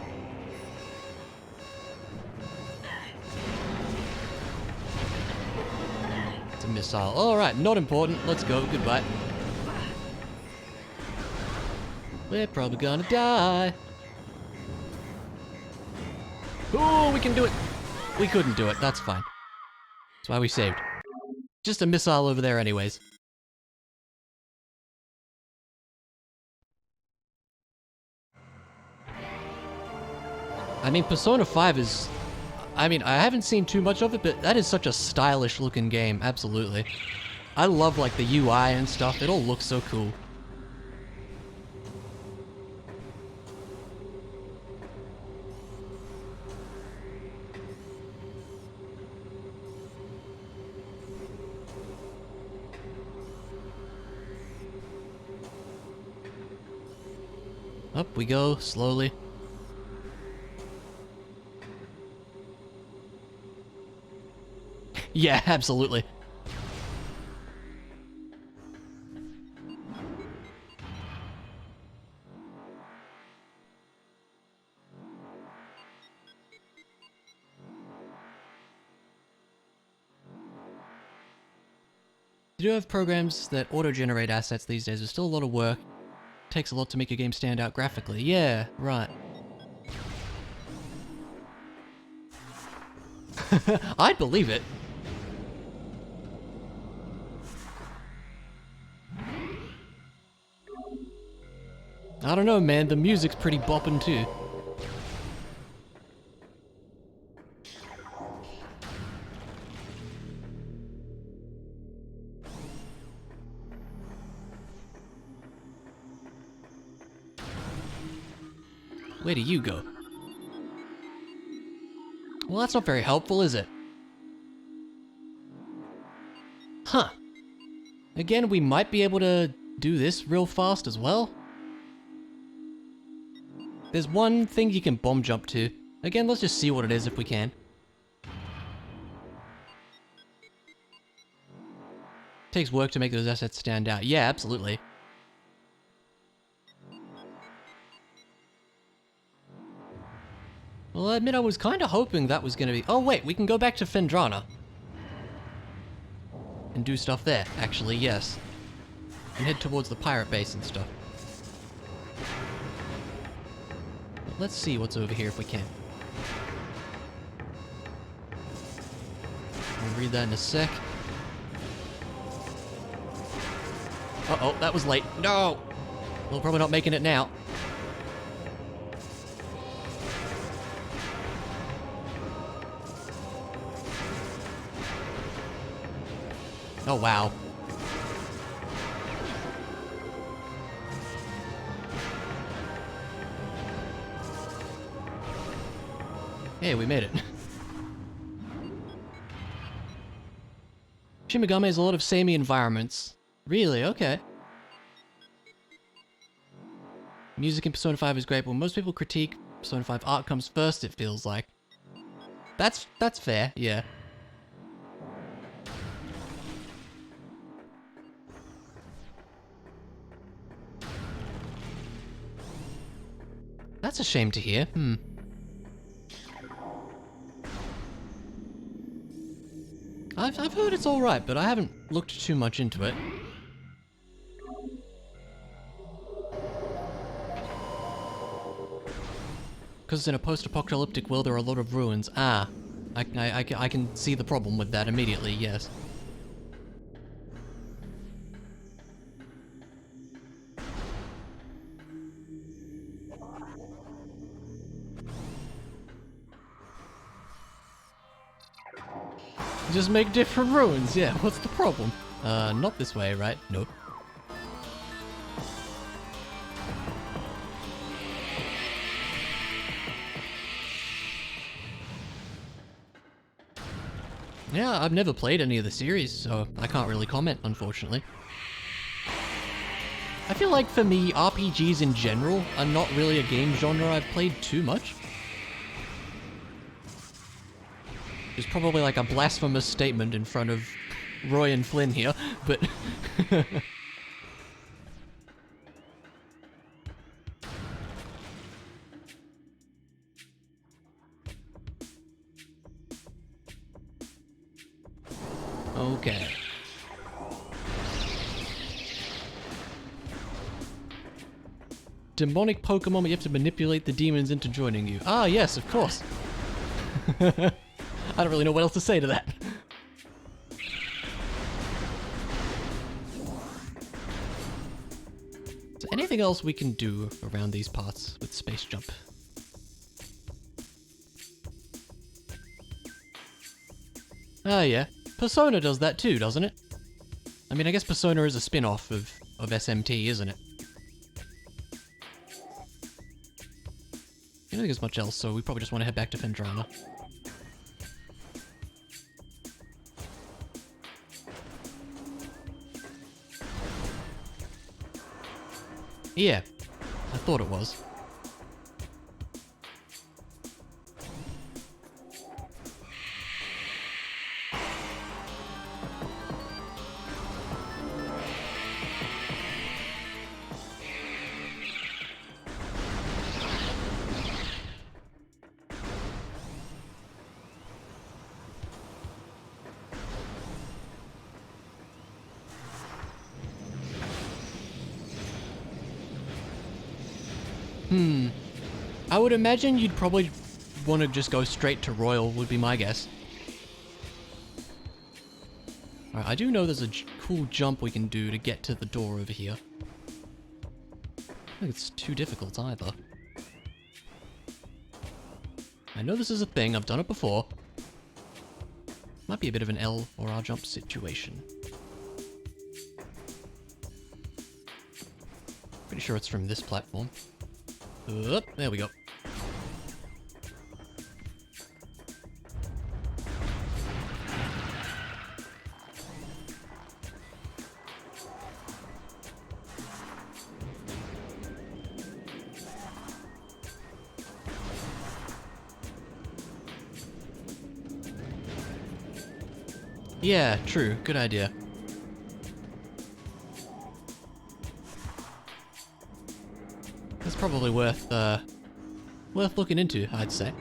It's a missile. Alright, not important. Let's go. Goodbye. We're probably gonna die. Oh, we can do it. We couldn't do it. That's fine. That's why we saved. Just a missile over there anyways. I mean, Persona 5 is... I mean, I haven't seen too much of it, but that is such a stylish looking game, absolutely. I love, like, the UI and stuff. It all looks so cool. Up we go, slowly. Yeah, absolutely. You do have programs that auto-generate assets these days. There's still a lot of work. Takes a lot to make a game stand out graphically. Yeah, right. I'd believe it. I don't know, man. The music's pretty boppin' too. Where do you go? Well, that's not very helpful, is it? Huh. Again, we might be able to do this real fast as well. There's one thing you can bomb jump to. Again, let's just see what it is if we can. Takes work to make those assets stand out. Yeah, absolutely. Well, I admit I was kind of hoping that was going to be... Oh, wait, we can go back to Phendrana. And do stuff there, actually, yes. And head towards the pirate base and stuff. But let's see what's over here if we can. I'll read that in a sec. Uh-oh, that was late. No! We're probably not making it now. Oh, wow. Hey, we made it. Shin Megami has a lot of samey environments. Really? Okay. Music in Persona 5 is great, but when most people critique Persona 5, art comes first, it feels like. That's fair, yeah. That's a shame to hear. I've heard it's alright, but I haven't looked too much into it. Because in a post-apocalyptic world there are a lot of ruins. Ah, I can see the problem with that immediately, yes. Just make different ruins, yeah, what's the problem? Not this way, right? Nope. Yeah, I've never played any of the series, so I can't really comment, unfortunately. I feel like for me, RPGs in general are not really a game genre I've played too much. It's probably like a blasphemous statement in front of Roy and Flynn here, but... Okay. Demonic Pokemon, but you have to manipulate the demons into joining you. Ah, yes, of course. I don't really know what else to say to that. So anything else we can do around these parts with Space Jump? Ah, yeah. Persona does that too, doesn't it? I mean, I guess Persona is a spin-off of SMT, isn't it? I don't think there's much else, so we probably just want to head back to Fendrana. Yeah, I thought it was. I would imagine you'd probably want to just go straight to Royal, would be my guess. Alright, I do know there's a cool jump we can do to get to the door over here. I don't think it's too difficult either. I know this is a thing, I've done it before. Might be a bit of an L or R jump situation. Pretty sure it's from this platform. Oop, there we go. Yeah, true. Good idea. That's probably worth looking into, I'd say.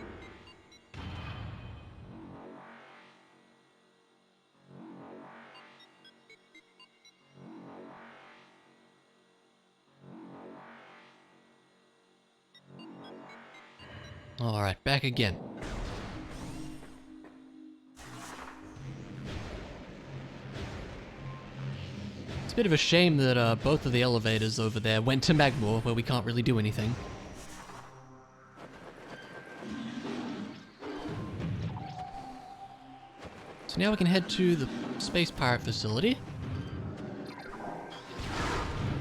Alright, back again. It's a bit of a shame that both of the elevators over there went to Magmore, where we can't really do anything. So now we can head to the Space Pirate facility,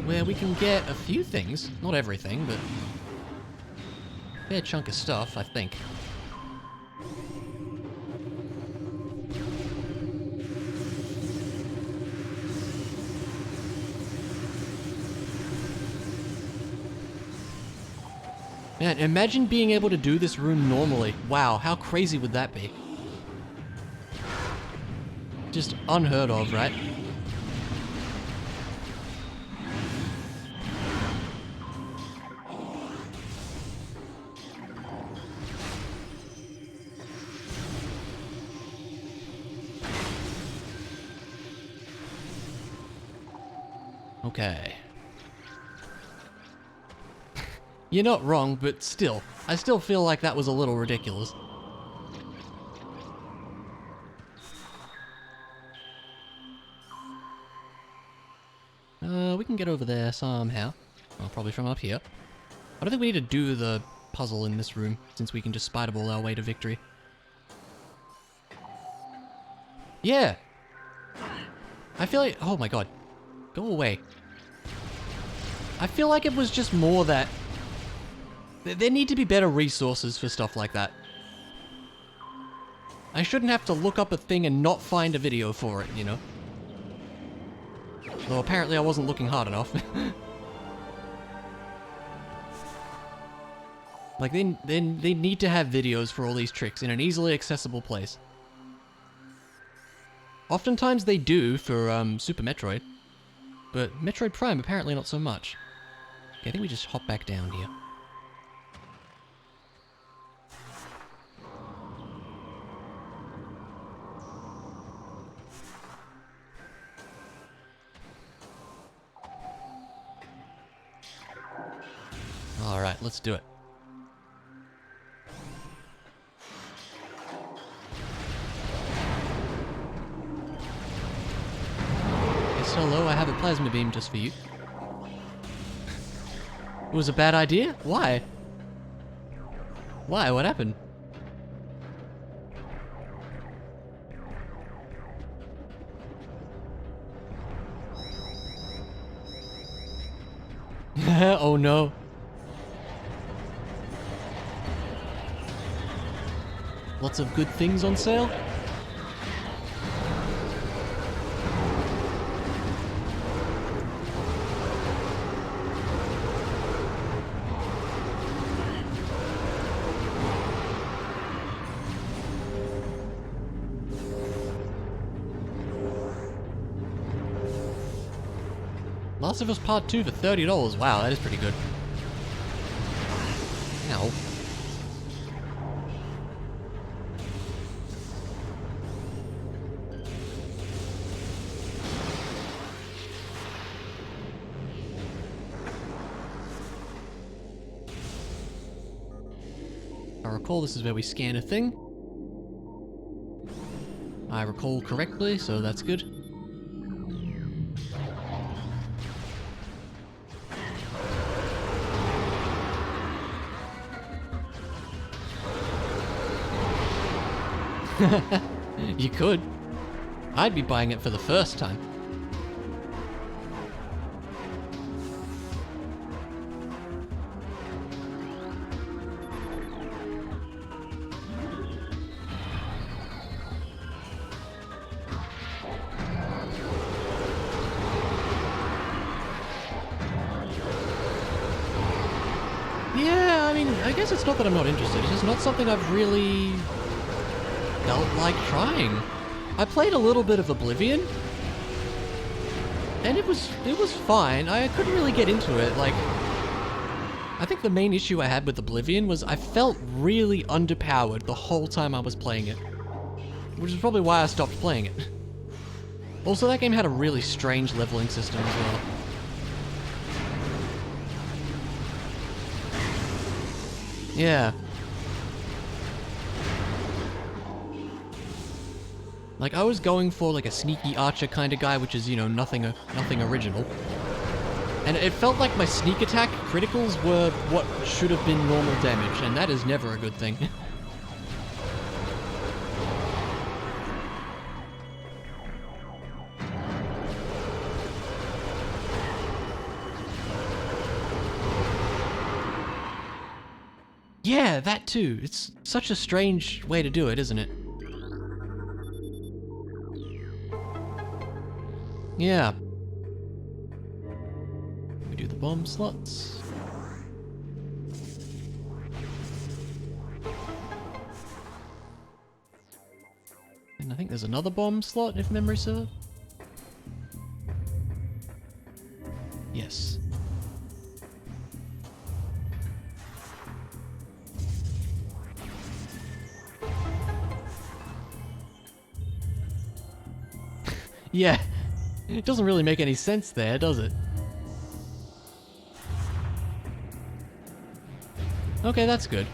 where we can get a few things. Not everything, but a fair chunk of stuff, I think. Man, imagine being able to do this room normally. Wow, how crazy would that be? Just unheard of, right? Okay. You're not wrong, but still, I still feel like that was a little ridiculous. We can get over there somehow. Well, probably from up here. I don't think we need to do the puzzle in this room, since we can just spider ball our way to victory. Yeah! I feel like... Oh my god. Go away. I feel like it was just more that... There need to be better resources for stuff like that. I shouldn't have to look up a thing and not find a video for it, you know? Though apparently I wasn't looking hard enough. Like, they need to have videos for all these tricks in an easily accessible place. Oftentimes they do for Super Metroid, but Metroid Prime apparently not so much. Okay, I think we just hop back down here. Alright, let's do it. Hello, I have a plasma beam just for you. It was a bad idea? Why? Why? What happened? Oh no. Lots of good things on sale? Last of Us Part 2 for $30. Wow, that is pretty good. Ow. I recall this is where we scan a thing. I recall correctly, so that's good. You could. I'd be buying it for the first time. Yeah, I mean, I guess it's not that I'm not interested, it's just not something I've really felt like trying. I played a little bit of Oblivion, and it was fine. I couldn't really get into it. Like, I think the main issue I had with Oblivion was I felt really underpowered the whole time I was playing it, which is probably why I stopped playing it. Also, that game had a really strange leveling system as well. Yeah. Like, I was going for like a sneaky archer kind of guy, which is, you know, nothing original. And it felt like my sneak attack criticals were what should have been normal damage, and that is never a good thing. Yeah, that too. It's such a strange way to do it, isn't it? Yeah. We do the bomb slots. And I think there's another bomb slot, if memory serves. Yes. Yeah. It doesn't really make any sense there, does it? Okay, that's good.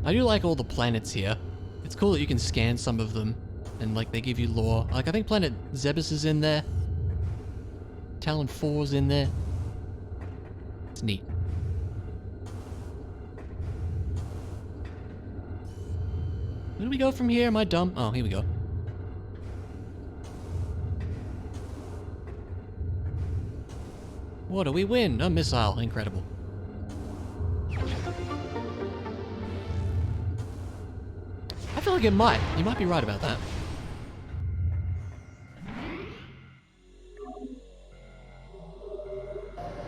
I do like all the planets here. It's cool that you can scan some of them, and like they give you lore. Like I think planet Zebus is in there. Talon 4's in there. It's neat. Where do we go from here? Am I dumb? Oh, here we go. What do we win? A missile. Incredible. I feel like it might. You might be right about that.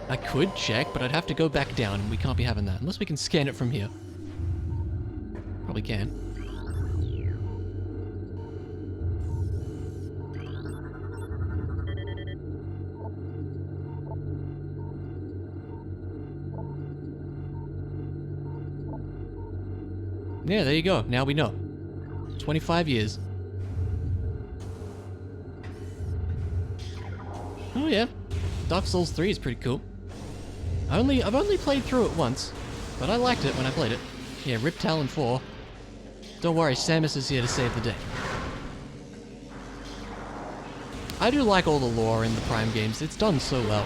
I could check, but I'd have to go back down, and we can't be having that. Unless we can scan it from here. Probably can. Yeah, there you go. Now we know. 25 years. Oh yeah. Dark Souls 3 is pretty cool. I've only played through it once, but I liked it when I played it. Yeah, Rip Talon 4. Don't worry, Samus is here to save the day. I do like all the lore in the Prime games. It's done so well.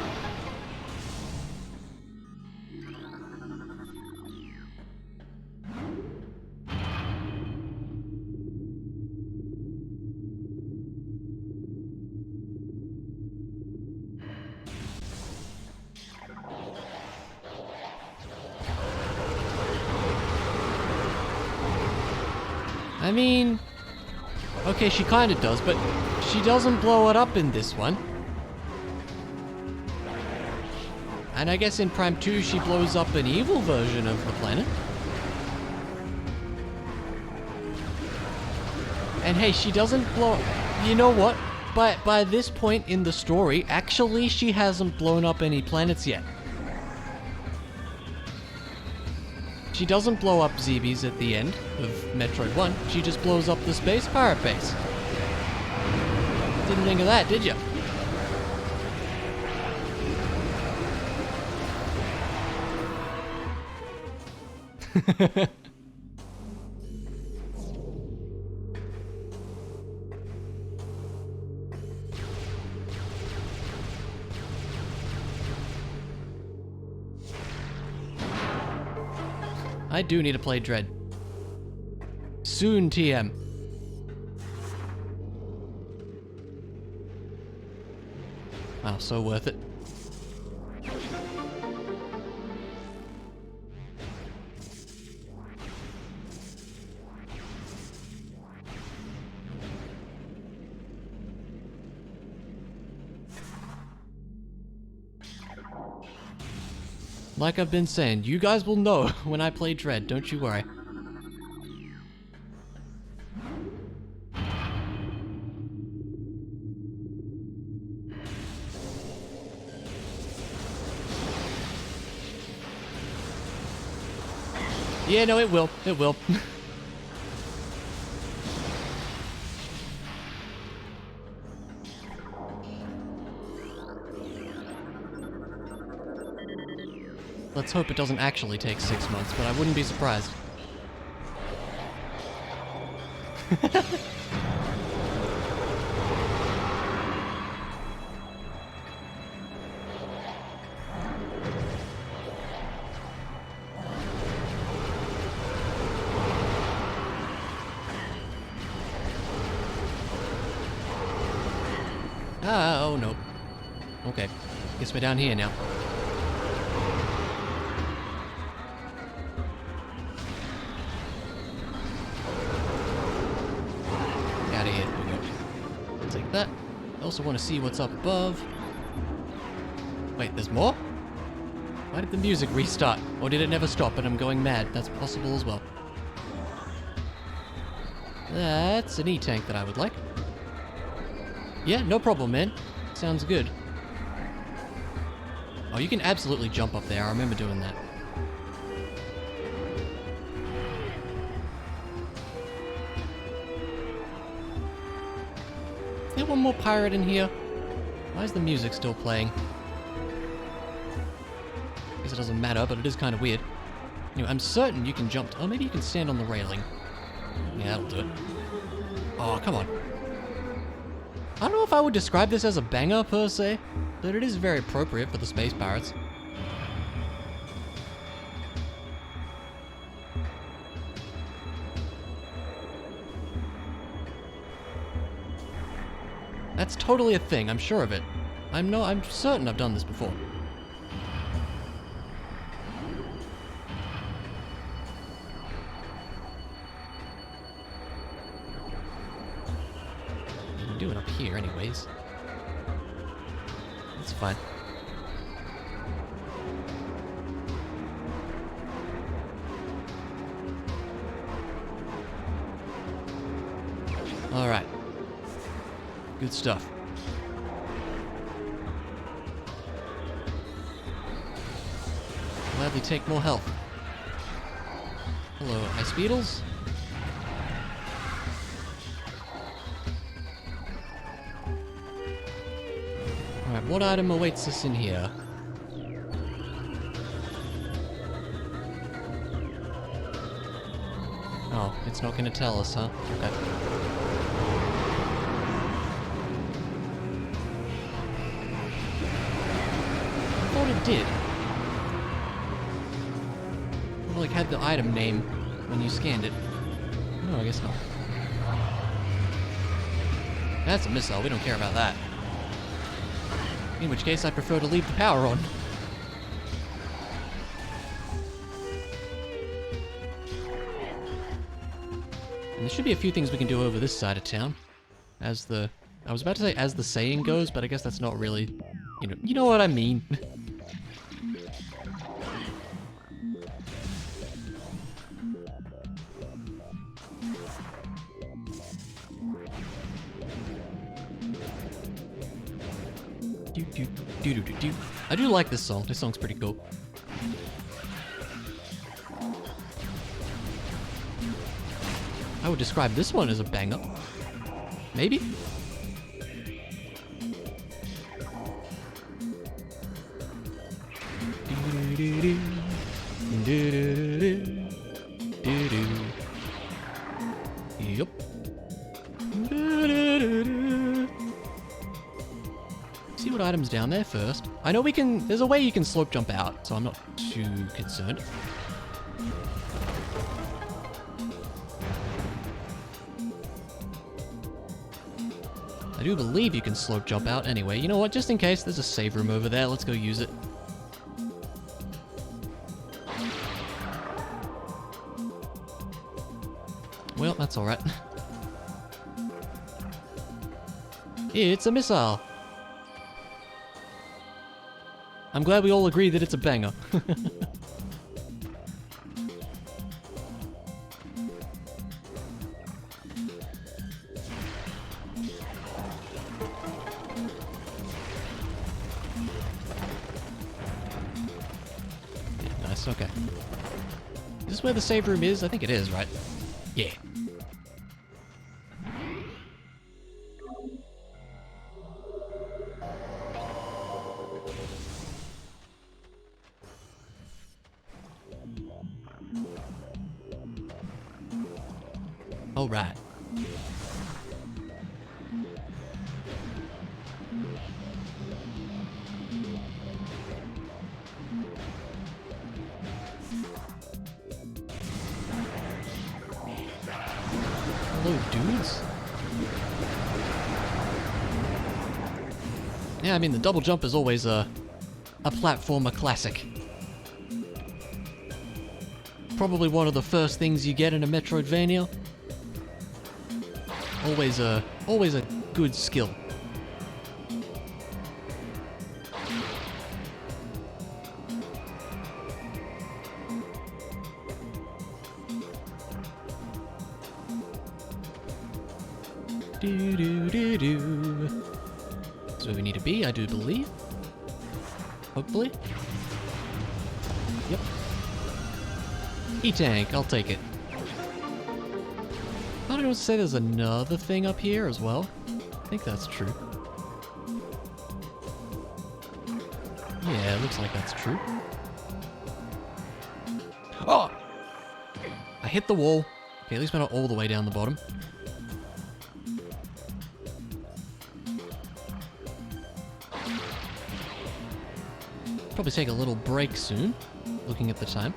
I mean, okay, she kind of does, but she doesn't blow it up in this one. And I guess in Prime 2, she blows up an evil version of the planet. And hey, she doesn't blow... You know what? By this point in the story, actually, she hasn't blown up any planets yet. She doesn't blow up Zebes at the end of Metroid 1. She just blows up the space pirate base. Didn't think of that, did you? I do need to play Dread. Soon, TM. Wow, so worth it. Like I've been saying, you guys will know when I play Dread, don't you worry. Yeah, no, it will. It will. Let's hope it doesn't actually take 6 months, but I wouldn't be surprised. Oh no. Okay, guess we're down here now. Out of here, we go. Take that. I also want to see what's up above. Wait, there's more? Why did the music restart? Or did it never stop and I'm going mad? That's possible as well. That's an E-tank that I would like. Yeah, no problem, man. Sounds good. Oh, you can absolutely jump up there. I remember doing that. Is there one more pirate in here? Why is the music still playing? I guess it doesn't matter, but it is kind of weird. Anyway, I'm certain you can jump. Oh, maybe you can stand on the railing. Yeah, that'll do it. Oh, come on. I don't know if I would describe this as a banger per se, but it is very appropriate for the Space Pirates. That's totally a thing, I'm sure of it. I'm certain I've done this before. You can do it up here anyways. That's fine. Alright. Good stuff. Gladly take more health. Hello, Ice Beetles. Alright, what item awaits us in here? Oh, it's not gonna tell us, huh? Okay. I thought it did. It like had the item name when you scanned it. No, I guess not. That's a missile, we don't care about that. In which case, I prefer to leave the power on. And there should be a few things we can do over this side of town. I was about to say as the saying goes, but I guess that's not really, you know what I mean. I do like this song. This song's pretty cool. I would describe this one as a banger. Maybe? Yup. See what item's down there first. I know there's a way you can slope jump out, so I'm not too concerned. I do believe you can slope jump out anyway. You know what, just in case, there's a save room over there. Let's go use it. Well, that's alright. It's a missile. I'm glad we all agree that it's a banger. Yeah, nice, okay. Is this where the save room is? I think it is, right? Yeah. All right. Hello, dudes. Yeah, I mean, the double jump is always a platformer classic. Probably one of the first things you get in a Metroidvania. Always a good skill. That's where we need to be, I do believe. Hopefully. Yep. E-tank, I'll take it. I don't know what to say, there's another thing up here as well. I think that's true. Yeah, it looks like that's true. Oh! hit the wall. Okay, at least we're not all the way down the bottom. Probably take a little break soon, looking at the time.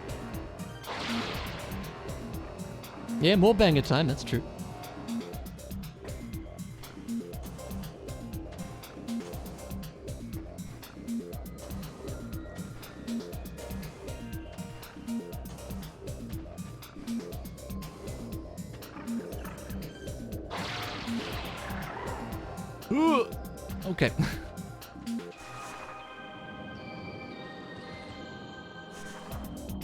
Yeah, more banger time, that's true. Okay.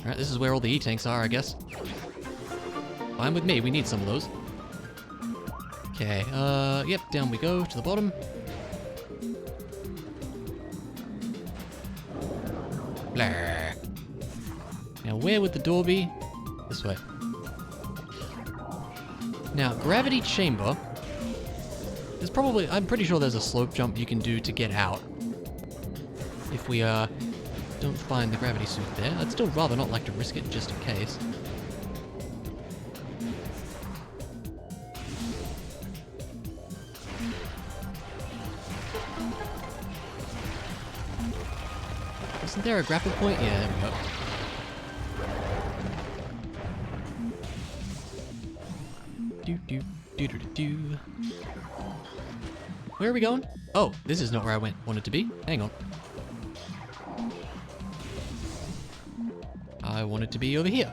Alright, this is where all the E-tanks are, I guess. Fine with me, we need some of those. Okay, yep, down we go to the bottom. Blah. Now, where would the door be? This way. Now, gravity chamber. There's probably, I'm pretty sure there's a slope jump you can do to get out. If we, don't find the gravity suit there. I'd still rather not like to risk it just in case. Isn't there a grapple point? Yeah, there we go. Do. Where are we going? Oh, this is not where I wanted to be. Hang on. I want it to be over here.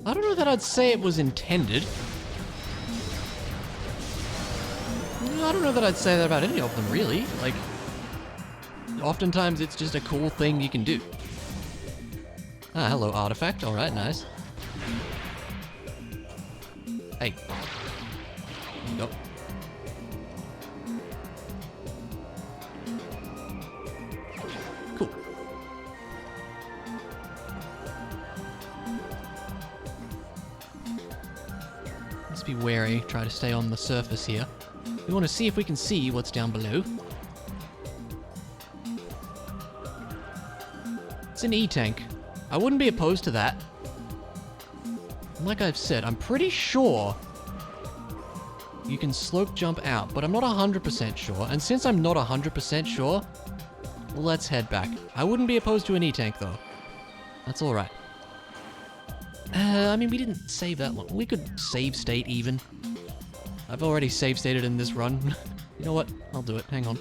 I don't know that I'd say it was intended. I don't know that I'd say that about any of them, really. Like, oftentimes it's just a cool thing you can do. Ah, hello, artifact. Alright, nice. Hey. There you go. Cool. Let's be wary, try to stay on the surface here. We want to see if we can see what's down below. It's an E-tank. I wouldn't be opposed to that. Like I've said, I'm pretty sure you can slope jump out, but I'm not 100% sure. And since I'm not 100% sure, let's head back. I wouldn't be opposed to an E-tank though. That's alright. I mean, we didn't save that long. We could save state even. I've already save stated in this run. You know what? I'll do it. Hang on.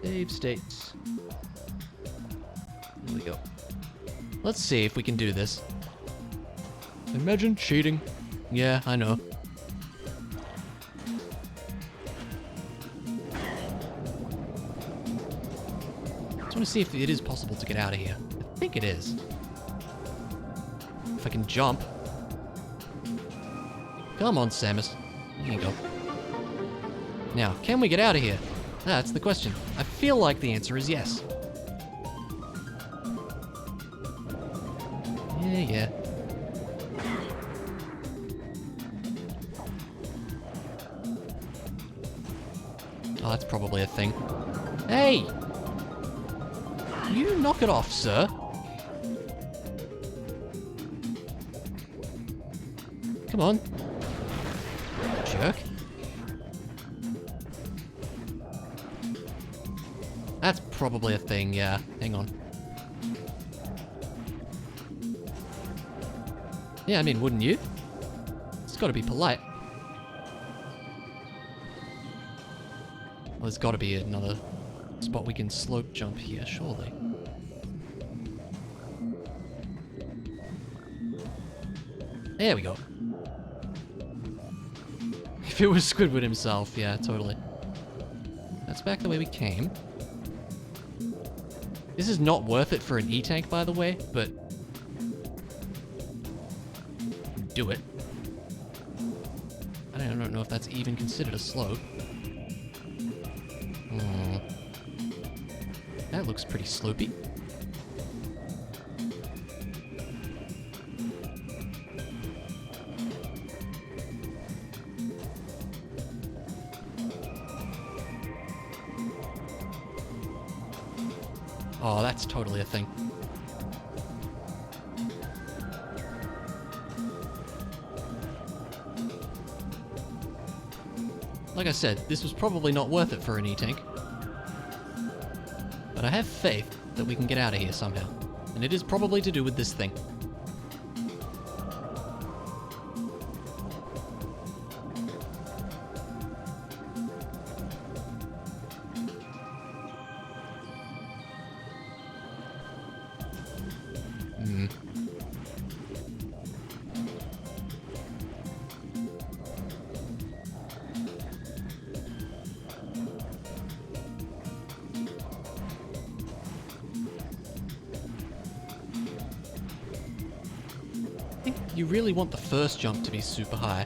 Save states. There we go. Let's see if we can do this. Imagine cheating. Yeah, I know. Just want to see if it is possible to get out of here. I think it is. If I can jump. Come on, Samus. There you go. Now, can we get out of here? That's the question. I feel like the answer is yes. Yeah. Oh, that's probably a thing. Hey! You knock it off, sir. Come on. Jerk. That's probably a thing, yeah. Hang on. Yeah, I mean, wouldn't you? It's gotta be polite. Well, there's gotta be another spot we can slope jump here, surely. There we go. If it was Squidward himself, yeah, totally. That's back the way we came. This is not worth it for an E-tank, by the way, but do it. I don't know if that's even considered a slope. That looks pretty slopey. Oh, that's totally a thing. Like I said, this was probably not worth it for an E-Tank. But I have faith that we can get out of here somehow. And it is probably to do with this thing. You really want the first jump to be super high.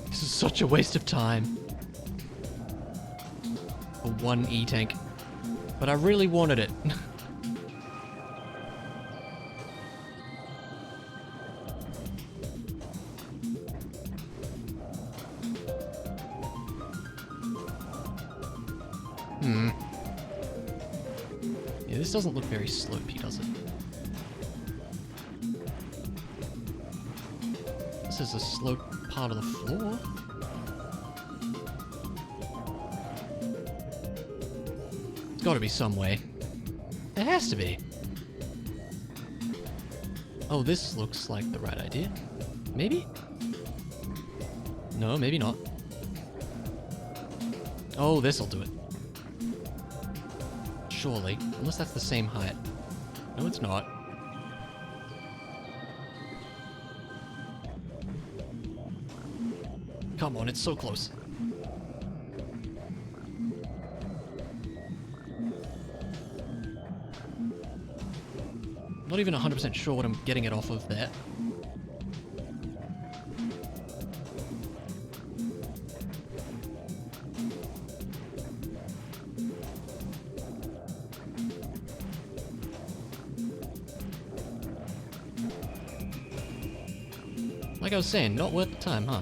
This is such a waste of time. For one E-Tank. But I really wanted it. Yeah, this doesn't look very slopey, does it? This is a slope part of the floor. There's gotta be some way. There has to be. Oh, this looks like the right idea. Maybe? No, maybe not. Oh, this'll do it. Surely. Unless that's the same height. No, it's not. Come on, it's so close. Not even 100% sure what I'm getting it off of there. Like I was saying, not worth the time, huh?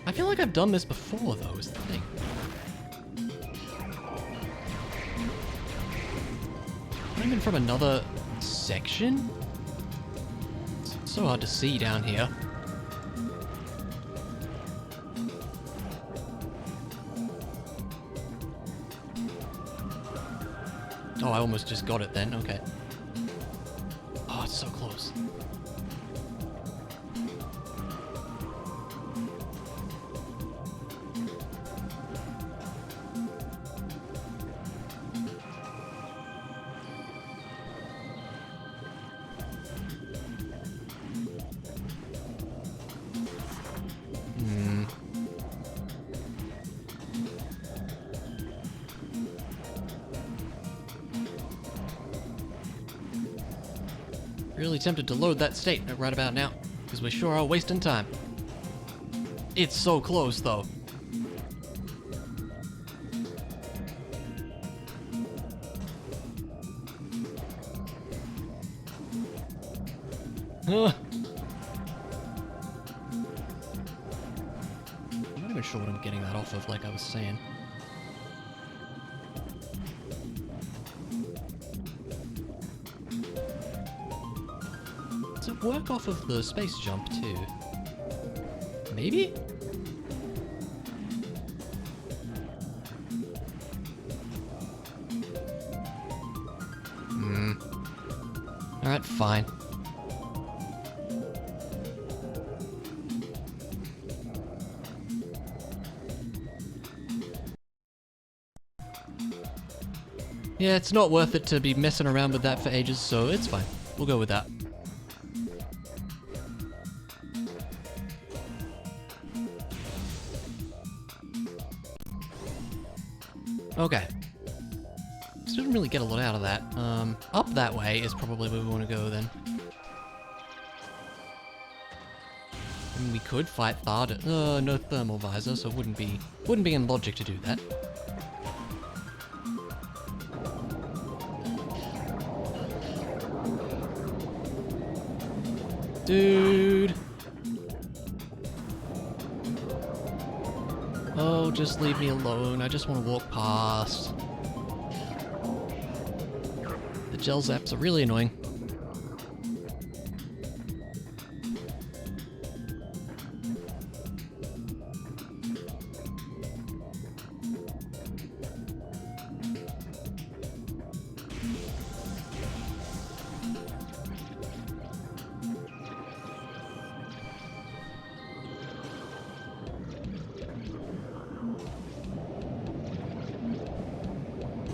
I feel like I've done this before, though, is the thing. Not even from another section? It's so hard to see down here. Oh, I almost just got it then, okay. Oh, it's so close. Really tempted to load that state right about now, because we sure are wasting time. It's so close, though. I'm not even sure what I'm getting that off of, like I was saying. Does it work off of the space jump, too? Maybe? Alright, fine. Yeah, it's not worth it to be messing around with that for ages, so it's fine. We'll go with that. Okay. Still didn't really get a lot out of that. Up that way is probably where we want to go then. I mean, we could fight Thard. No thermal visor, so wouldn't be in logic to do that. Dude! Oh, just leave me alone. I just want to walk past. The gel zaps are really annoying.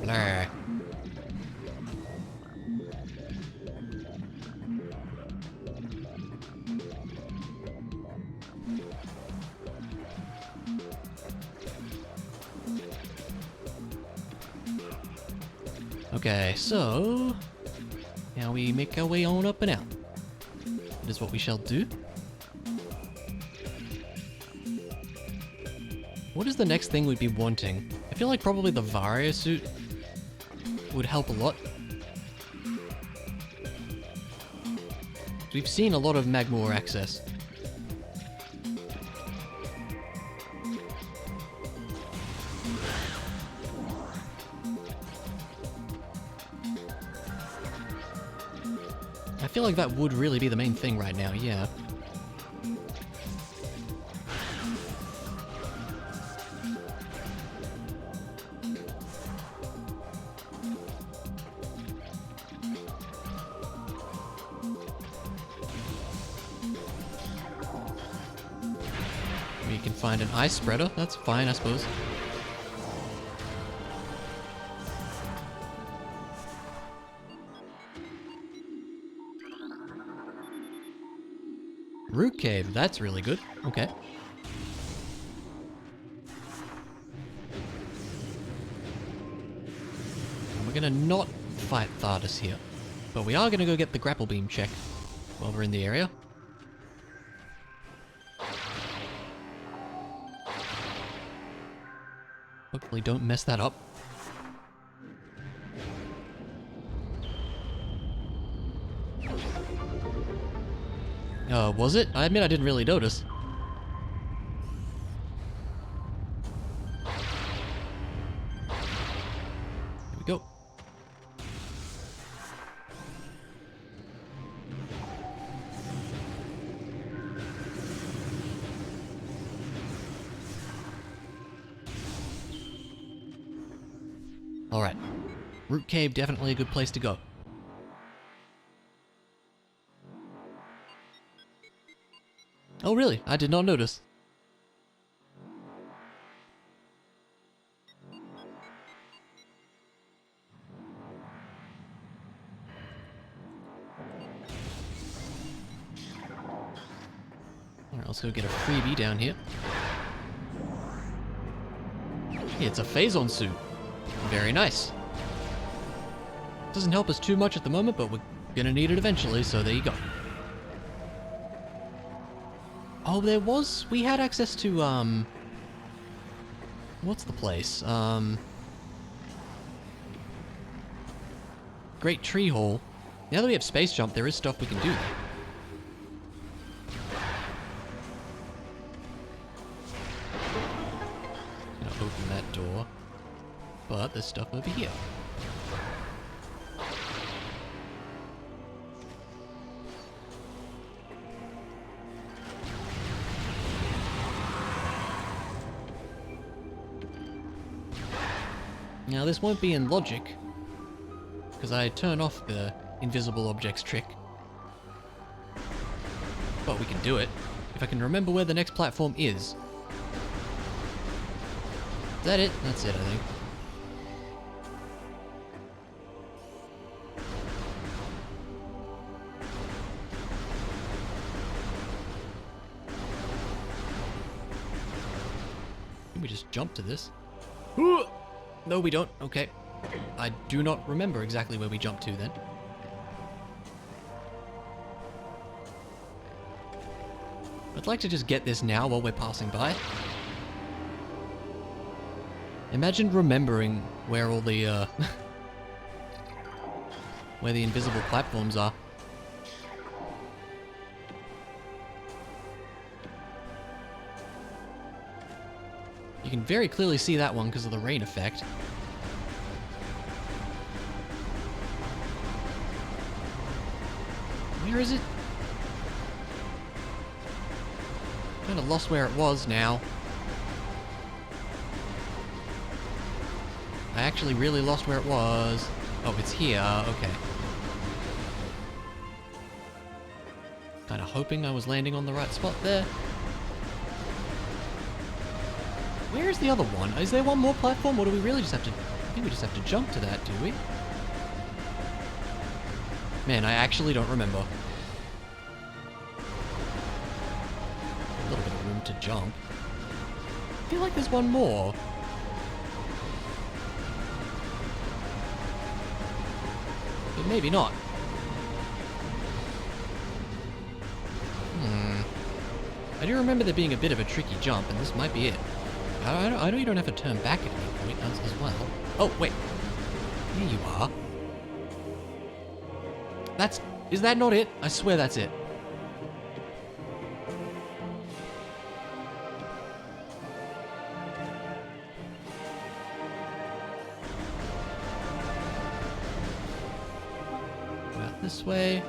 Blah. Okay, so now we make our way on up and out. That is what we shall do. What is the next thing we'd be wanting? I feel like probably the Vario suit would help a lot. We've seen a lot of Magmor access. I feel like that would really be the main thing right now, yeah. We can find an ice spreader, that's fine, I suppose. Root cave, that's really good. Okay. And we're gonna not fight Thardus here, but we are gonna go get the grapple beam check while we're in the area. Hopefully don't mess that up. Was it? I admit I didn't really notice. Here we go. Alright. Root cave, definitely a good place to go. Oh really? I did not notice. Alright, let's go get a freebie down here. Hey, it's a Phazon suit. Very nice. Doesn't help us too much at the moment, but we're gonna need it eventually, so there you go. Oh, we had access to, what's the place? Great Tree Hall. Now that we have Space Jump, there is stuff we can do. Gonna open that door. But there's stuff over here. Now this won't be in logic, because I turn off the invisible objects trick. But we can do it, if I can remember where the next platform is. Is that it? That's it, I think. Can we just jump to this? No, we don't. Okay. I do not remember exactly where we jumped to then. I'd like to just get this now while we're passing by. Imagine remembering where all the, where the invisible platforms are. You can very clearly see that one because of the rain effect. Where is it? Kind of lost where it was now. I actually really lost where it was. Oh, it's here. Okay. Kind of hoping I was landing on the right spot there. Where's the other one? Is there one more platform, or do we really just have to... I think we just have to jump to that, do we? Man, I actually don't remember. A little bit of room to jump. I feel like there's one more. But maybe not. I do remember there being a bit of a tricky jump, and this might be it. I know you don't have to turn back at any point as well. Oh, wait. Here you are. Is that not it? I swear that's it. Go out this way.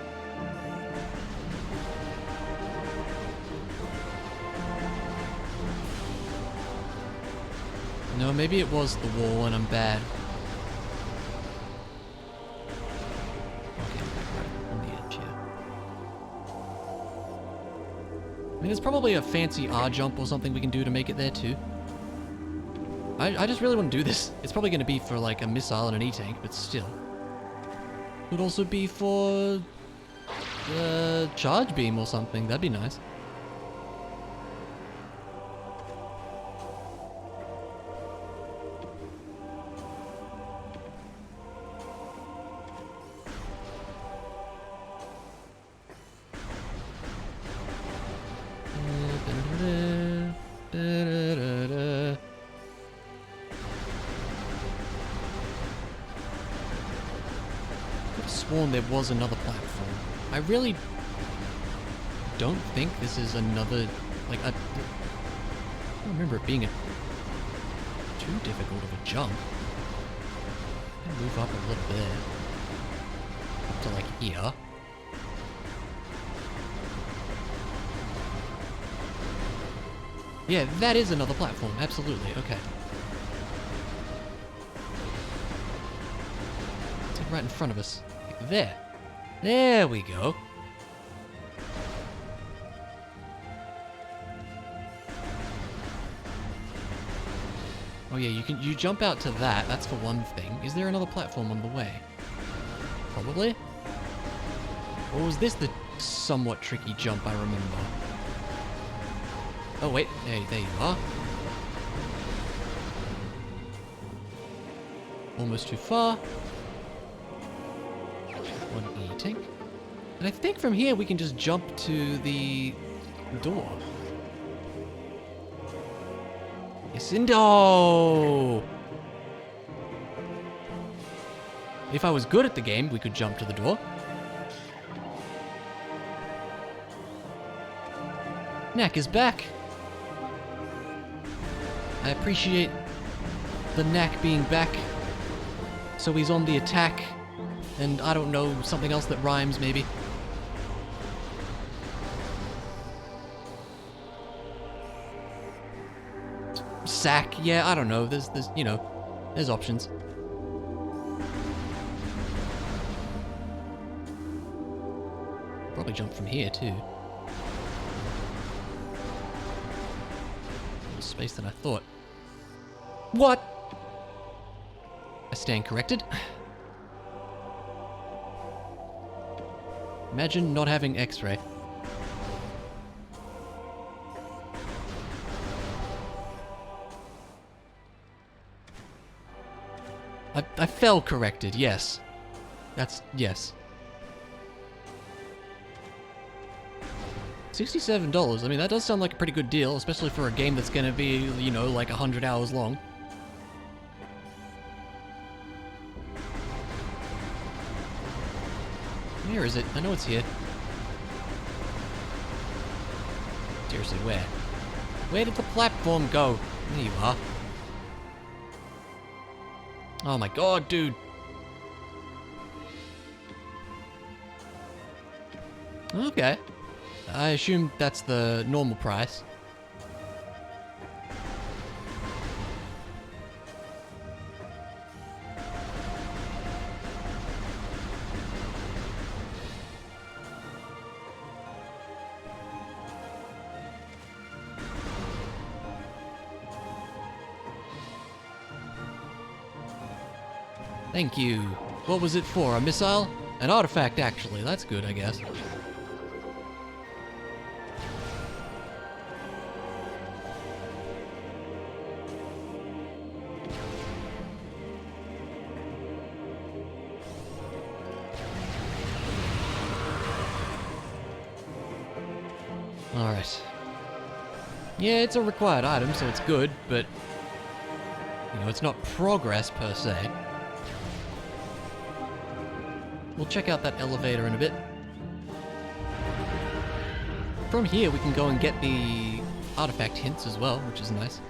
No, maybe it was the wall and I'm bad. Okay, right on the edge here. I mean, there's probably a fancy R jump or something we can do to make it there too. I just really want to do this. It's probably going to be for like a missile and an E-tank, but still. Could also be for the charge beam or something. That'd be nice. Sworn there was another platform. I really don't think this is another, like, I don't remember it being too difficult of a jump. I'll move up a little bit. Up to, like, here. Yeah, that is another platform, absolutely, okay. It's like right in front of us. Like there. There we go. Oh yeah, you jump out to that, that's for one thing. Is there another platform on the way? Probably? Or was this the somewhat tricky jump I remember? Oh wait, there you are. Almost too far. One E-tank. And I think from here we can just jump to the door. Yes, no! If I was good at the game, we could jump to the door. Knack is back. I appreciate the Knack being back. So he's on the attack. And I don't know, something else that rhymes, maybe. Sack, yeah, I don't know. There's, you know, there's options. Probably jump from here, too. More space than I thought. What? I stand corrected. Imagine not having X-ray. I fell corrected, yes. Yes. $67, I mean, that does sound like a pretty good deal, especially for a game that's gonna be, you know, like 100 hours long. Where is it? I know it's here. Seriously, where? Where did the platform go? There you are. Oh my god, dude. Okay. I assume that's the normal price. Thank you. What was it for? A missile? An artifact, actually. That's good, I guess. Alright. Yeah, it's a required item, so it's good, but... you know, it's not progress, per se. We'll check out that elevator in a bit. From here, we can go and get the artifact hints as well, which is nice.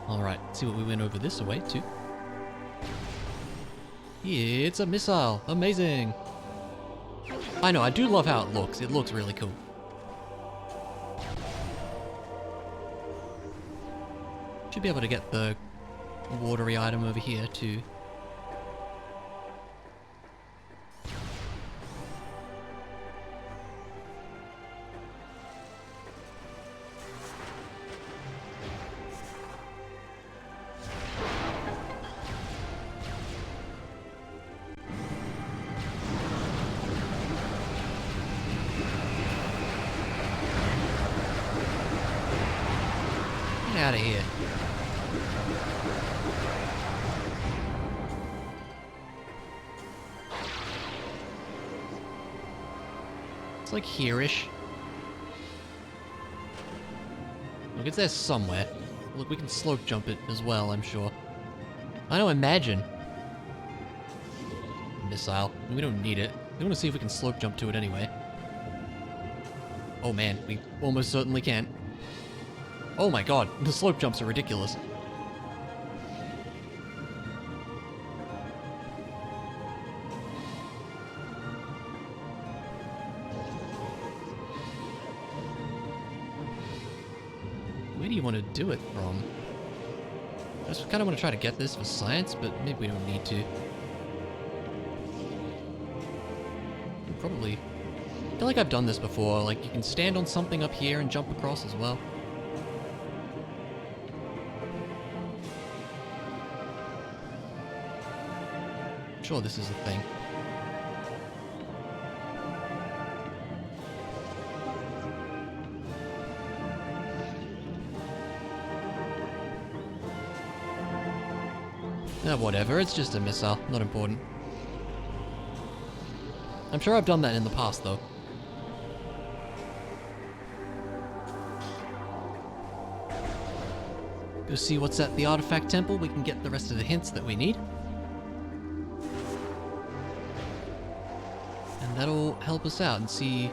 Alright, let's see what we went over this way too. It's a missile! Amazing! I know, I do love how it looks. It looks really cool. Should be able to get the watery item over here too. Get out of here. It's like here-ish. Look, it's there somewhere. Look, we can slope jump it as well, I'm sure. I know, imagine. Missile. We don't need it. We want to see if we can slope jump to it anyway. Oh man, we almost certainly can. Oh my god, the slope jumps are ridiculous. Where do you want to do it from? I just kind of want to try to get this for science, but maybe we don't need to. Probably. I feel like I've done this before, like you can stand on something up here and jump across as well. Sure, this is a thing. Whatever, it's just a missile, not important. I'm sure I've done that in the past, though. Go see what's at the artifact temple, we can get the rest of the hints that we need. That'll help us out and see...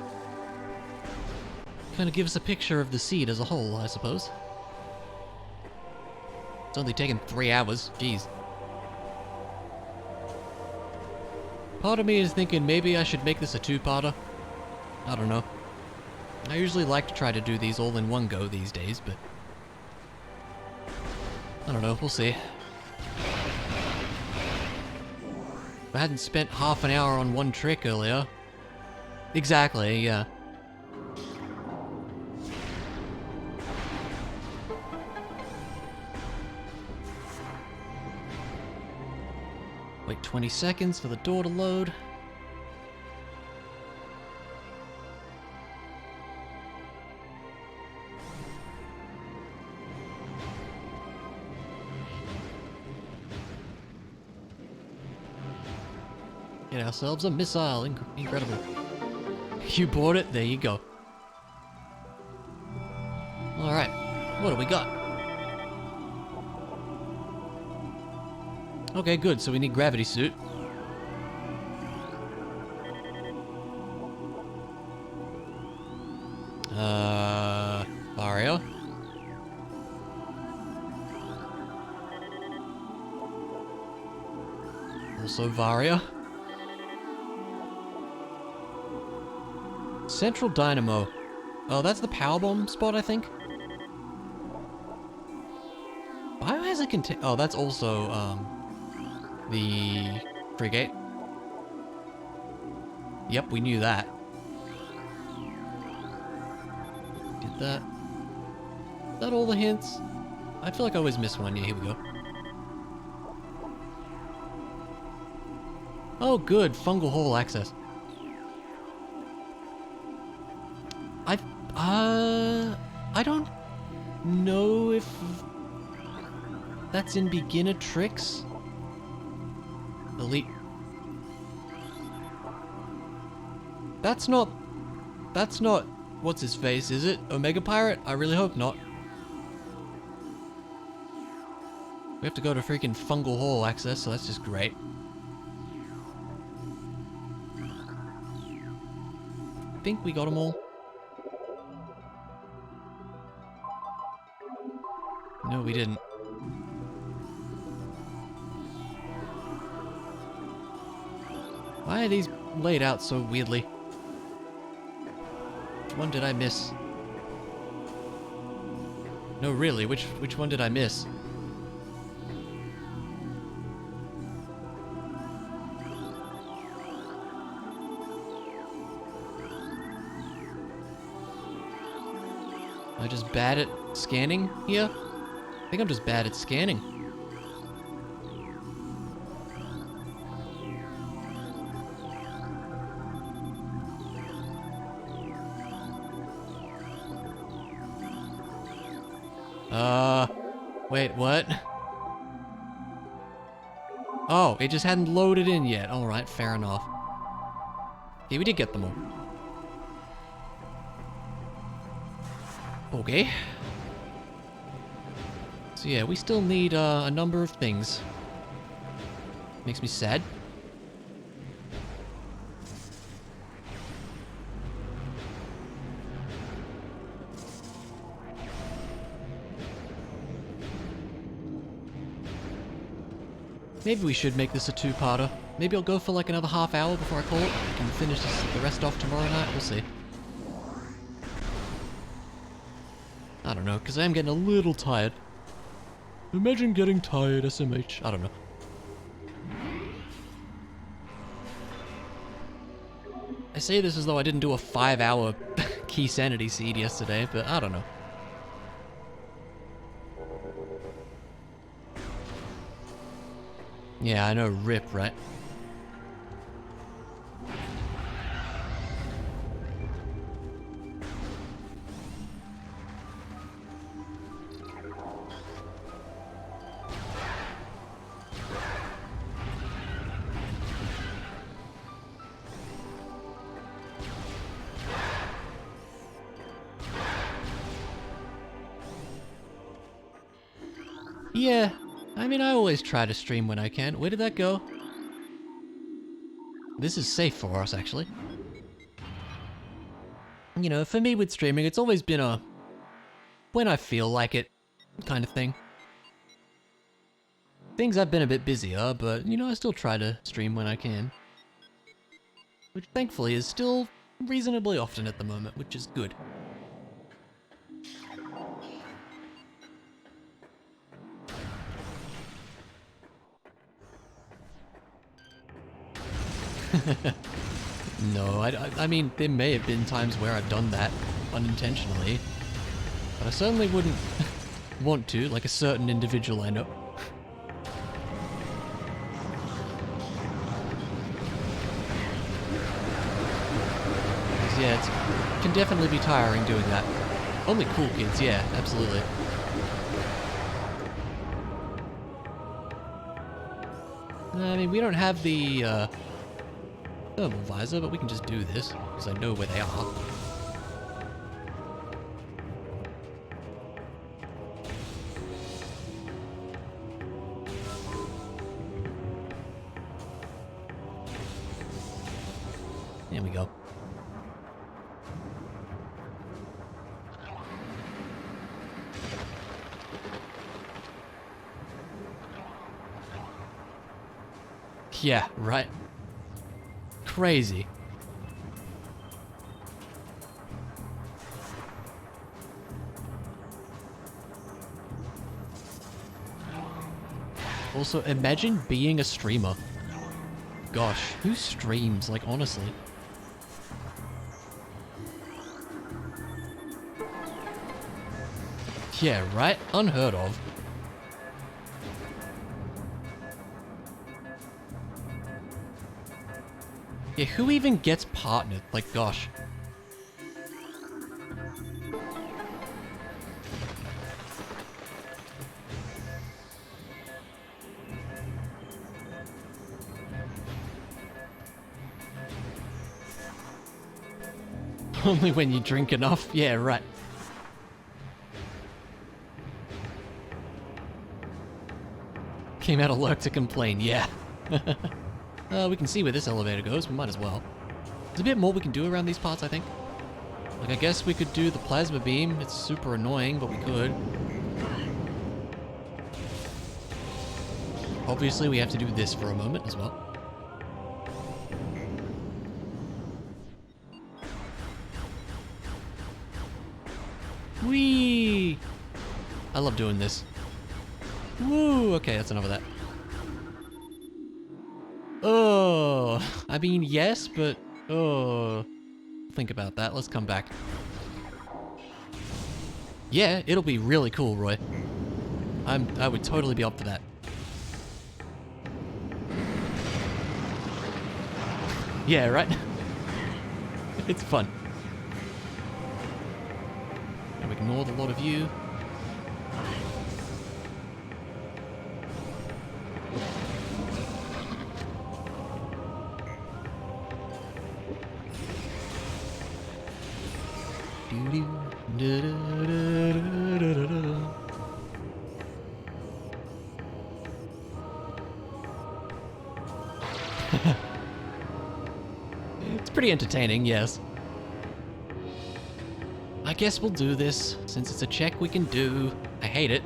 kind of give us a picture of the seed as a whole, I suppose. It's only taken 3 hours, jeez. Part of me is thinking maybe I should make this a 2-parter. I don't know. I usually like to try to do these all in one go these days, but... I don't know, we'll see. If I hadn't spent half an hour on one trick earlier. Exactly, yeah. Wait 20 seconds for the door to load. Get ourselves a missile. Incredible. You bought it? There you go. Alright, what do we got? Okay, good, so we need gravity suit. Vario. Also Vario. Central Dynamo. Oh, that's the power bomb spot, I think. Biohazard contain. Oh, that's also the frigate. Yep, we knew that. Did that. Is that all the hints? I feel like I always miss one. Yeah, here we go. Oh, good. Fungal hole access. I don't know if that's in beginner tricks. Elite. That's not what's his face, is it? Omega Pirate? I really hope not. We have to go to freaking fungal hole access, so that's just great. I think we got them all. No, we didn't. Why are these laid out so weirdly? Which one did I miss? No, really, which one did I miss? Am I just bad at scanning here? I think I'm just bad at scanning. Wait, what? Oh, it just hadn't loaded in yet. Alright, fair enough. Okay, we did get them all. Okay. So yeah, we still need a number of things. Makes me sad. Maybe we should make this a two-parter. Maybe I'll go for like another half hour before I call it. I can finish the rest off tomorrow night. We'll see. I don't know, because I am getting a little tired. Imagine getting tired, SMH. I don't know. I say this as though I didn't do a 5-hour key sanity seed yesterday, but I don't know. Yeah, I know, rip, right? Yeah, I mean, I always try to stream when I can. Where did that go? This is safe for us, actually. You know, for me with streaming, it's always been a when I feel like it kind of thing. Things have been a bit busier, but, you know, I still try to stream when I can. Which, thankfully, is still reasonably often at the moment, which is good. No, I mean, there may have been times where I've done that unintentionally, but I certainly wouldn't want to, like a certain individual I know. Yeah, it can definitely be tiring doing that. Only cool kids, yeah, absolutely. I mean, we don't have the thermal visor, but we can just do this, because I know where they are. Yeah, right. Crazy. Also, imagine being a streamer. Gosh, who streams, like, honestly? Yeah, right? Unheard of. Yeah, who even gets partnered? Like, gosh. Only when you drink enough? Yeah, right. Came out of lurk to complain, yeah. We can see where this elevator goes, we might as well. There's a bit more we can do around these parts, I think. Like, I guess we could do the plasma beam. It's super annoying, but we could. Obviously, we have to do this for a moment as well. Whee! I love doing this. Woo! Okay, that's enough of that. Oh, I mean, yes, but oh, think about that. Let's come back. Yeah, it'll be really cool, Roy. I would totally be up for that. Yeah, right? It's fun. Now ignore the lot of you. It's pretty entertaining, yes. I guess we'll do this, since it's a check we can do. I hate it.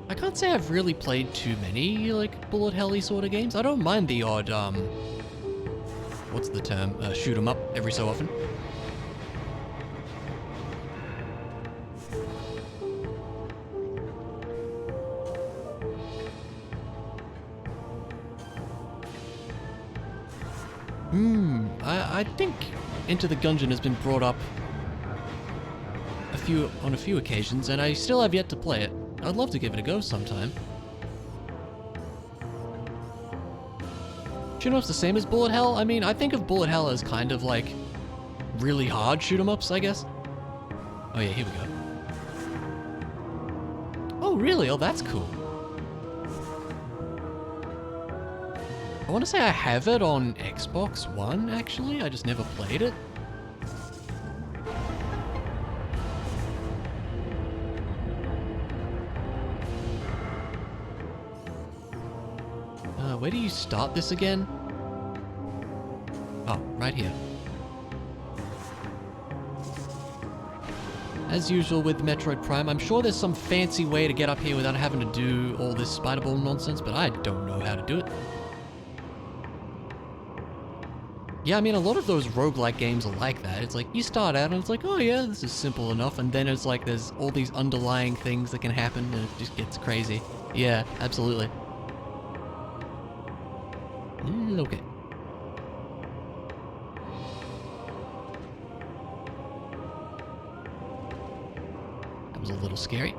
I can't say I've really played too many, like, bullet hell-y sort of games. I don't mind the odd, what's the term? Shoot 'em up every so often. I think Enter the Gungeon has been brought up on a few occasions, and I still have yet to play it. I'd love to give it a go sometime. Shoot 'em up's the same as bullet hell? I mean, I think of bullet hell as kind of like really hard shoot 'em ups, I guess. Oh yeah, here we go. Oh really? Oh, that's cool. I want to say I have it on Xbox One, actually. I just never played it. Where do you start this again? Oh, right here. As usual with Metroid Prime, I'm sure there's some fancy way to get up here without having to do all this spider ball nonsense, but I don't know how to do it. Yeah, I mean, a lot of those roguelike games are like that. It's like, you start out and it's like, oh yeah, this is simple enough, and then it's like there's all these underlying things that can happen, and it just gets crazy. Yeah, absolutely. Okay. That was a little scary.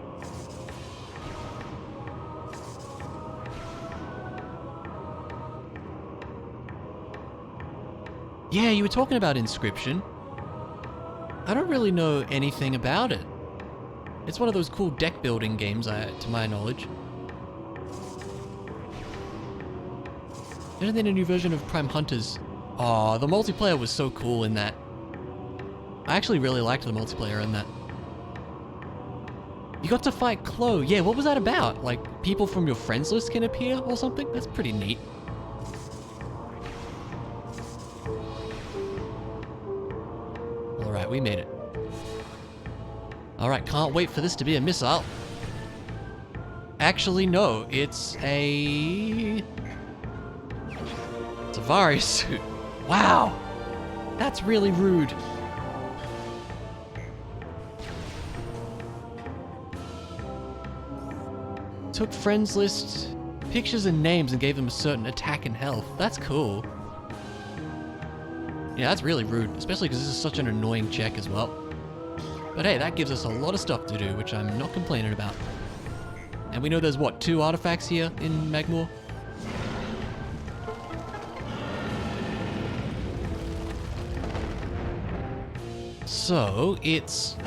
Yeah, you were talking about Inscription. I don't really know anything about it. It's one of those cool deck building games, to my knowledge. Isn't there a new version of Prime Hunters? Oh, the multiplayer was so cool in that. I actually really liked the multiplayer in that. You got to fight Chloe. Yeah, what was that about? Like, people from your friends list can appear or something? That's pretty neat. Alright, we made it. Alright, can't wait for this to be a missile. Actually, no. It's a Safari suit. Wow. That's really rude. Took friends list, pictures and names and gave them a certain attack and health. That's cool. Yeah, that's really rude, especially because this is such an annoying check as well. But hey, that gives us a lot of stuff to do, which I'm not complaining about. And we know there's, what, 2 artifacts here in Magmoor? So, it's...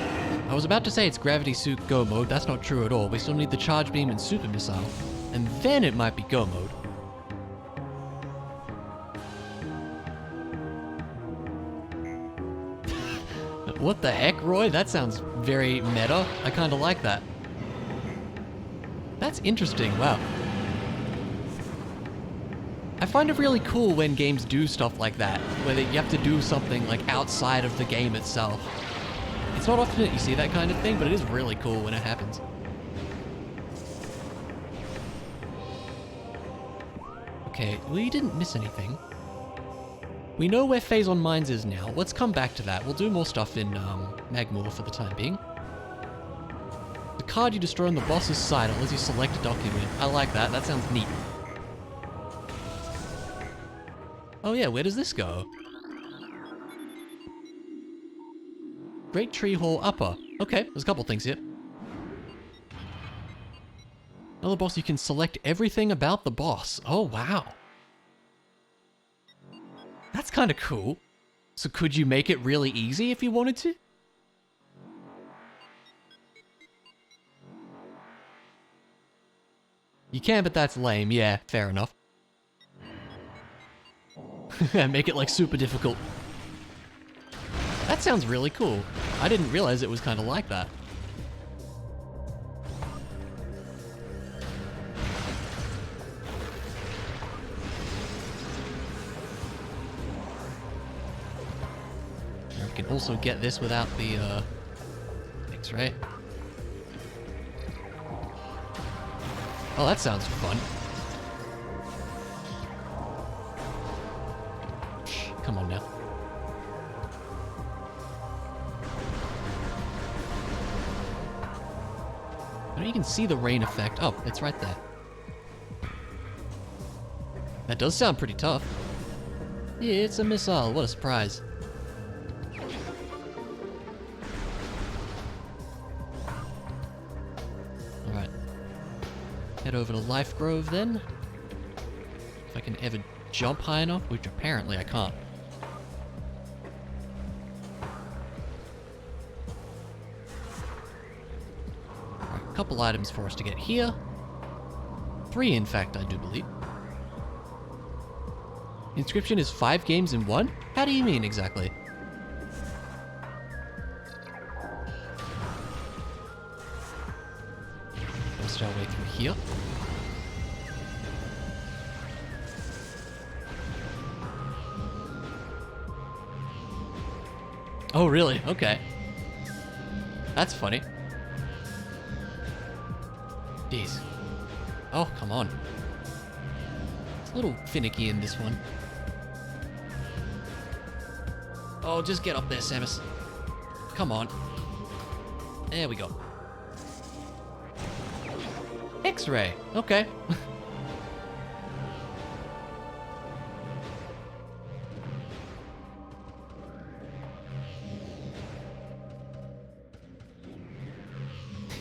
I was about to say it's Gravity Suit Go mode. That's not true at all. We still need the Charge Beam and Super Missile. And then it might be Go mode. What the heck, Roy? That sounds very meta. I kind of like that. That's interesting, wow. I find it really cool when games do stuff like that, where you have to do something like outside of the game itself. It's not often that you see that kind of thing, but it is really cool when it happens. Okay, we didn't miss anything. We know where Phazon Mines is now. Let's come back to that. We'll do more stuff in Magmoor for the time being. The card you destroy on the boss's side unless you select a document. I like that. That sounds neat. Oh yeah, where does this go? Great Tree Hall Upper. Okay, there's a couple things here. Another boss, you can select everything about the boss. Oh, wow. That's kind of cool. So could you make it really easy if you wanted to? You can, but that's lame. Yeah, fair enough. Make it like super difficult. That sounds really cool. I didn't realize it was kind of like that. We can also get this without the X-ray. Oh, that sounds fun. Come on now. I know you can see the rain effect. Oh, it's right there. That does sound pretty tough. Yeah, it's a missile. What a surprise. Alright. Head over to Life Grove then. If I can ever jump high enough, which apparently I can't. Couple items for us to get here. 3, in fact, I do believe. Inscription is 5 games in 1? How do you mean exactly? Most our way through here. Oh, really? Okay. That's funny. Jeez. Oh, come on. It's a little finicky in this one. Oh, just get up there, Samus. Come on. There we go. X-ray. Okay.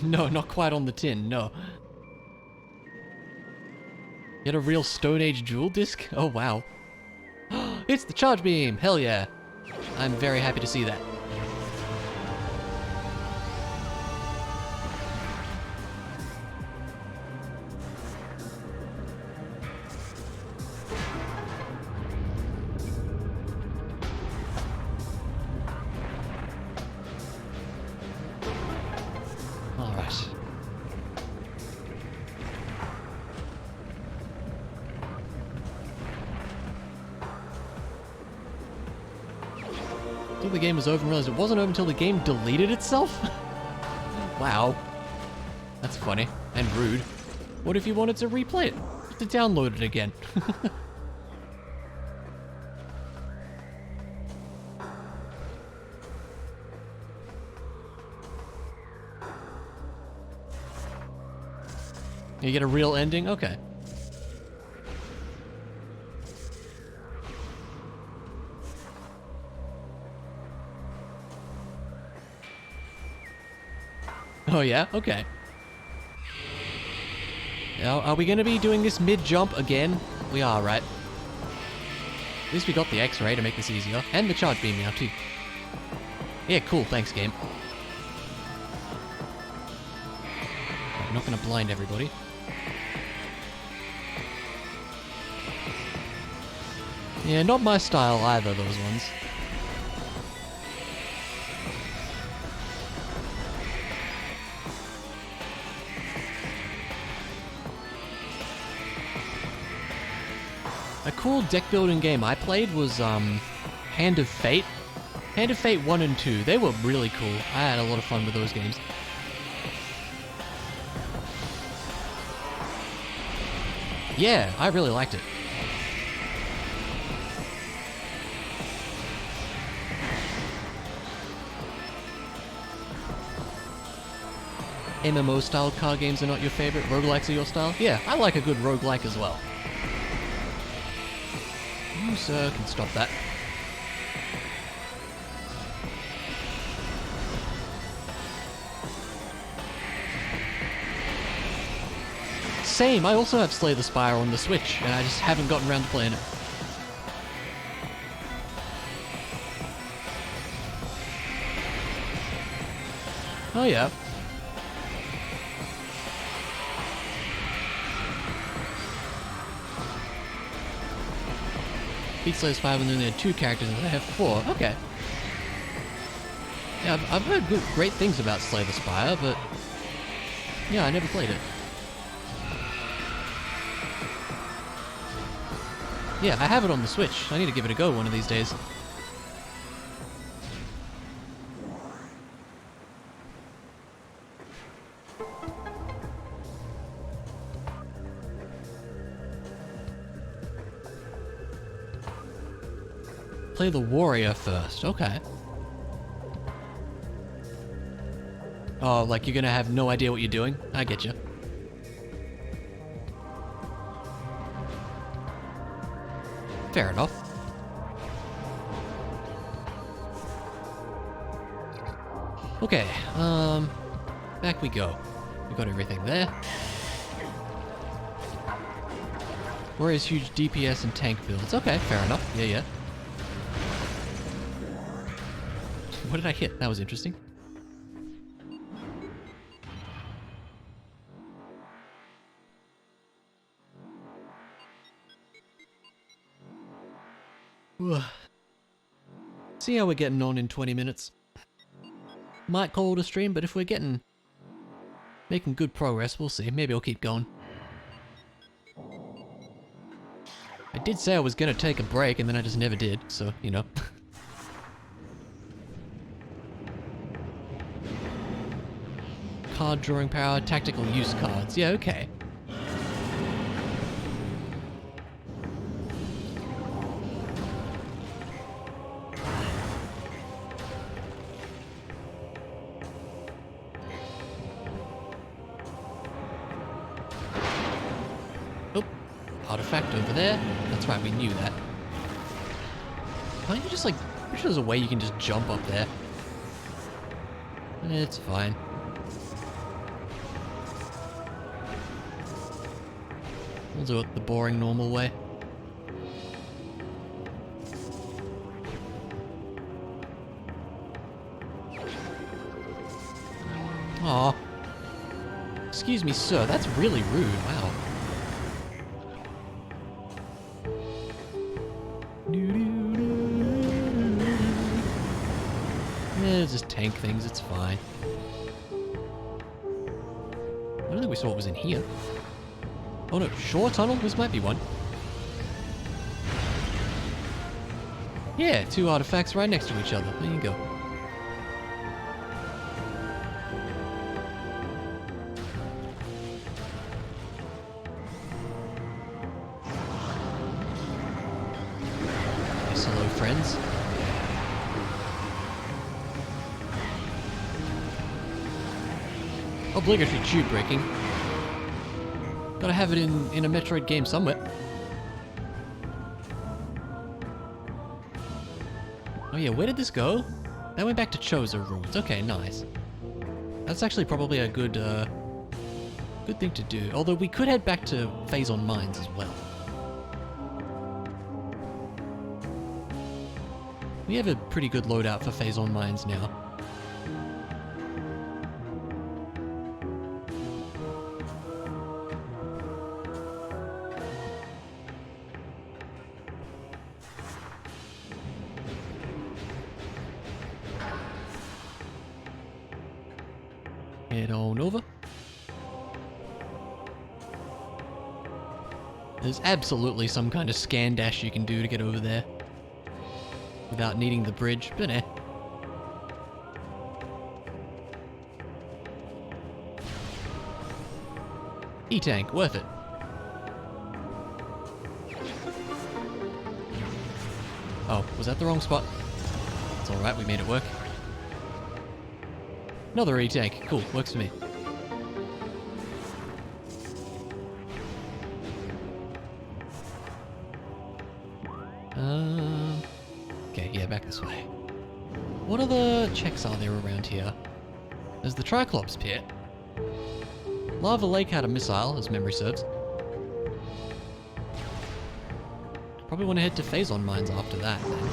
No, not quite on the tin, no. Get a real Stone Age jewel disc? Oh, wow. It's the Charge Beam! Hell yeah. I'm very happy to see that. Alright. Until the game was over and realized it wasn't over until the game deleted itself? Wow. That's funny. And rude. What if you wanted to replay it? You have to download it again. You get a real ending? Okay. Oh yeah? Okay. Now, are we gonna be doing this mid-jump again? We are, right? At least we got the X-ray to make this easier. And the charge beam now, too. Yeah, cool. Thanks, game. I'm not gonna blind everybody. Yeah, not my style either, those ones. A cool deck building game I played was Hand of Fate. Hand of Fate 1 and 2. They were really cool. I had a lot of fun with those games. Yeah, I really liked it. MMO style card games are not your favorite? Roguelikes are your style? Yeah, I like a good roguelike as well. You, sir, can stop that. Same, I also have Slay the Spire on the Switch, and I just haven't gotten around to playing it. Oh yeah. Beat Slayer's 5 and then they had 2 characters and they have 4. Okay. Yeah, I've heard great things about Slay the Spire, but yeah, I never played it. Yeah, I have it on the Switch. I need to give it a go one of these days. Play the warrior first, okay. Oh, like you're gonna have no idea what you're doing? I get you. Fair enough. Okay, back we go. We got everything there. Warrior's huge DPS and tank builds. Okay, fair enough. Yeah, yeah. What did I hit? That was interesting. See how we're getting on in 20 minutes. Might call it a stream, but if we're making good progress, we'll see. Maybe I'll keep going. I did say I was gonna take a break, and then I just never did, so, you know. Card drawing power, tactical use cards. Yeah, okay. Oh, artifact over there. That's right, we knew that. Can't you just like, I'm sure there's a way you can just jump up there. It's fine. We'll do it the boring, normal way. Aw. Excuse me, sir, that's really rude, wow. Yeah, just tank things, it's fine. I don't think we saw what was in here. Oh no, shore tunnel? This might be one. Yeah, 2 artifacts right next to each other. There you go. Obligatory tube breaking. Gotta have it in a Metroid game somewhere. Oh yeah, where did this go? That went back to Chozo Ruins. Okay, nice. That's actually probably a good good thing to do. Although we could head back to Phazon Mines as well. We have a pretty good loadout for Phazon Mines now. Head on over. There's absolutely some kind of scan dash you can do to get over there without needing the bridge, but eh. E-tank, worth it. Oh, was that the wrong spot? It's alright, we made it work. Another E-tank, cool, works for me. Okay, yeah, back this way. What other checks are there around here? There's the Triclops pit. Lava Lake had a missile, as memory serves. Probably want to head to Phazon Mines after that, then.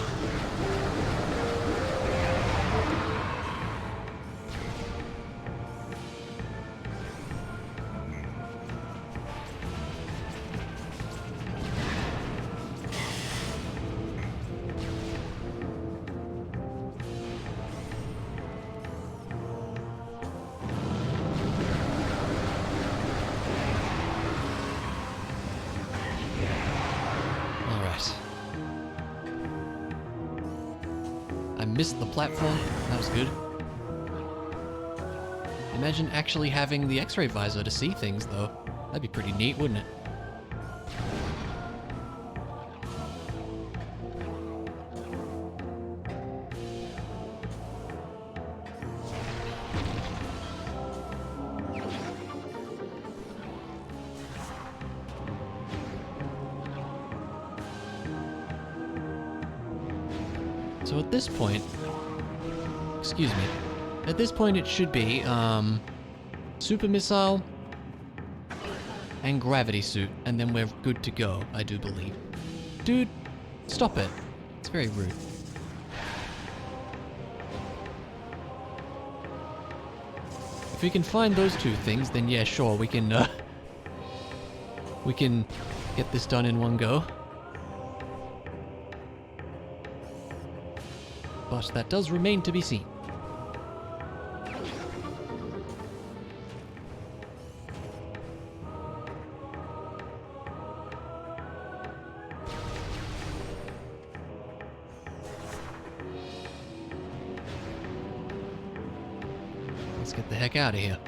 I missed the platform. That was good. Imagine actually having the X-ray visor to see things, though. That'd be pretty neat, wouldn't it? So at this point, excuse me, at this point it should be super missile and gravity suit, and then we're good to go, I do believe. Dude, stop it. It's very rude. If we can find those two things, then yeah, sure, we can get this done in one go. But that does remain to be seen. Let's get the heck out of here.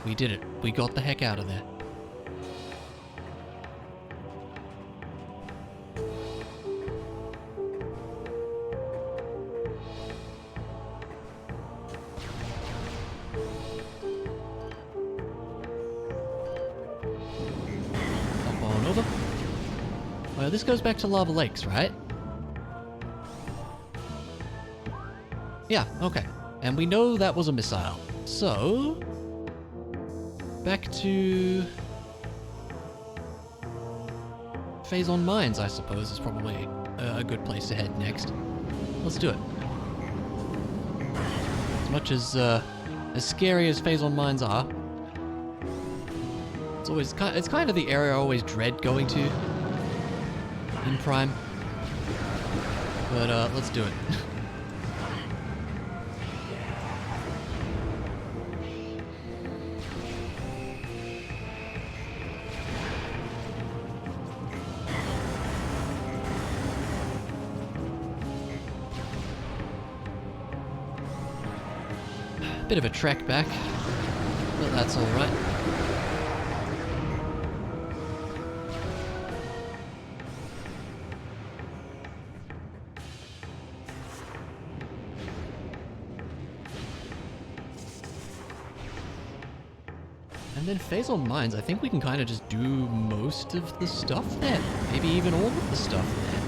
We did it. We got the heck out of there. Well, this goes back to Lava Lakes, right? Yeah, okay. And we know that was a missile. So, back to Phazon Mines, I suppose, is probably a good place to head next. Let's do it. As much as scary as Phazon Mines are, it's kind of the area I always dread going to in Prime. But let's do it. Bit of a trek back, but that's all right. And then Phasal Mines, I think we can kind of just do most of the stuff there. Maybe even all of the stuff there.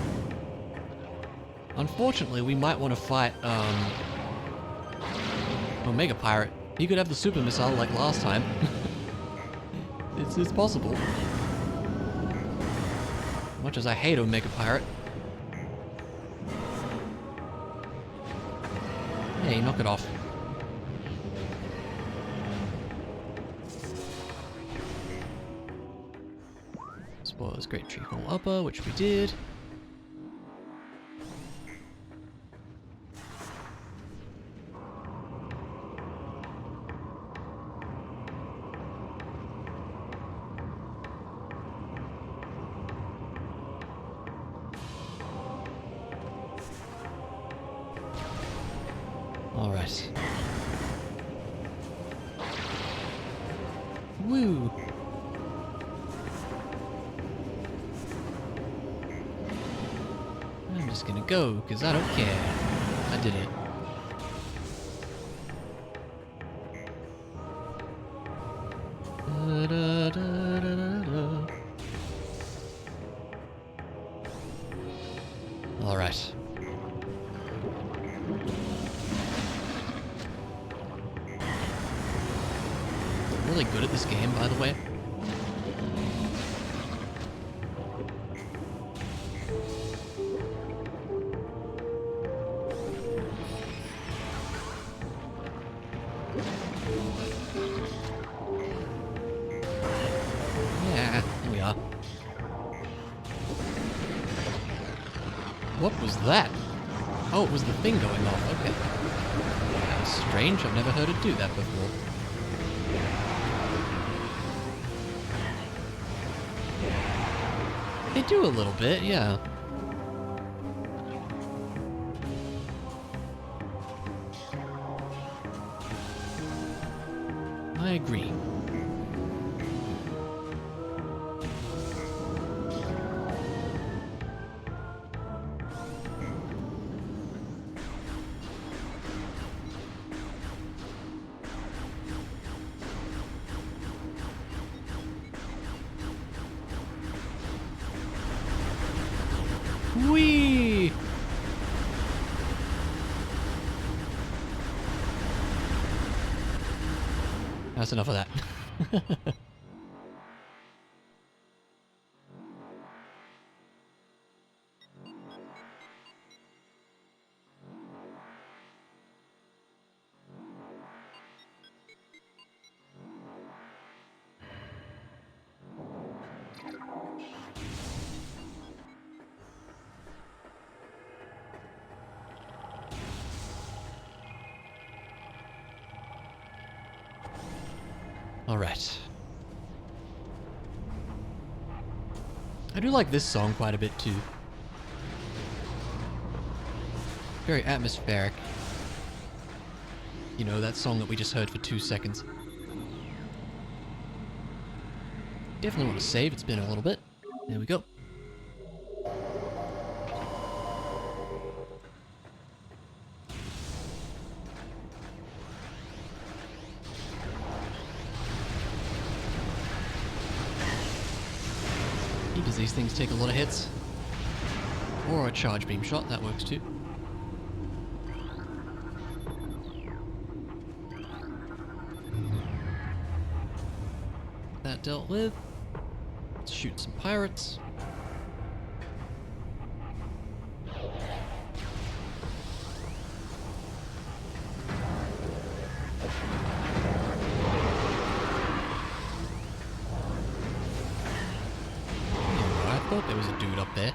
Unfortunately, we might want to fight, Omega Pirate. He could have the super missile like last time. It's possible. Much as I hate Omega Pirate. Hey, knock it off. Spoilers, Great Tree Hole Upper, which we did. Alright. Woo! I'm just gonna go, because I don't care. I did it. Da, da, da, da, da. Alright. Really good at this game, by the way. Yeah, here we are. What was that? Oh, it was the thing going off, okay. That was strange, I've never heard it do that before. They do a little bit, yeah. I agree. Whee! That's enough of that. Alright. I do like this song quite a bit too. Very atmospheric. You know, that song that we just heard for 2 seconds. Definitely want to save, it's been a little bit. There we go. Because these things take a lot of hits. Or a charge beam shot, that works too. That dealt with. Let's shoot some pirates. I thought there was a dude up there.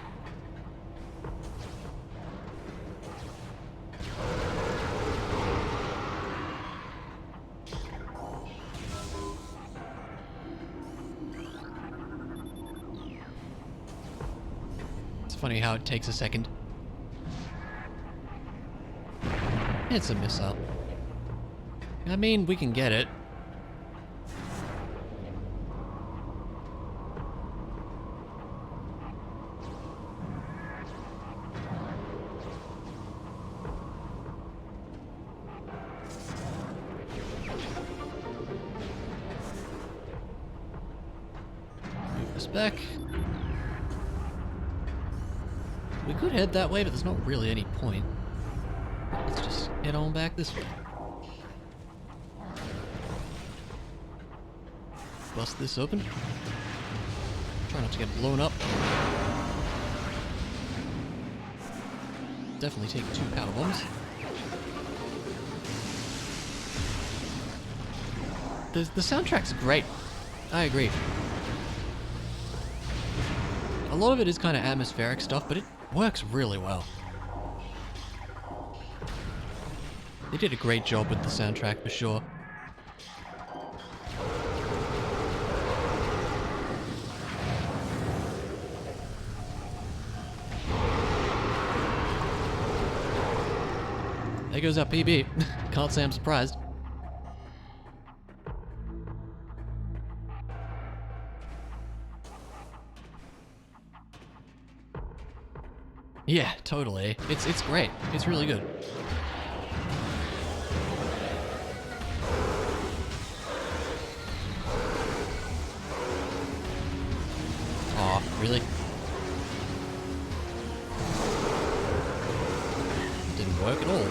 It's funny how it takes a second. It's a missile. I mean, we can get it. back. We could head that way, but there's not really any point. Let's just head on back this way. Bust this open. Try not to get blown up. Definitely take 2 powder bombs. The soundtrack's great. I agree. A lot of it is kind of atmospheric stuff, but it works really well. They did a great job with the soundtrack for sure. There goes our PB. Can't say I'm surprised. Yeah, totally. It's great. It's really good. Aw, really? Didn't work at all.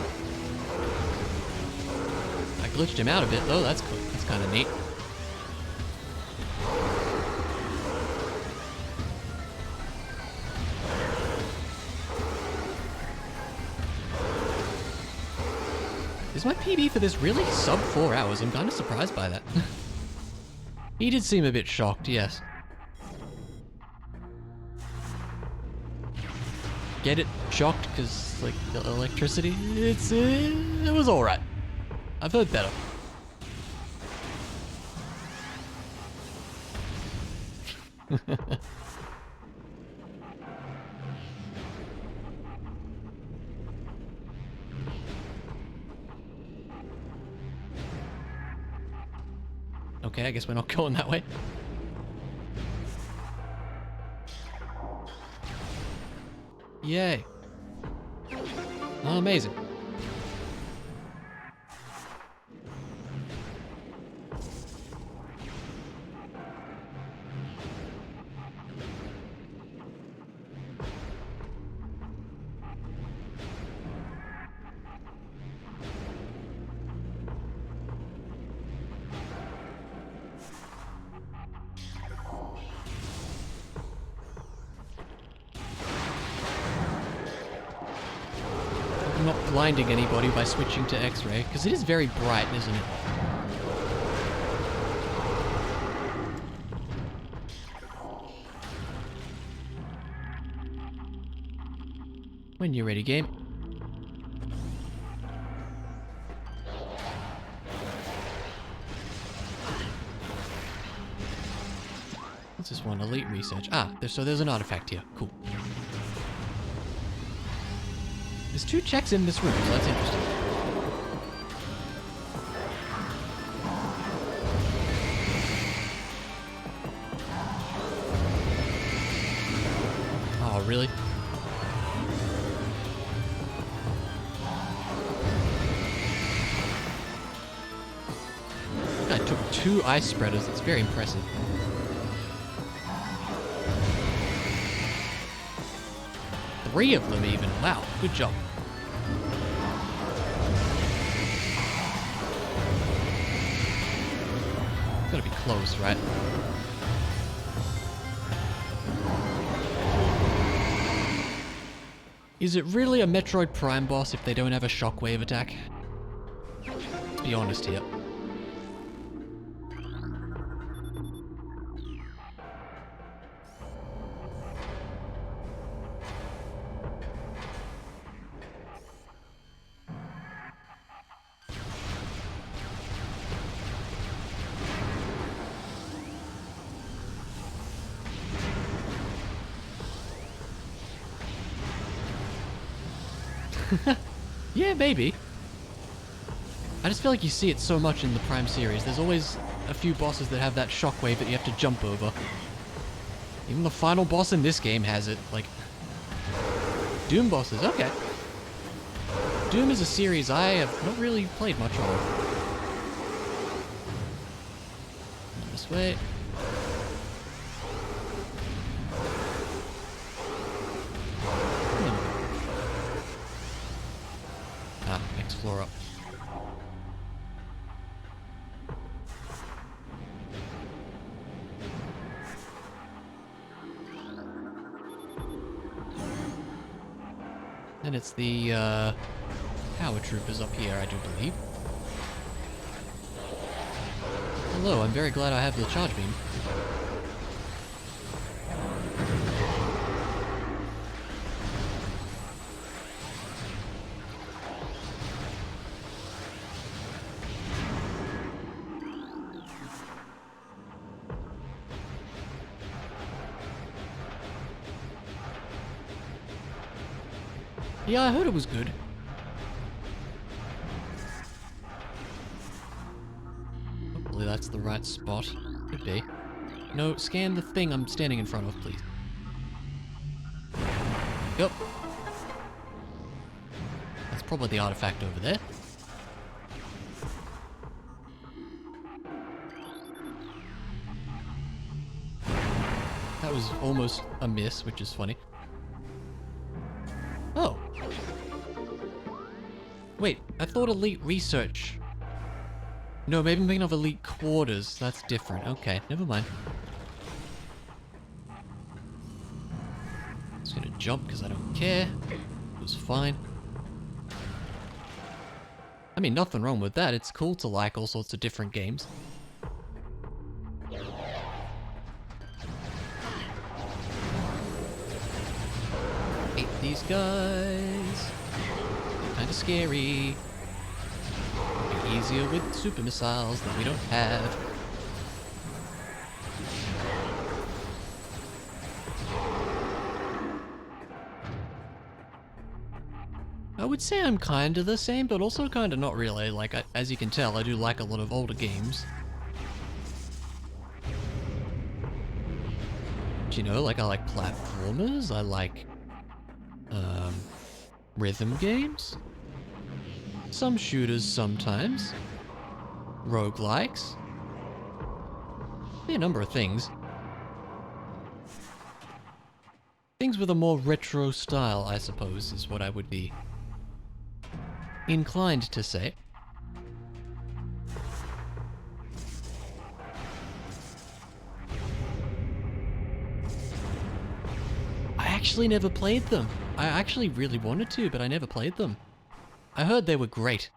I glitched him out a bit though, that's cool. That's kind of neat. Is my PB for this really sub 4 hours? I'm kind of surprised by that. He did seem a bit shocked, yes. Get it? Shocked because, like, the electricity? It was alright. I've heard better. Okay, I guess we're not going that way. Yay. Oh, amazing. I'm not blinding anybody by switching to X-ray, because it is very bright, isn't it? When you're ready, game. What's this one? Elite research. Ah, so there's an artifact here. Cool. There's 2 checks in this room, so that's interesting. Oh, really? I took 2 ice spreaders. That's very impressive. Three of them even. Wow, good job. Gotta be close, right? Is it really a Metroid Prime boss if they don't have a shockwave attack? Let's be honest here. Yeah, maybe. I just feel like you see it so much in the Prime series. There's always a few bosses that have that shockwave that you have to jump over. Even the final boss in this game has it. Like, Doom bosses, okay. Doom is a series I have not really played much of. This way. explore up. And it's the power troopers up here, I do believe. Hello, I'm very glad I have the charge beam. Yeah, I heard it was good. Hopefully that's the right spot. Could be. No, scan the thing I'm standing in front of, please. Yep. That's probably the artifact over there. That was almost a miss, which is funny. Oh. Wait, I thought Elite Research... No, maybe I'm thinking of Elite Quarters. That's different. Okay, never mind. Just gonna jump because I don't care. It was fine. I mean, nothing wrong with that. It's cool to like all sorts of different games. Hate these guys. They're kinda scary. Be easier with super missiles that we don't have. I would say I'm kinda the same, but also kinda not really. Like, as you can tell, I do like a lot of older games. But, you know, like I like platformers, I like, rhythm games. Some shooters sometimes. Roguelikes. A number of things. Things with a more retro style, I suppose, is what I would be inclined to say. I actually never played them. I actually really wanted to, but I never played them. I heard they were great.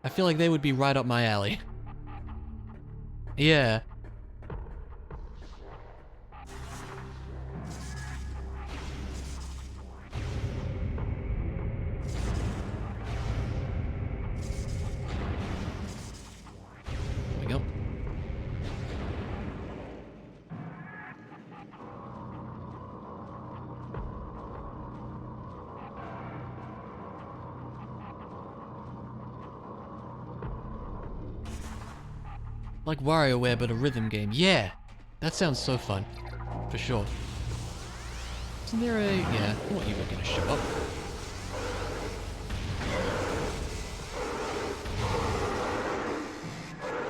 I feel like they would be right up my alley. Yeah. There we go. Like WarioWare, but a rhythm game. Yeah! That sounds so fun. For sure. Isn't there a... Yeah, I thought you were gonna show up.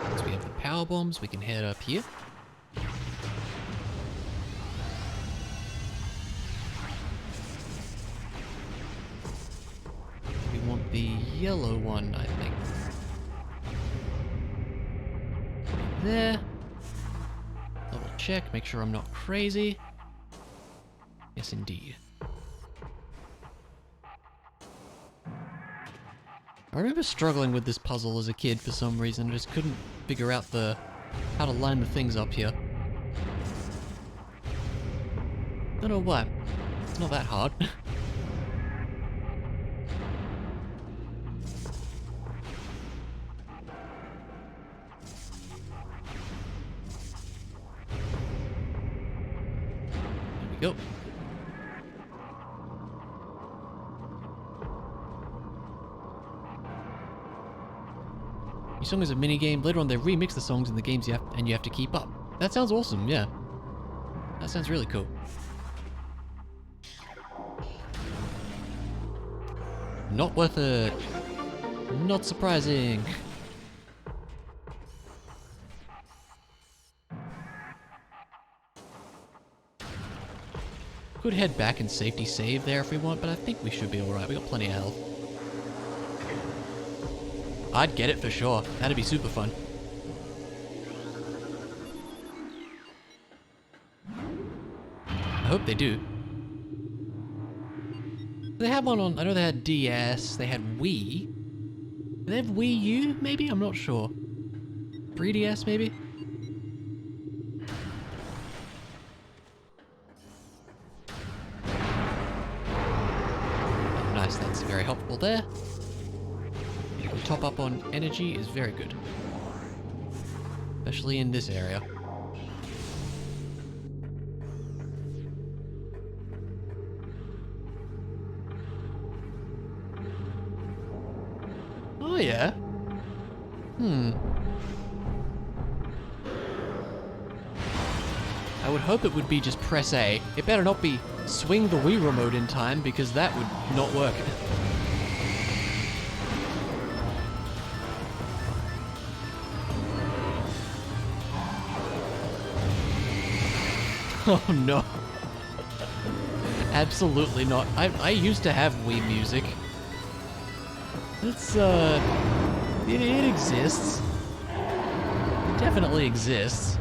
Once we have the power bombs, we can head up here. We want the yellow one, I think. There. Double check, make sure I'm not crazy. Yes, indeed. I remember struggling with this puzzle as a kid for some reason. I just couldn't figure out how to line the things up here. Don't know why. It's not that hard. Go. Your song is a mini game. Later on, they remix the songs in the games you have to keep up. That sounds awesome. Yeah, that sounds really cool. Not worth it. Not surprising. Could head back and safety save there if we want, but I think we should be alright. We got plenty of health. I'd get it for sure. That'd be super fun. I hope they do. They had one on, I know they had DS, they had Wii. Do they have Wii U, maybe? I'm not sure. 3DS, maybe? Oh, nice, that's very helpful there. The top up on energy is very good. Especially in this area. Oh yeah. I would hope it would be just press A. It better not be swing the Wii remote in time, because that would not work. Oh no. Absolutely not. I used to have Wii music. It's, it exists. It definitely exists.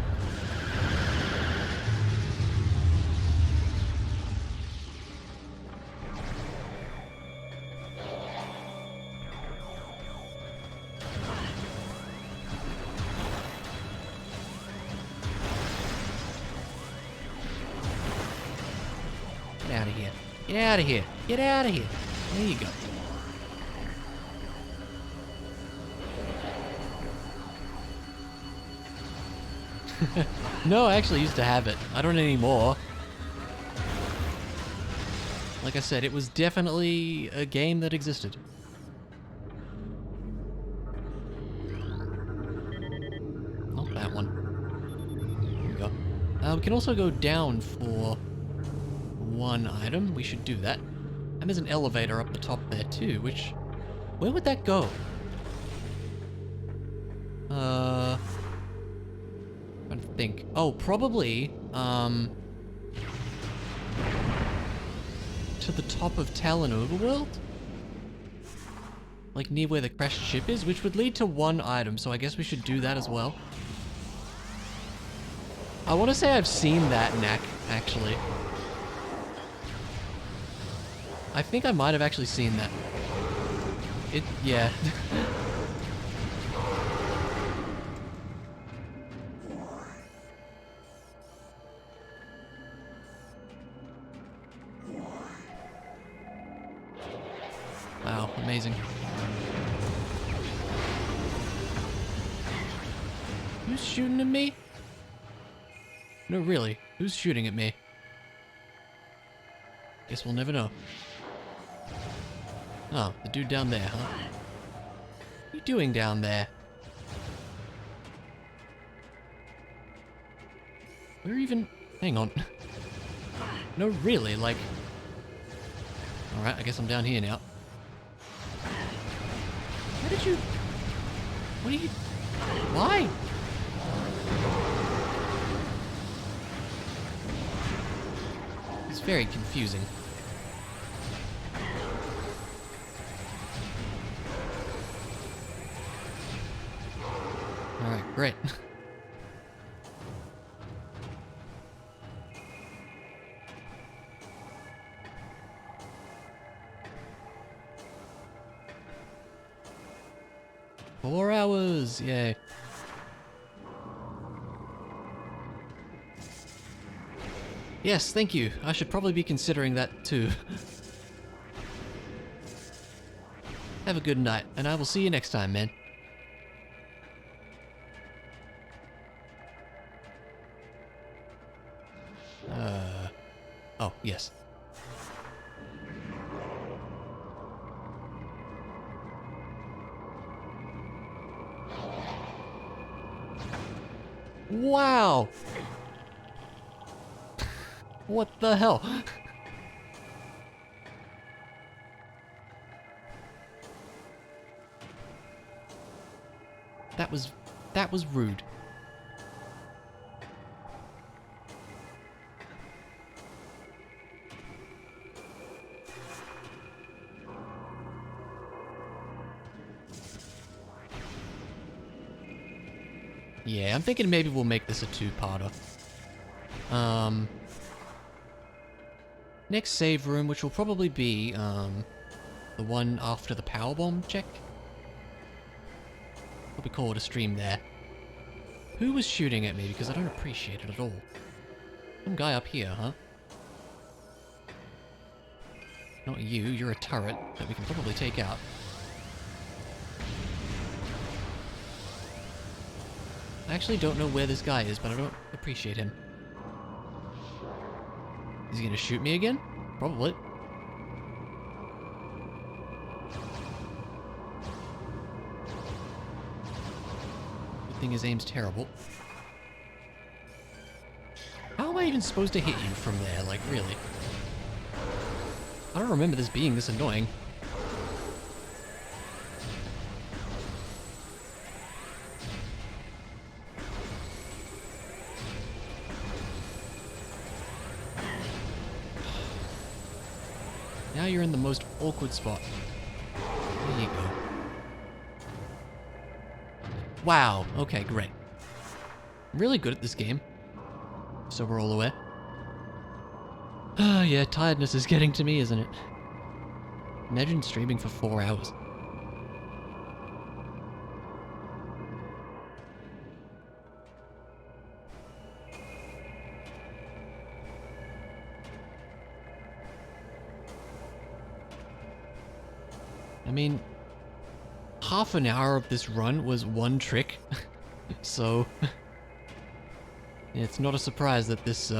Get out of here. Get out of here. Get out of here. There you go. No, I actually used to have it. I don't anymore. Like I said, it was definitely a game that existed. Not that one. Here we go. We can also go down for one item. We should do that. And there's an elevator up the top there too, which... where would that go? Trying to think. Oh, probably, to the top of Talon Overworld? Like near where the crashed ship is, which would lead to one item, so I guess we should do that as well. I want to say I've seen that knack, actually. I think I might have actually seen that. Yeah. Wow, amazing. Who's shooting at me? No, really, who's shooting at me? Guess we'll never know. Oh, the dude down there, huh? What are you doing down there? Where even... hang on. No, really, like... Alright, I guess I'm down here now. How did you... what are you... why? It's very confusing. Alright, great. Four hours, yay. Yes, thank you. I should probably be considering that too. Have a good night, and I will see you next time, man. Oh, yes. Wow! What the hell? That was rude. Yeah, I'm thinking maybe we'll make this a two-parter. Next save room, which will probably be, the one after the powerbomb check. Probably call it a stream there. Who was shooting at me? Because I don't appreciate it at all. Some guy up here, huh? Not you, you're a turret that we can probably take out. I actually don't know where this guy is, but I don't appreciate him. Is he gonna shoot me again? Probably. Good thing his aim's terrible. How am I even supposed to hit you from there? Like, really? I don't remember this being this annoying. Now you're in the most awkward spot. There you go. Wow, okay, great. I'm really good at this game. So we're all aware. Ah, yeah, tiredness is getting to me, isn't it? Imagine streaming for 4 hours. I mean, half an hour of this run was one trick, so it's not a surprise that this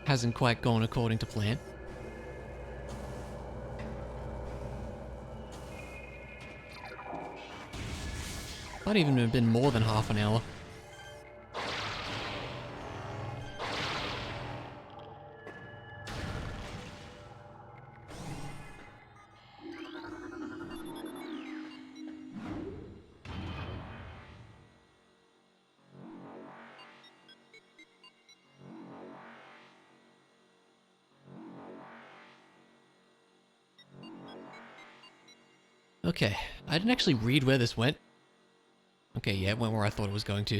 hasn't quite gone according to plan. Might even have been more than half an hour. Okay, I didn't actually read where this went. Okay, yeah, it went where I thought it was going to.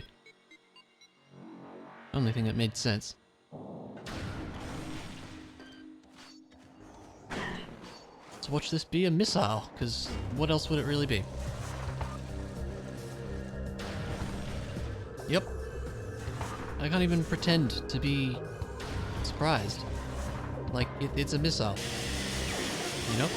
Only thing that made sense. Let's watch this be a missile, because what else would it really be? Yep. I can't even pretend to be surprised. Like, it's a missile. You know?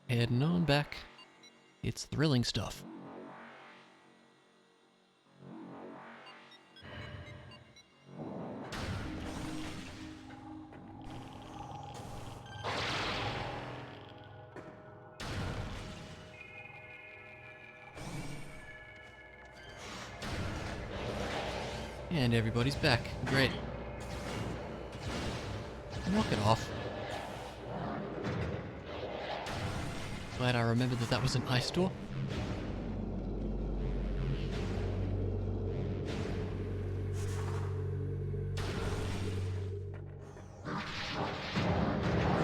Heading on back. It's thrilling stuff. And everybody's back. Great. Knock it off. Glad I remembered that that was an ice door.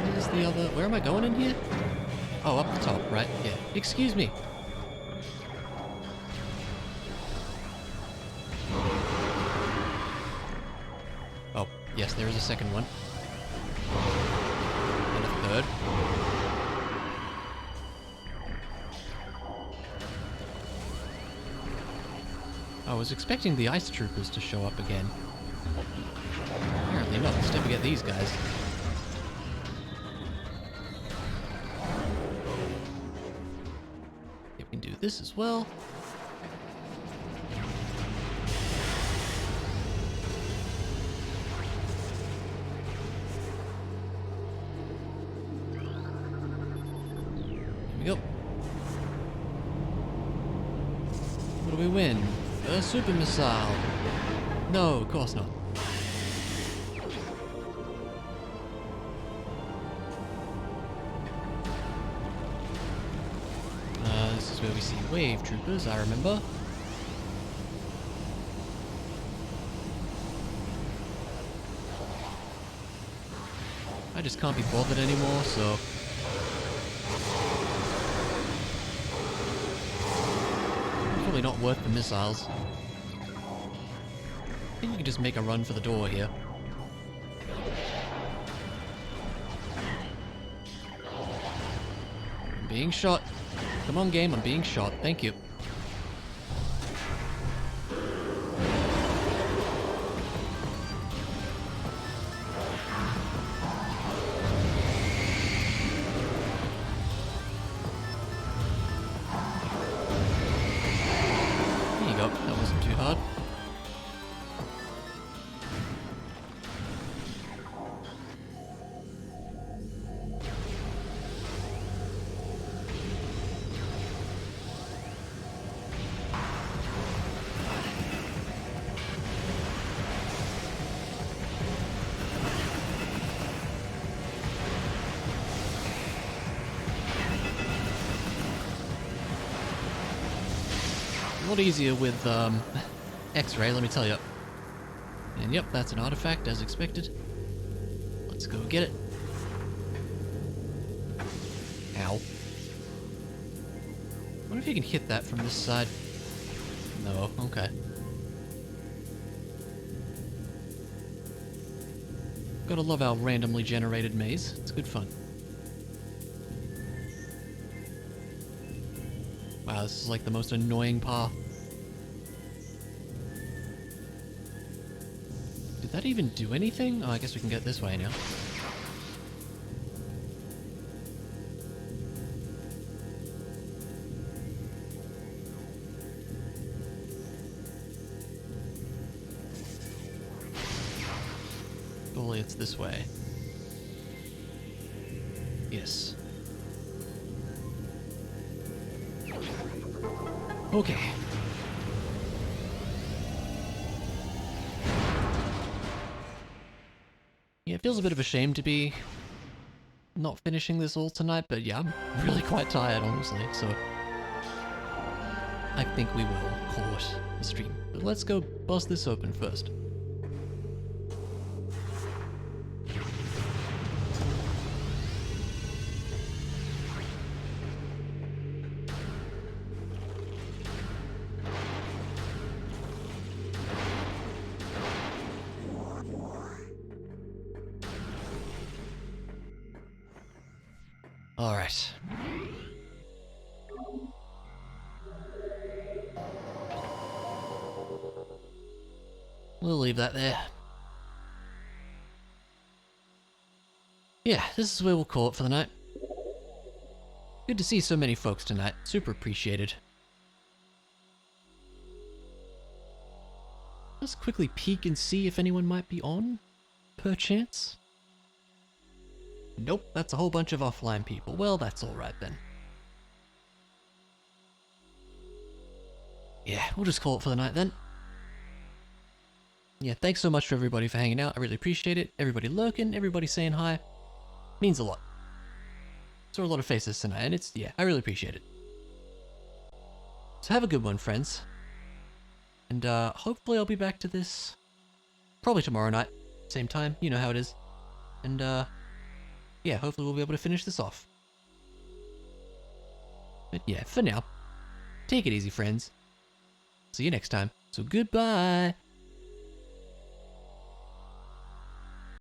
Where's the other... Where am I going in here? Oh, up the top, right? Yeah. Excuse me. Oh, yes, there is a second one. And a third. I was expecting the ice troopers to show up again. Apparently not. Instead we get these guys. We can do this as well. Here we go. do we win? A super missile. No, of course not. This is where we see wave troopers, I remember. I just can't be bothered anymore, so... Probably not worth the missiles. I think you can just make a run for the door here. I'm being shot. Come on, game, I'm being shot. Thank you. There you go. That wasn't too hard. A lot easier with X-ray, let me tell you. And yep, that's an artifact as expected. Let's go get it. Ow. I wonder if you can hit that from this side. No, okay. Gotta love our randomly generated maze. It's good fun. Wow, this is like the most annoying path. Did that even do anything? Oh, I guess we can get this way now. Surely it's this way. Yes. Okay. Yeah, it feels a bit of a shame to be not finishing this all tonight, but yeah, I'm really quite tired, honestly, so I think we will call it a stream. But let's go bust this open first. Alright. We'll leave that there. Yeah, this is where we'll call it for the night. Good to see so many folks tonight. Super appreciated. Let's quickly peek and see if anyone might be on, perchance. Nope, that's a whole bunch of offline people. Well, that's alright then. Yeah, we'll just call it for the night then. Yeah, thanks so much for everybody for hanging out. I really appreciate it. Everybody lurking, everybody saying hi. Means a lot. Saw a lot of faces tonight, and it's, yeah, I really appreciate it. So have a good one, friends. And hopefully I'll be back to this probably tomorrow night. Same time, you know how it is. And yeah, hopefully we'll be able to finish this off. But yeah, for now, take it easy, friends. See you next time. So goodbye.